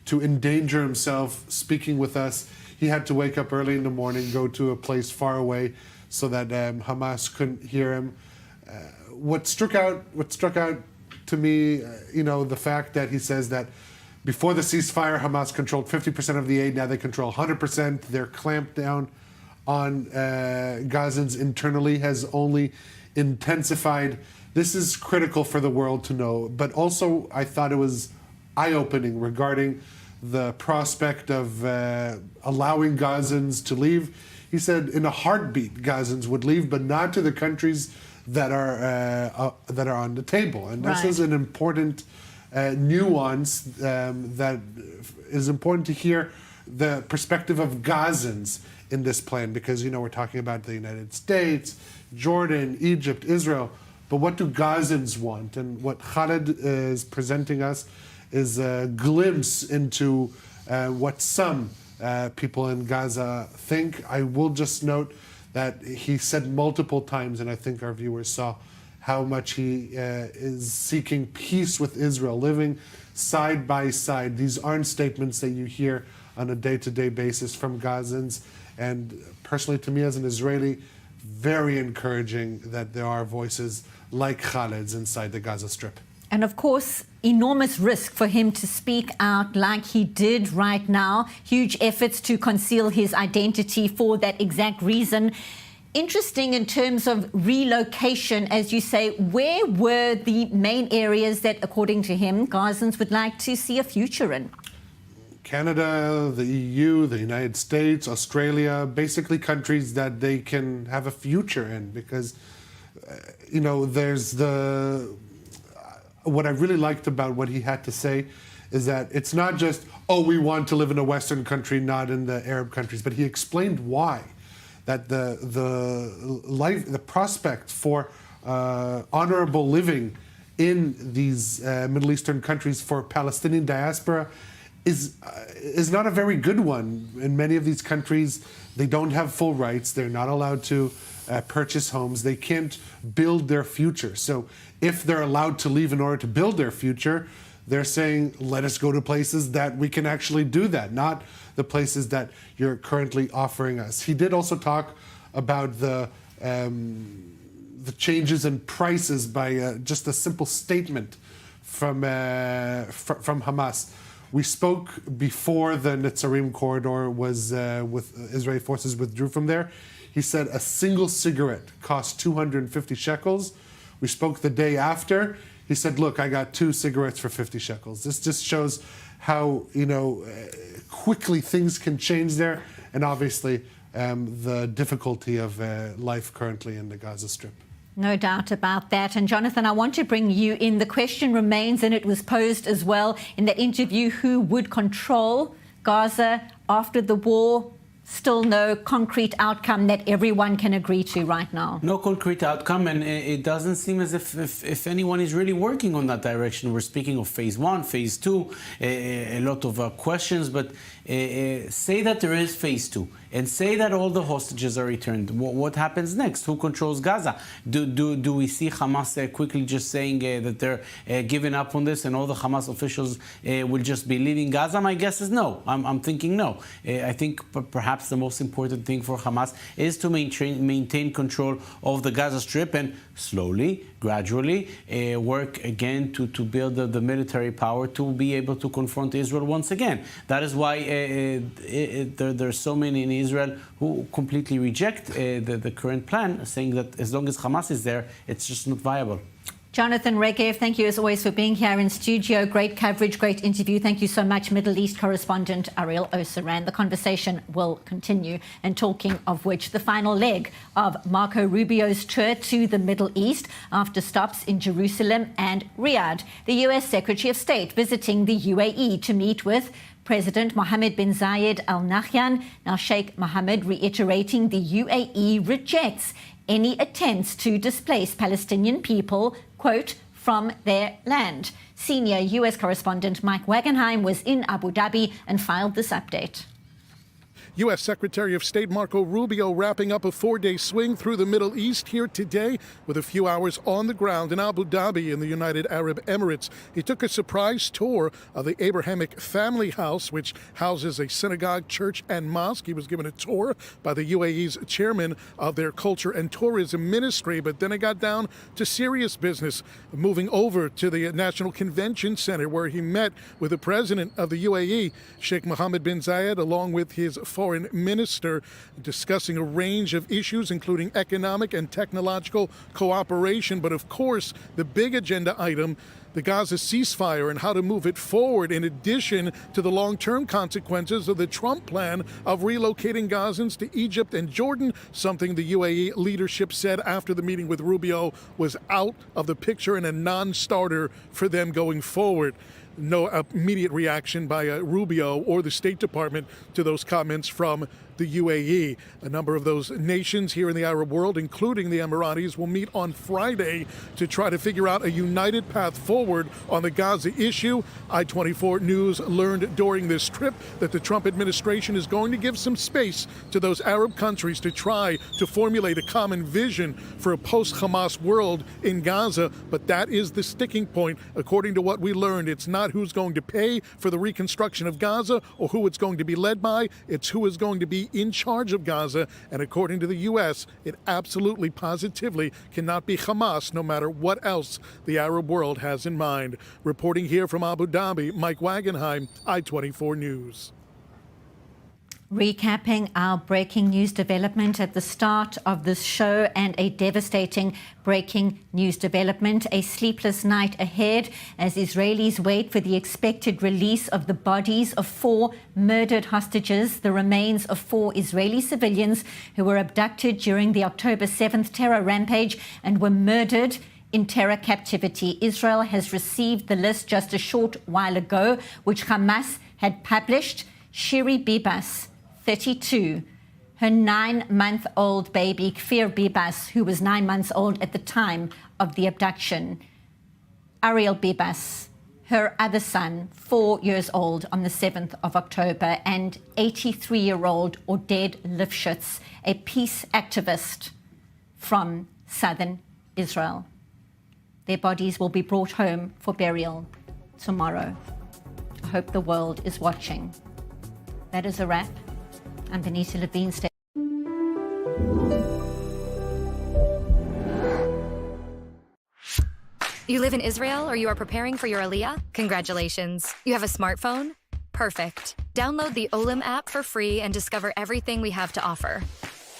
to endanger himself speaking with us. He had to wake up early in the morning, go to a place far away so that Hamas couldn't hear him. What struck out to me, the fact that he says that before the ceasefire, Hamas controlled 50% of the aid. Now they control 100%. Their clamp down on Gazans internally has only intensified. This is critical for the world to know. But also, I thought it was eye-opening regarding the prospect of allowing Gazans to leave. He said in a heartbeat Gazans would leave, but not to the countries that are on the table. And this is an important nuance that is important to hear the perspective of Gazans in this plan, because we're talking about the United States, Jordan, Egypt, Israel, but what do Gazans want? And what Khaled is presenting us is a glimpse into what some people in Gaza think. I will just note that he said multiple times, and I think our viewers saw how much he is seeking peace with Israel, living side by side. These aren't statements that you hear on a day-to-day basis from Gazans. And personally, to me as an Israeli, very encouraging that there are voices like Khaled's inside the Gaza Strip. And of course, enormous risk for him to speak out like he did right now. Huge efforts to conceal his identity for that exact reason. Interesting in terms of relocation, as you say, where were the main areas that, according to him, Gazans would like to see a future in? Canada, the EU, the United States, Australia, basically countries that they can have a future in, because, there's what I really liked about what he had to say is that it's not just, we want to live in a Western country, not in the Arab countries, but he explained why. That the prospect for honorable living in these Middle Eastern countries for Palestinian diaspora is not a very good one. In many of these countries, they don't have full rights. They're not allowed to purchase homes. They can't build their future. So if they're allowed to leave in order to build their future, they're saying, let us go to places that we can actually do that, not the places that you're currently offering us. He did also talk about the changes in prices by just a simple statement from Hamas. We spoke before the Netzarim corridor was with Israeli forces withdrew from there. He said a single cigarette cost 250 shekels. We spoke the day after. He said, look, I got 2 cigarettes for 50 shekels. This just shows how, quickly things can change there, and obviously the difficulty of life currently in the Gaza Strip. No doubt about that. And Jonathan, I want to bring you in. The question remains, and it was posed as well in that interview, who would control Gaza after the war? Still no concrete outcome that everyone can agree to right now. No concrete outcome, and it doesn't seem as if anyone is really working on that direction. We're speaking of phase 1, phase 2, a lot of questions, but say that there is phase 2, and say that all the hostages are returned. What happens next? Who controls Gaza? Do we see Hamas quickly just saying that they're giving up on this, and all the Hamas officials will just be leaving Gaza? My guess is no. I'm thinking no. I think perhaps the most important thing for Hamas is to maintain control of the Gaza Strip and slowly, gradually work again to build the military power to be able to confront Israel once again. That is why there are so many in Israel who completely reject the current plan, saying that as long as Hamas is there, it's just not viable. Jonathan Regev, thank you as always for being here in studio. Great coverage, great interview. Thank you so much, Middle East correspondent Ariel Osaran. The conversation will continue. And talking of which, the final leg of Marco Rubio's tour to the Middle East after stops in Jerusalem and Riyadh. The US Secretary of State visiting the UAE to meet with President Mohammed bin Zayed Al Nahyan. Now, Sheikh Mohammed reiterating the UAE rejects any attempts to displace Palestinian people, quote, from their land. Senior US correspondent Mike Wagenheim was in Abu Dhabi and filed this update. U.S. Secretary of State Marco Rubio wrapping up a 4-day swing through the Middle East here today with a few hours on the ground in Abu Dhabi in the United Arab Emirates. He took a surprise tour of the Abrahamic Family House, which houses a synagogue, church, and mosque. He was given a tour by the UAE's chairman of their culture and tourism ministry, but then it got down to serious business, moving over to the National Convention Center where he met with the president of the UAE, Sheikh Mohammed bin Zayed, along with his foreign minister, discussing a range of issues, including economic and technological cooperation. But of course, the big agenda item, the Gaza ceasefire and how to move it forward, in addition to the long-term consequences of the Trump plan of relocating Gazans to Egypt and Jordan, something the UAE leadership said after the meeting with Rubio was out of the picture and a non-starter for them going forward. No immediate reaction by Rubio or the State Department to those comments from the UAE. A number of those nations here in the Arab world, including the Emiratis, will meet on Friday to try to figure out a united path forward on the Gaza issue. I-24 News learned during this trip that the Trump administration is going to give some space to those Arab countries to try to formulate a common vision for a post-Hamas world in Gaza. But that is the sticking point. According to what we learned, it's not who's going to pay for the reconstruction of Gaza or who it's going to be led by. It's who is going to be in charge of Gaza. And according to the U.S., it absolutely, positively cannot be Hamas, no matter what else the Arab world has in mind. Reporting here from Abu Dhabi, Mike Wagenheim, I-24 News. Recapping our breaking news development at the start of this show, and a devastating breaking news development. A sleepless night ahead as Israelis wait for the expected release of the bodies of 4 murdered hostages, the remains of 4 Israeli civilians who were abducted during the October 7th terror rampage and were murdered in terror captivity. Israel has received the list just a short while ago, which Hamas had published. Shiri Bibas, 32, her 9-month-old baby, Kfir Bibas, who was 9 months old at the time of the abduction. Ariel Bibas, her other son, 4 years old on the 7th of October, and 83-year-old Oded Lifshitz, a peace activist from southern Israel. Their bodies will be brought home for burial tomorrow. I hope the world is watching. That is a wrap. I'm Benita Levine. You live in Israel or you are preparing for your Aliyah? Congratulations. You have a smartphone? Perfect. Download the Olim app for free and discover everything we have to offer.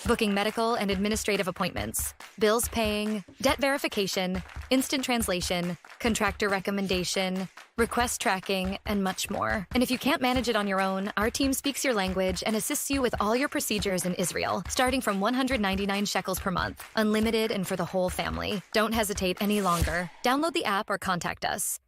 Booking medical and administrative appointments, bills paying, debt verification, instant translation, contractor recommendation, request tracking, and much more. And if you can't manage it on your own, our team speaks your language and assists you with all your procedures in Israel, starting from 199 shekels per month, unlimited and for the whole family. Don't hesitate any longer. Download the app or contact us.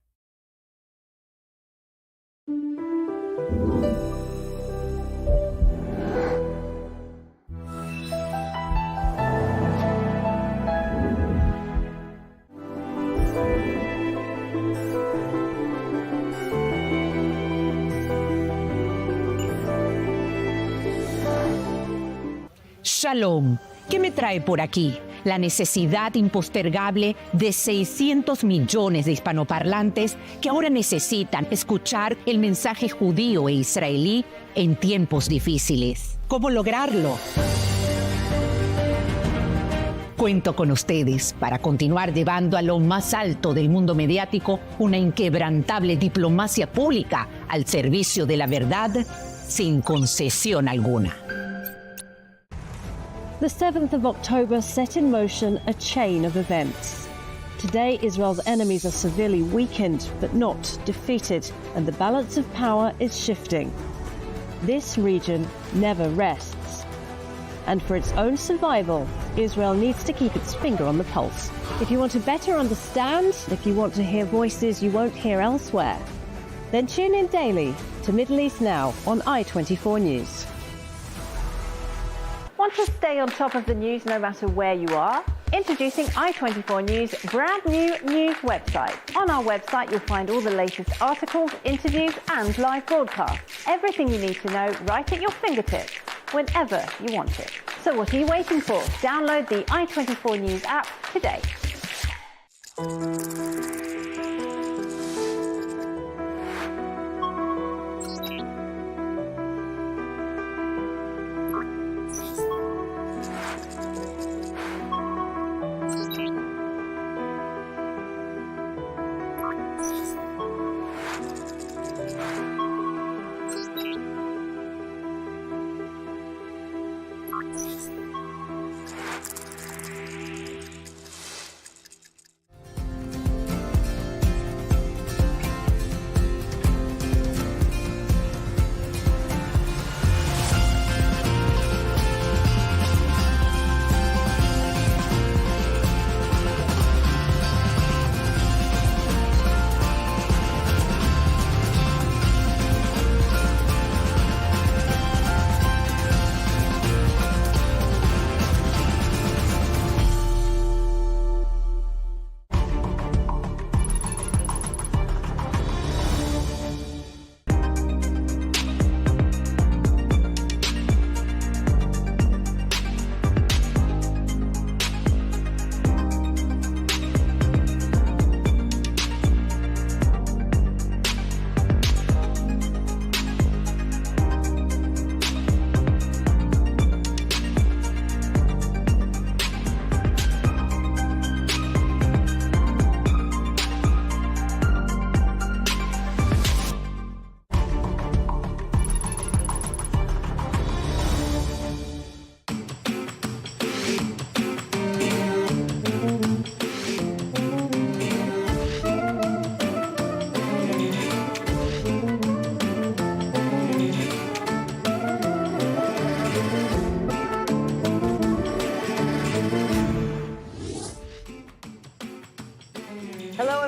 Shalom. ¿Qué me trae por aquí? La necesidad impostergable de 600 millones de hispanoparlantes que ahora necesitan escuchar el mensaje judío e israelí en tiempos difíciles. ¿Cómo lograrlo? Cuento con ustedes para continuar llevando a lo más alto del mundo mediático una inquebrantable diplomacia pública al servicio de la verdad sin concesión alguna. The 7th of October set in motion a chain of events. Today, Israel's enemies are severely weakened, but not defeated, and the balance of power is shifting. This region never rests. And for its own survival, Israel needs to keep its finger on the pulse. If you want to better understand, if you want to hear voices you won't hear elsewhere, then tune in daily to Middle East Now on i24 News. Want to stay on top of the news no matter where you are? Introducing i24 News' brand new news website. On our website, you'll find all the latest articles, interviews, and live broadcasts. Everything you need to know right at your fingertips, whenever you want it. So what are you waiting for? Download the i24 News app today.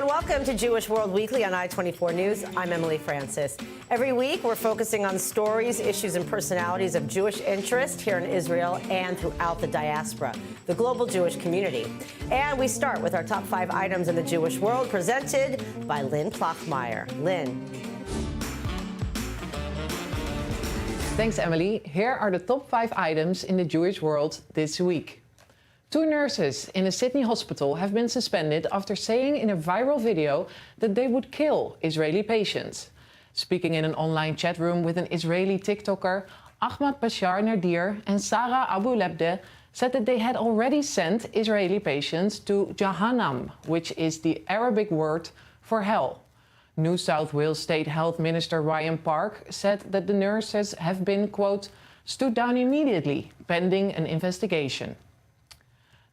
Welcome to Jewish World Weekly on i24 News. I'm Emily Francis. Every week, we're focusing on stories, issues, and personalities of Jewish interest here in Israel and throughout the diaspora, the global Jewish community. And we start with our top 5 items in the Jewish world, presented by Lynn Plachmeyer. Lynn. Thanks, Emily. Here are the top 5 items in the Jewish world this week. 2 nurses in a Sydney hospital have been suspended after saying in a viral video that they would kill Israeli patients. Speaking in an online chat room with an Israeli TikToker, Ahmad Bashar Nadir and Sarah Abu Lebde said that they had already sent Israeli patients to Jahannam, which is the Arabic word for hell. New South Wales State Health Minister Ryan Park said that the nurses have been, quote, stood down immediately, pending an investigation.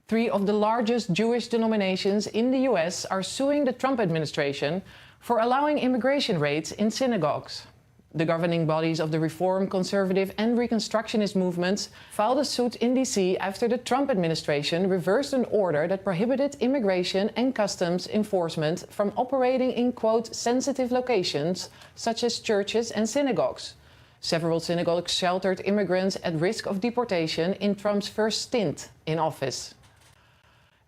3 of the largest Jewish denominations in the US are suing the Trump administration for allowing immigration raids in synagogues. The governing bodies of the Reform, Conservative and Reconstructionist movements filed a suit in DC after the Trump administration reversed an order that prohibited immigration and customs enforcement from operating in, quote, sensitive locations such as churches and synagogues. Several synagogues sheltered immigrants at risk of deportation in Trump's first stint in office.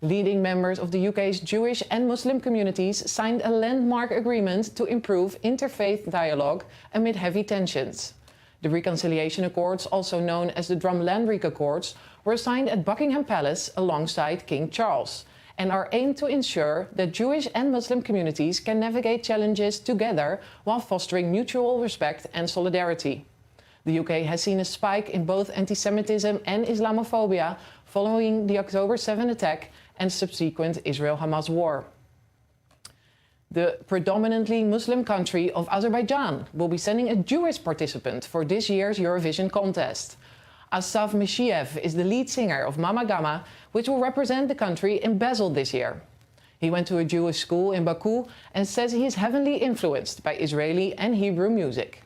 Leading members of the UK's Jewish and Muslim communities signed a landmark agreement to improve interfaith dialogue amid heavy tensions. The Reconciliation Accords, also known as the Drumlanrig Accords, were signed at Buckingham Palace alongside King Charles and are aimed to ensure that Jewish and Muslim communities can navigate challenges together while fostering mutual respect and solidarity. The UK has seen a spike in both anti-Semitism and Islamophobia following the October 7 attack and subsequent Israel-Hamas war. The predominantly Muslim country of Azerbaijan will be sending a Jewish participant for this year's Eurovision contest. Asaf Mishiev is the lead singer of Mama Gama, which will represent the country in Basel this year. He went to a Jewish school in Baku and says he is heavily influenced by Israeli and Hebrew music.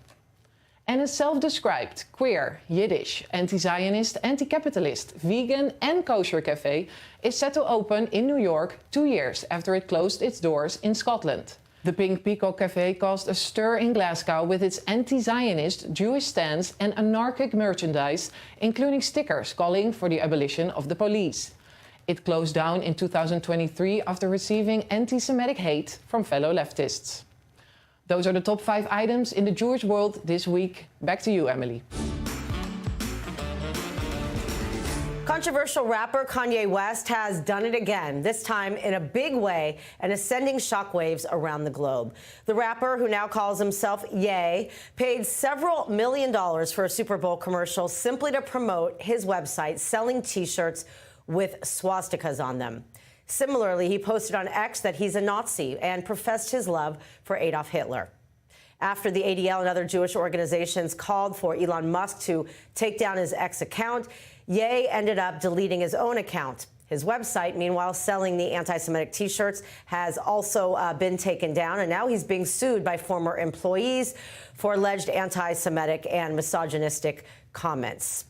And a self-described queer, Yiddish, anti-Zionist, anti-capitalist, vegan and kosher cafe is set to open in New York 2 years after it closed its doors in Scotland. The Pink Peacock Cafe caused a stir in Glasgow with its anti-Zionist, Jewish stands and anarchic merchandise, including stickers calling for the abolition of the police. It closed down in 2023 after receiving anti-Semitic hate from fellow leftists. Those are the top 5 items in the Jewish world this week. Back to you, Emily. Controversial rapper Kanye West has done it again, this time in a big way and is sending shockwaves around the globe. The rapper, who now calls himself Ye, paid several $1 million for a Super Bowl commercial simply to promote his website selling T-shirts with swastikas on them. Similarly, he posted on X that he's a Nazi and professed his love for Adolf Hitler. After the ADL and other Jewish organizations called for Elon Musk to take down his X account, Ye ended up deleting his own account. His website, meanwhile, selling the anti-Semitic T-shirts, has also been taken down, and now he's being sued by former employees for alleged anti-Semitic and misogynistic comments.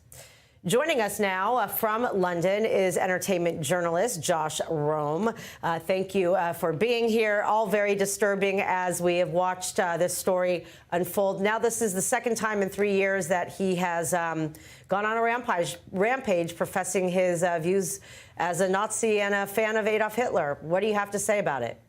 Joining us now from London is entertainment journalist Josh Rome. Thank you for being here. All very disturbing as we have watched this story unfold. Now, this is the second time in 3 years that he has gone on a rampage professing his views as a Nazi and a fan of Adolf Hitler. What do you have to say about it?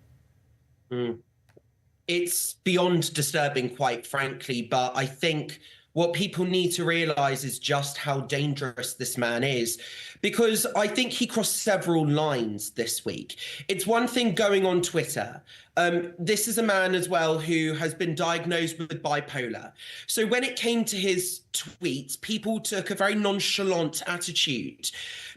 It's beyond disturbing, quite frankly, but I think what people need to realize is just how dangerous this man is, because I think he crossed several lines this week. It's one thing going on Twitter. This is a man as well who has been diagnosed with bipolar. So when it came to his tweets, people took a very nonchalant attitude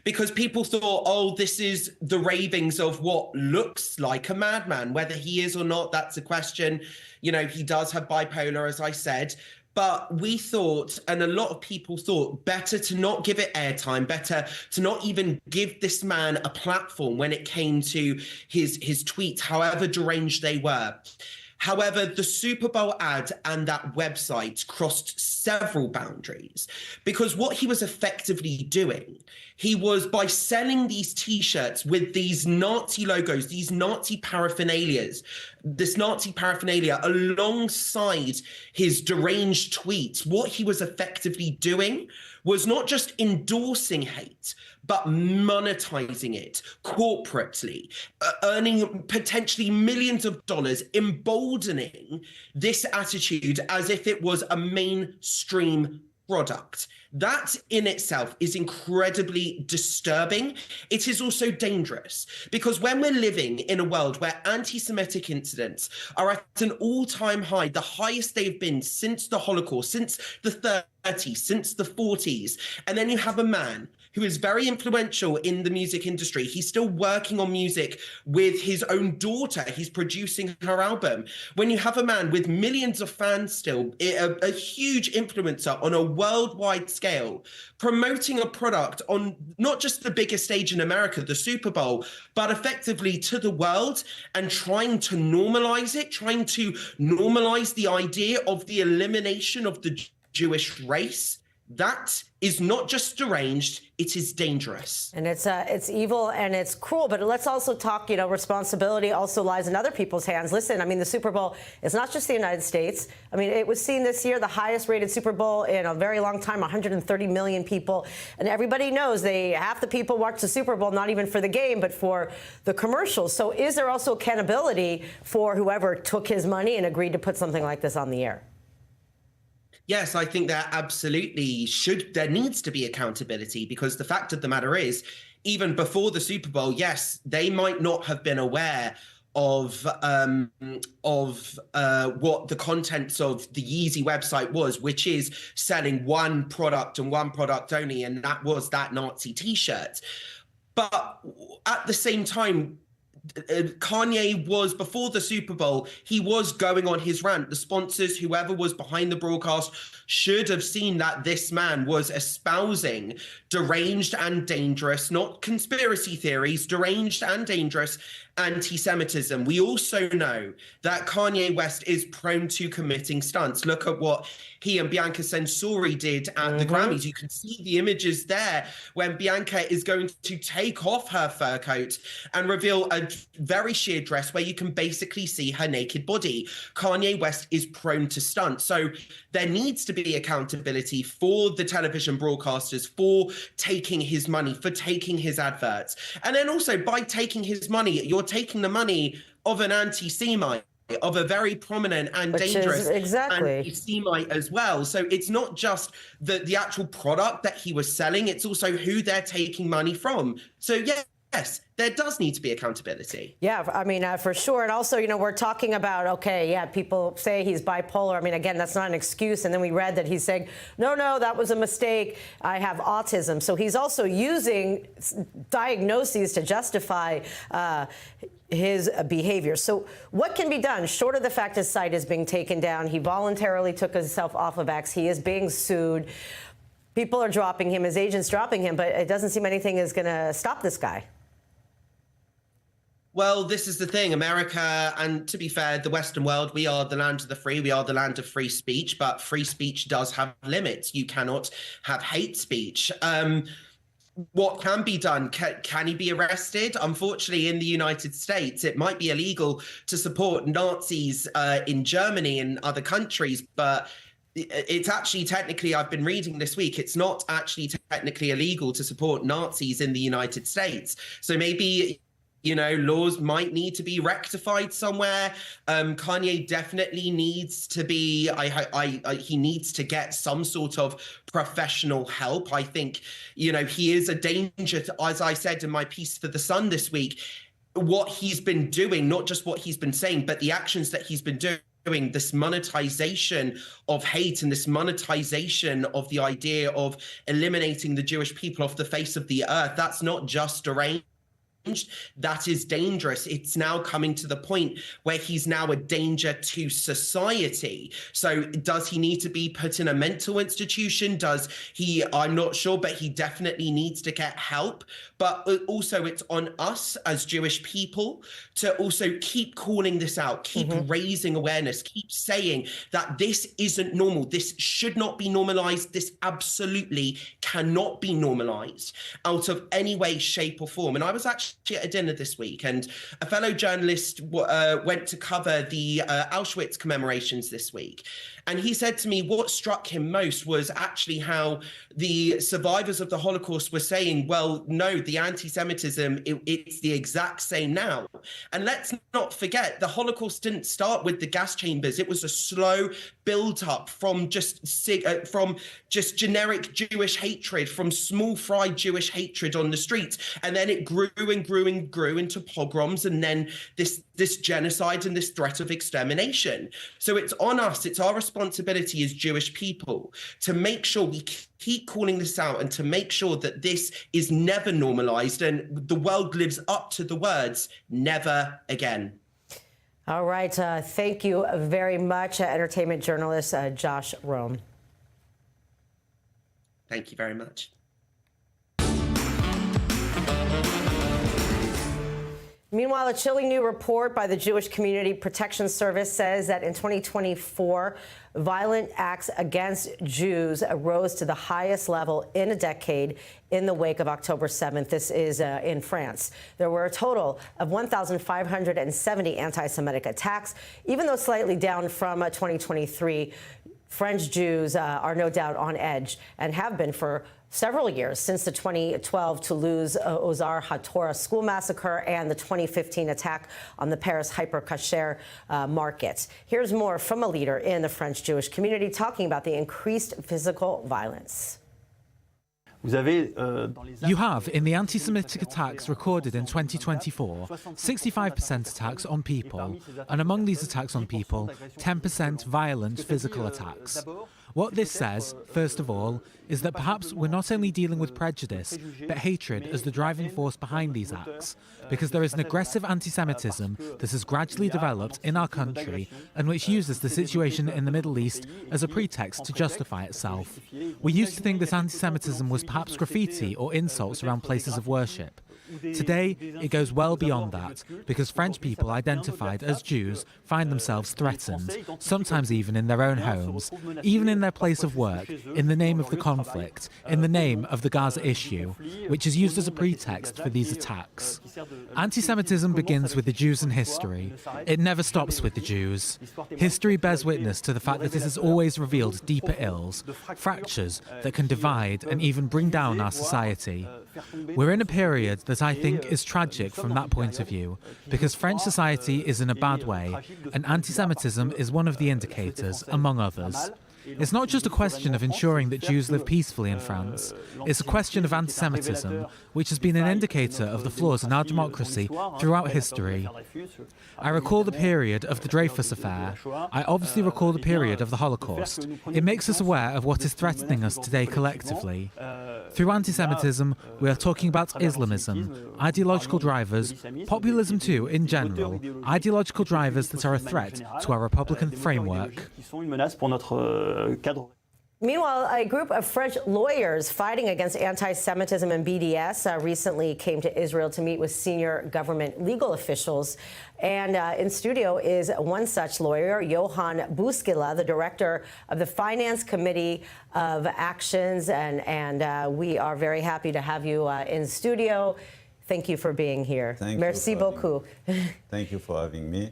because people thought, oh, this is the ravings of what looks like a madman. Whether he is or not, that's a question. You know, he does have bipolar, as I said. But we thought, and a lot of people thought, better to not give it airtime, better to not even give this man a platform when it came to his tweets, however deranged they were. However, the Super Bowl ad and that website crossed several boundaries, because what he was effectively doing, he was, by selling these T-shirts with these Nazi logos, these Nazi paraphernalias, this Nazi paraphernalia alongside his deranged tweets, what he was effectively doing was not just endorsing hate, but monetizing it corporately, earning potentially millions of dollars, emboldening this attitude as if it was a mainstream product. That in itself is incredibly disturbing. It is also dangerous, because when we're living in a world where anti-Semitic incidents are at an all-time high, the highest they've been since the Holocaust, since the 30s, since the 40s, and then you have a man who is very influential in the music industry. He's still working on music with his own daughter. He's producing her album. When you have a man with millions of fans still, a huge influencer on a worldwide scale, promoting a product on not just the biggest stage in America, the Super Bowl, but effectively to the world, and trying to normalize it, trying to normalize the idea of the elimination of the Jewish race, that is not just deranged, it is dangerous. And it's evil and it's cruel, but let's also talk, responsibility also lies in other people's hands. Listen, I mean, the Super Bowl is not just the United States. I mean, it was seen this year, the highest rated Super Bowl in a very long time, 130 million people. And everybody knows half the people watch the Super Bowl, not even for the game, but for the commercials. So is there also accountability for whoever took his money and agreed to put something like this on the air? Yes, I think there absolutely there needs to be accountability, because the fact of the matter is, even before the Super Bowl, yes, they might not have been aware of what the contents of the Yeezy website was, which is selling one product and one product only, and that was that Nazi T-shirt. But at the same time, Kanye was, before the Super Bowl, he was going on his rant. The sponsors, whoever was behind the broadcast, should have seen that this man was espousing deranged and dangerous, not conspiracy theories, deranged and dangerous anti-Semitism. We also know that Kanye West is prone to committing stunts. Look at what he and Bianca Censori did at the Grammys. You can see the images there when Bianca is going to take off her fur coat and reveal a very sheer dress where you can basically see her naked body. Kanye West is prone to stunts. So there needs to be accountability for the television broadcasters for taking his money, for taking his adverts. And then also by taking his money, you're taking the money of an anti-Semite, of a very prominent and dangerous anti-Semite as well. So it's not just the actual product that he was selling, it's also who they're taking money from. So yes, there does need to be accountability. Yeah, I mean, for sure. And also, you know, we're talking about, okay, yeah, people say he's bipolar. I mean, again, that's not an excuse. And then we read that he's saying, no, that was a mistake. I have autism. So he's also using diagnoses to justify his behavior. So what can be done short of the fact his site is being taken down? He voluntarily took himself off of X. He is being sued. People are dropping him, his agent's dropping him, but it doesn't seem anything is going to stop this guy. Well, this is the thing, America, and to be fair, the Western world, we are the land of the free, we are the land of free speech, but free speech does have limits. You cannot have hate speech. What can be done? Can he be arrested? Unfortunately, in the United States, it might be illegal to support Nazis in Germany and other countries, but it's actually technically, I've been reading this week, it's not actually technically illegal to support Nazis in the United States. So maybe, you know, laws might need to be rectified somewhere. Kanye definitely needs to be, he needs to get some sort of professional help. I think, you know, he is a danger to, as I said in my piece for The Sun this week, what he's been doing, not just what he's been saying, but the actions that he's been doing, this monetization of hate and this monetization of the idea of eliminating the Jewish people off the face of the earth, that's not just deranged. That is dangerous. It's now coming to the point where he's now a danger to society. So does he need to be put in a mental institution? Does he, I'm not sure, but he definitely needs to get help. But also it's on us as Jewish people to also keep calling this out, keep raising awareness, keep saying that this isn't normal. This should not be normalized. This absolutely cannot be normalized out of any way, shape or form. And I was actually at a dinner this week and a fellow journalist went to cover the Auschwitz commemorations this week. And he said to me, what struck him most was actually how the survivors of the Holocaust were saying, well, no, the anti-Semitism, it's the exact same now. And let's not forget, the Holocaust didn't start with the gas chambers. It was a slow build up from just generic Jewish hatred, from small fry Jewish hatred on the streets. And then it grew and grew and grew into pogroms and then this genocide and this threat of extermination. So it's on us, it's our responsibility as Jewish people to make sure we keep calling this out and to make sure that this is never normalized and the world lives up to the words, never again. All right. Thank you very much, entertainment journalist Josh Rome. Thank you very much. Meanwhile, a chilling new report by the Jewish Community Protection Service says that in 2024, violent acts against Jews rose to the highest level in a decade in the wake of October 7th. This is in France. There were a total of 1,570 anti-Semitic attacks, even though slightly down from 2023. French Jews are no doubt on edge and have been for several years since the 2012 Toulouse Ozar HaTorah school massacre and the 2015 attack on the Paris Hyper Cacher market. Here's more from a leader in the French Jewish community talking about the increased physical violence. You have, in the anti-Semitic attacks recorded in 2024, 65% attacks on people, and among these attacks on people, 10% violent physical attacks. What this says, first of all, is that perhaps we're not only dealing with prejudice, but hatred as the driving force behind these acts, because there is an aggressive anti-Semitism that has gradually developed in our country and which uses the situation in the Middle East as a pretext to justify itself. We used to think that anti-Semitism was perhaps graffiti or insults around places of worship. Today, it goes well beyond that, because French people identified as Jews find themselves threatened, sometimes even in their own homes, even in their place of work, in the name of the conflict, in the name of the Gaza issue, which is used as a pretext for these attacks. Anti-Semitism begins with the Jews in history. It never stops with the Jews. History bears witness to the fact that it has always revealed deeper ills, fractures that can divide and even bring down our society. We're in a period that I think is tragic from that point of view, because French society is in a bad way, and anti-Semitism is one of the indicators, among others. It's not just a question of ensuring that Jews live peacefully in France. It's a question of anti-Semitism, which has been an indicator of the flaws in our democracy throughout history. I recall the period of the Dreyfus affair. I obviously recall the period of the Holocaust. It makes us aware of what is threatening us today collectively. Through anti-Semitism, we are talking about Islamism, ideological drivers, populism too in general, ideological drivers that are a threat to our Republican framework. Meanwhile, a group of French lawyers fighting against anti-Semitism and BDS recently came to Israel to meet with senior government legal officials. And in studio is one such lawyer, Johan Buskila, the director of the Finance Committee of Actions. And we are very happy to have you in studio. Thank you for being here. Merci beaucoup. Thank you for having me.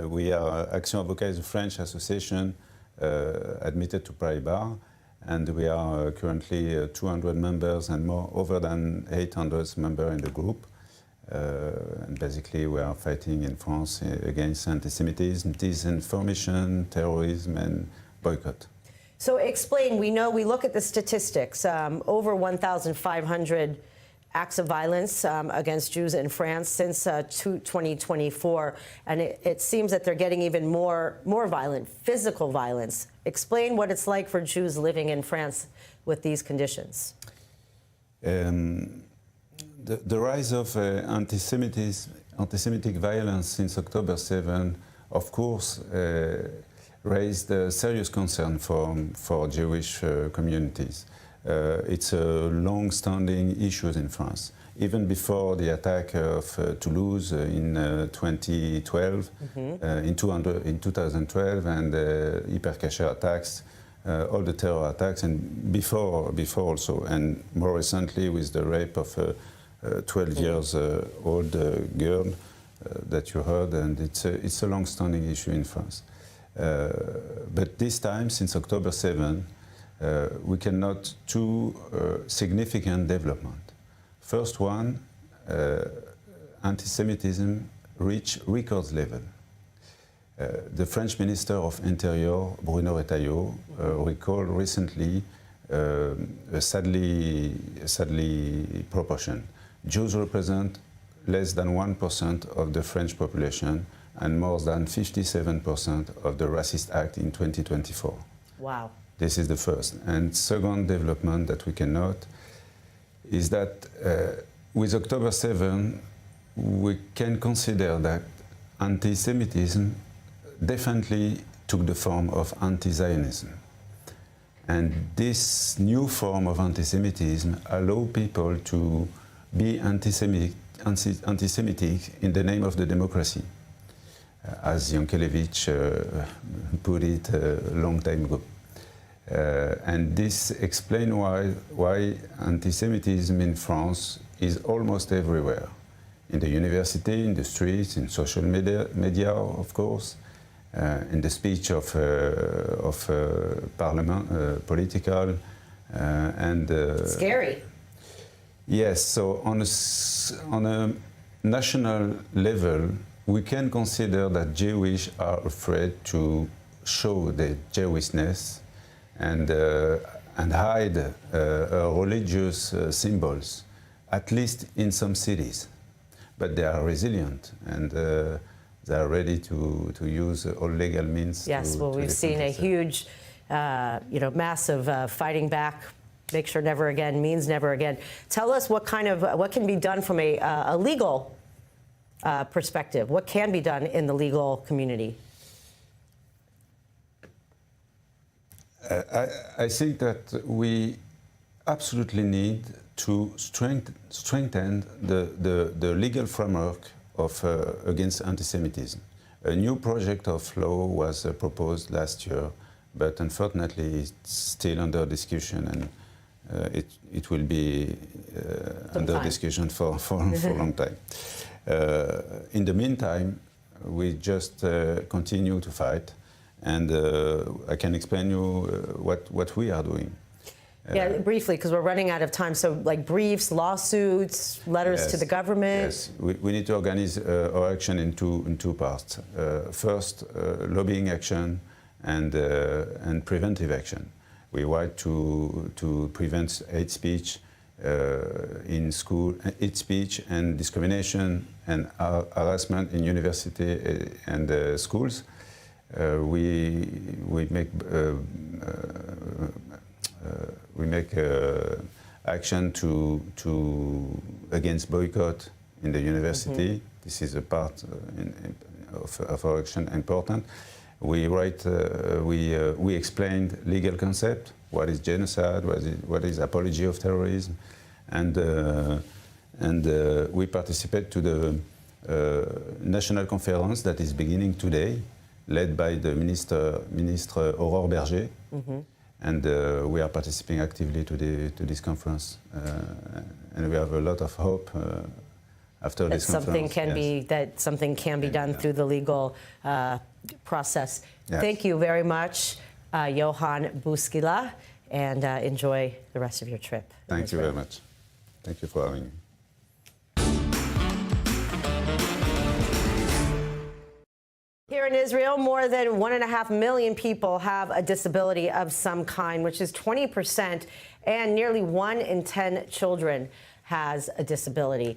We are Action Avocats, a French association admitted to Paris Bar, and we are currently 200 members and more, over than 800 members in the group. And basically we are fighting in France against anti-Semitism, disinformation, terrorism and boycott. So explain, we look at the statistics, over 1,500 acts of violence against Jews in France since 2024, and it seems that they're getting even more violent, physical violence. Explain what it's like for Jews living in France with these conditions. The rise of anti-Semitic violence since October 7, of course, raised a serious concern for Jewish communities. It's a long-standing issue in France. Even before the attack of Toulouse in 2012, in 2012, and the Hypercacher attacks, all the terror attacks, and before also, and more recently with the rape of a 12-year-old girl that you heard, and it's a long-standing issue in France. But this time, since October 7, we can note two significant developments. First one, anti-Semitism reached record level. The French Minister of Interior, Bruno Retailleau, recalled recently a sadly proportion. Jews represent less than 1% of the French population and more than 57% of the racist act in 2024. Wow. This is the first. And second development that we can note is that with October 7, we can consider that anti-Semitism definitely took the form of anti-Zionism. And this new form of anti-Semitism allows people to be anti-Semitic in the name of the democracy, as Yankelevich put it a long time ago. And this explains why anti-Semitism in France is almost everywhere. In the university, in the streets, in social media of course, in the speech of parliament, political, and... Scary. Yes, so on a national level, we can consider that Jewish are afraid to show their Jewishness and hide religious symbols, at least in some cities. But they are resilient and they are ready to use all legal means. Yes, well, we've seen a huge, massive fighting back. Make sure never again means never again. Tell us what can be done from a legal perspective. What can be done in the legal community? I think that we absolutely need to strengthen the legal framework of against anti-Semitism. A new project of law was proposed last year, but unfortunately it's still under discussion, and it will be under discussion for a long time. In the meantime, we just continue to fight, and I can explain you what we are doing. Yeah, briefly, because we're running out of time. So, like briefs, lawsuits, letters to the government. Yes, we need to organize our action in two parts. First, lobbying action and preventive action. We want to prevent hate speech in school, hate speech and discrimination and harassment in university and schools. We make action against boycott in the university. This is a part of our action important. We write, we explained legal concept, what is genocide, what is apology of terrorism, and we participate to the national conference that is beginning today, led by the Minister Aurore Berger. And we are participating actively to this conference, and we have a lot of hope after this conference. Something can be done through the legal process. Yes. Thank you very much, Johan Buskila, and enjoy the rest of your trip. Thank you very much. Thank you for having me. Here in Israel, more than 1.5 million people have a disability of some kind, which is 20%, and nearly 1 in 10 children has a disability.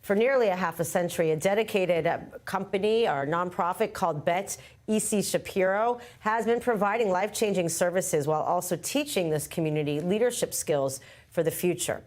For nearly a half a century, a dedicated company or nonprofit called Bet E.C. Shapiro has been providing life-changing services while also teaching this community leadership skills for the future.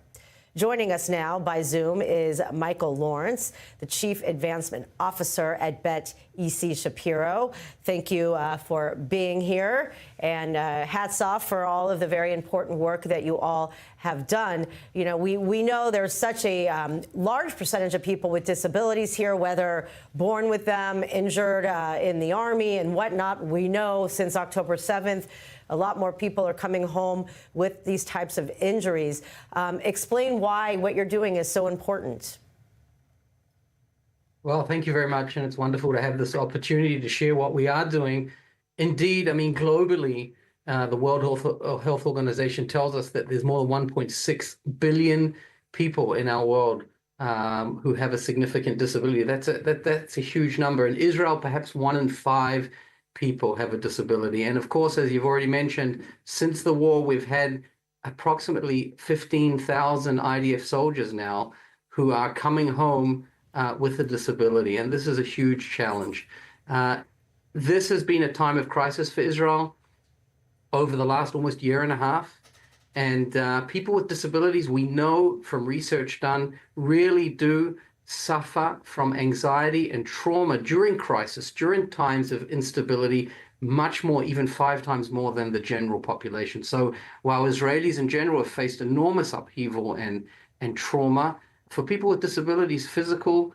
Joining us now by Zoom is Michael Lawrence, the Chief Advancement Officer at Bet E.C. Shapiro. Thank you for being here, and hats off for all of the very important work that you all have done. You know, we know there's such a large percentage of people with disabilities here, whether born with them, injured in the Army and whatnot. We know since October 7th, a lot more people are coming home with these types of injuries. Explain why what you're doing is so important. Well, thank you very much, and it's wonderful to have this opportunity to share what we are doing. Indeed, I mean, globally, the World Health Organization tells us that there's more than 1.6 billion people in our world who have a significant disability. That's a huge number. In Israel, perhaps 1 in 5 people have a disability. And of course, as you've already mentioned, since the war, we've had approximately 15,000 IDF soldiers now who are coming home with a disability. And this is a huge challenge. This has been a time of crisis for Israel over the last almost year and a half. And people with disabilities, we know from research done, really do suffer from anxiety and trauma during crisis, during times of instability, much more, even 5 times more than the general population. So while Israelis in general have faced enormous upheaval and trauma, for people with disabilities, physical,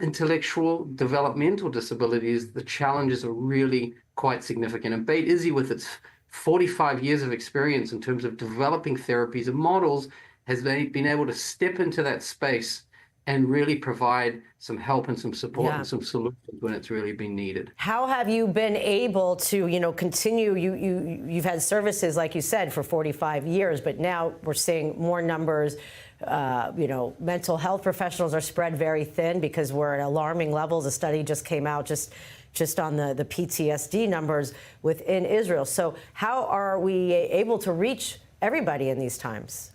intellectual, developmental disabilities, the challenges are really quite significant. And Beit Izzy, with its 45 years of experience in terms of developing therapies and models, has been able to step into that space and really provide some help and some support and some solutions when it's really been needed. How have you been able to, continue? You've had services, like you said, for 45 years, but now we're seeing more numbers. Mental health professionals are spread very thin because we're at alarming levels. A study just came out just on the PTSD numbers within Israel. So how are we able to reach everybody in these times?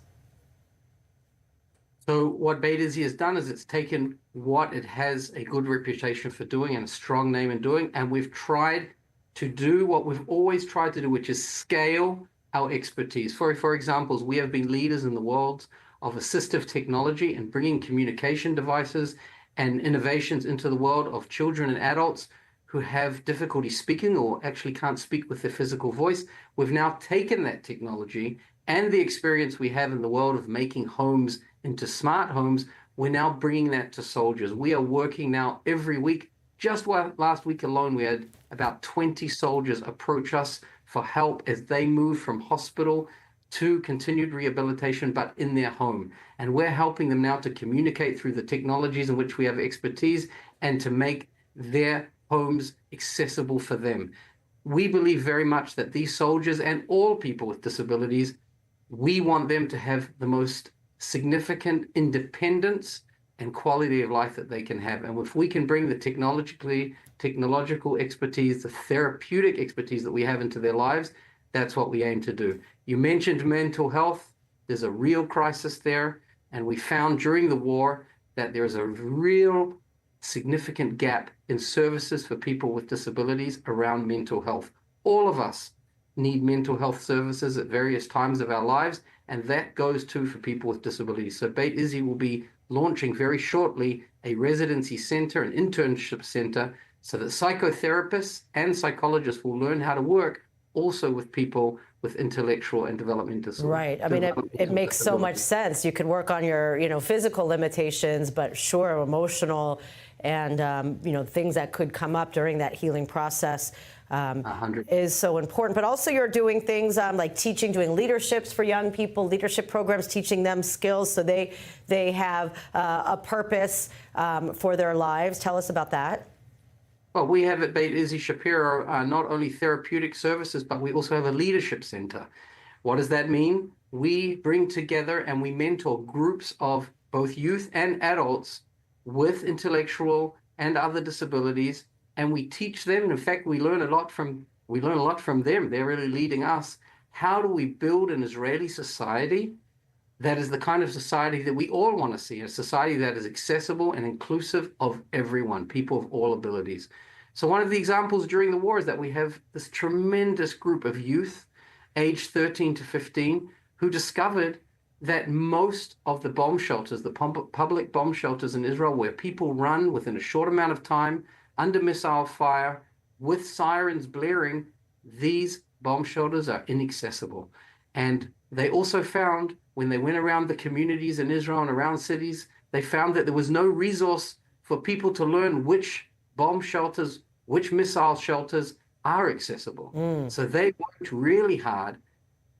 So what Beit Izzy has done is it's taken what it has a good reputation for doing and a strong name in doing, and we've tried to do what we've always tried to do, which is scale our expertise. For examples, we have been leaders in the world of assistive technology and bringing communication devices and innovations into the world of children and adults who have difficulty speaking or actually can't speak with their physical voice. We've now taken that technology and the experience we have in the world of making homes into smart homes, we're now bringing that to soldiers. We are working now every week. Just last week alone, we had about 20 soldiers approach us for help as they move from hospital to continued rehabilitation, but in their home. And we're helping them now to communicate through the technologies in which we have expertise and to make their homes accessible for them. We believe very much that these soldiers and all people with disabilities, we want them to have the most significant independence and quality of life that they can have. And if we can bring the technological expertise, the therapeutic expertise that we have into their lives, that's what we aim to do. You mentioned mental health. There's a real crisis there. And we found during the war that there's a real significant gap in services for people with disabilities around mental health. All of us need mental health services at various times of our lives, and that goes too for people with disabilities. So Beit Izzy will be launching very shortly a residency center, an internship center, so that psychotherapists and psychologists will learn how to work also with people with intellectual and developmental disabilities. Right. I mean, it makes so much sense. You can work on your, physical limitations, but sure, emotional and, things that could come up during that healing process is so important. But also you're doing things like doing leaderships for young people, leadership programs, teaching them skills so they have a purpose for their lives. Tell us about that. Well, we have at Beit Izzy Shapiro not only therapeutic services, but we also have a leadership center. What does that mean? We bring together and we mentor groups of both youth and adults with intellectual and other disabilities, and we teach them. In fact, we learn a lot from them. They're really leading us. How do we build an Israeli society that is the kind of society that we all want to see, a society that is accessible and inclusive of everyone, people of all abilities. So one of the examples during the war is that we have this tremendous group of youth, aged 13 to 15, who discovered that most of the bomb shelters, the public bomb shelters in Israel, where people run within a short amount of time, under missile fire, with sirens blaring, these bomb shelters are inaccessible. And they also found, when they went around the communities in Israel and around cities, they found that there was no resource for people to learn which bomb shelters, which missile shelters are accessible. So they worked really hard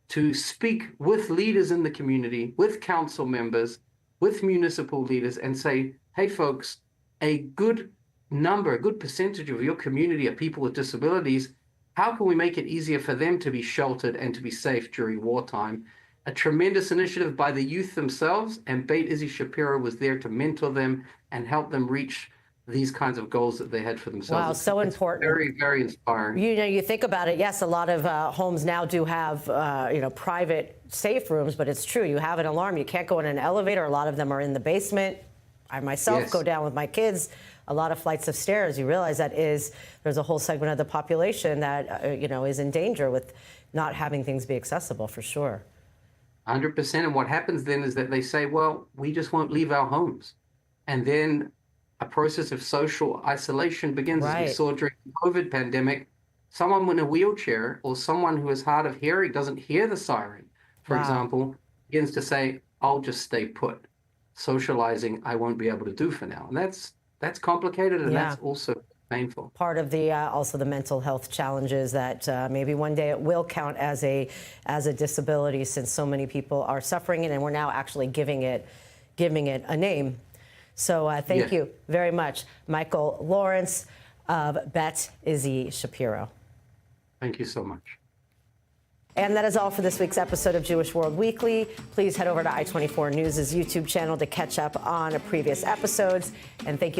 to speak with leaders in the community, with council members, with municipal leaders, and say, hey, folks, a good percentage of your community are people with disabilities. How can we make it easier for them to be sheltered and to be safe during wartime? A tremendous initiative by the youth themselves, and Beit Izzy Shapiro was there to mentor them and help them reach these kinds of goals that they had for themselves. Wow, so important. Very, very inspiring. You think about it, yes, a lot of homes now do have, private safe rooms, but it's true, you have an alarm. You can't go in an elevator. A lot of them are in the basement. I myself go down with my kids, a lot of flights of stairs. You realize there's a whole segment of the population that, is in danger with not having things be accessible, for sure. 100%. And what happens then is that they say, well, we just won't leave our homes. And then a process of social isolation begins, as we saw during the COVID pandemic. Someone in a wheelchair or someone who is hard of hearing doesn't hear the siren, for example, begins to say, I'll just stay put. Socializing, I won't be able to do for now. And that's complicated, and that's also painful. Part of the also the mental health challenges that maybe one day it will count as a disability, since so many people are suffering it, and we're now actually giving it a name. So thank you very much, Michael Lawrence of Beit Izzy Shapiro. Thank you so much. And that is all for this week's episode of Jewish World Weekly. Please head over to i24 News' YouTube channel to catch up on previous episodes. And thank you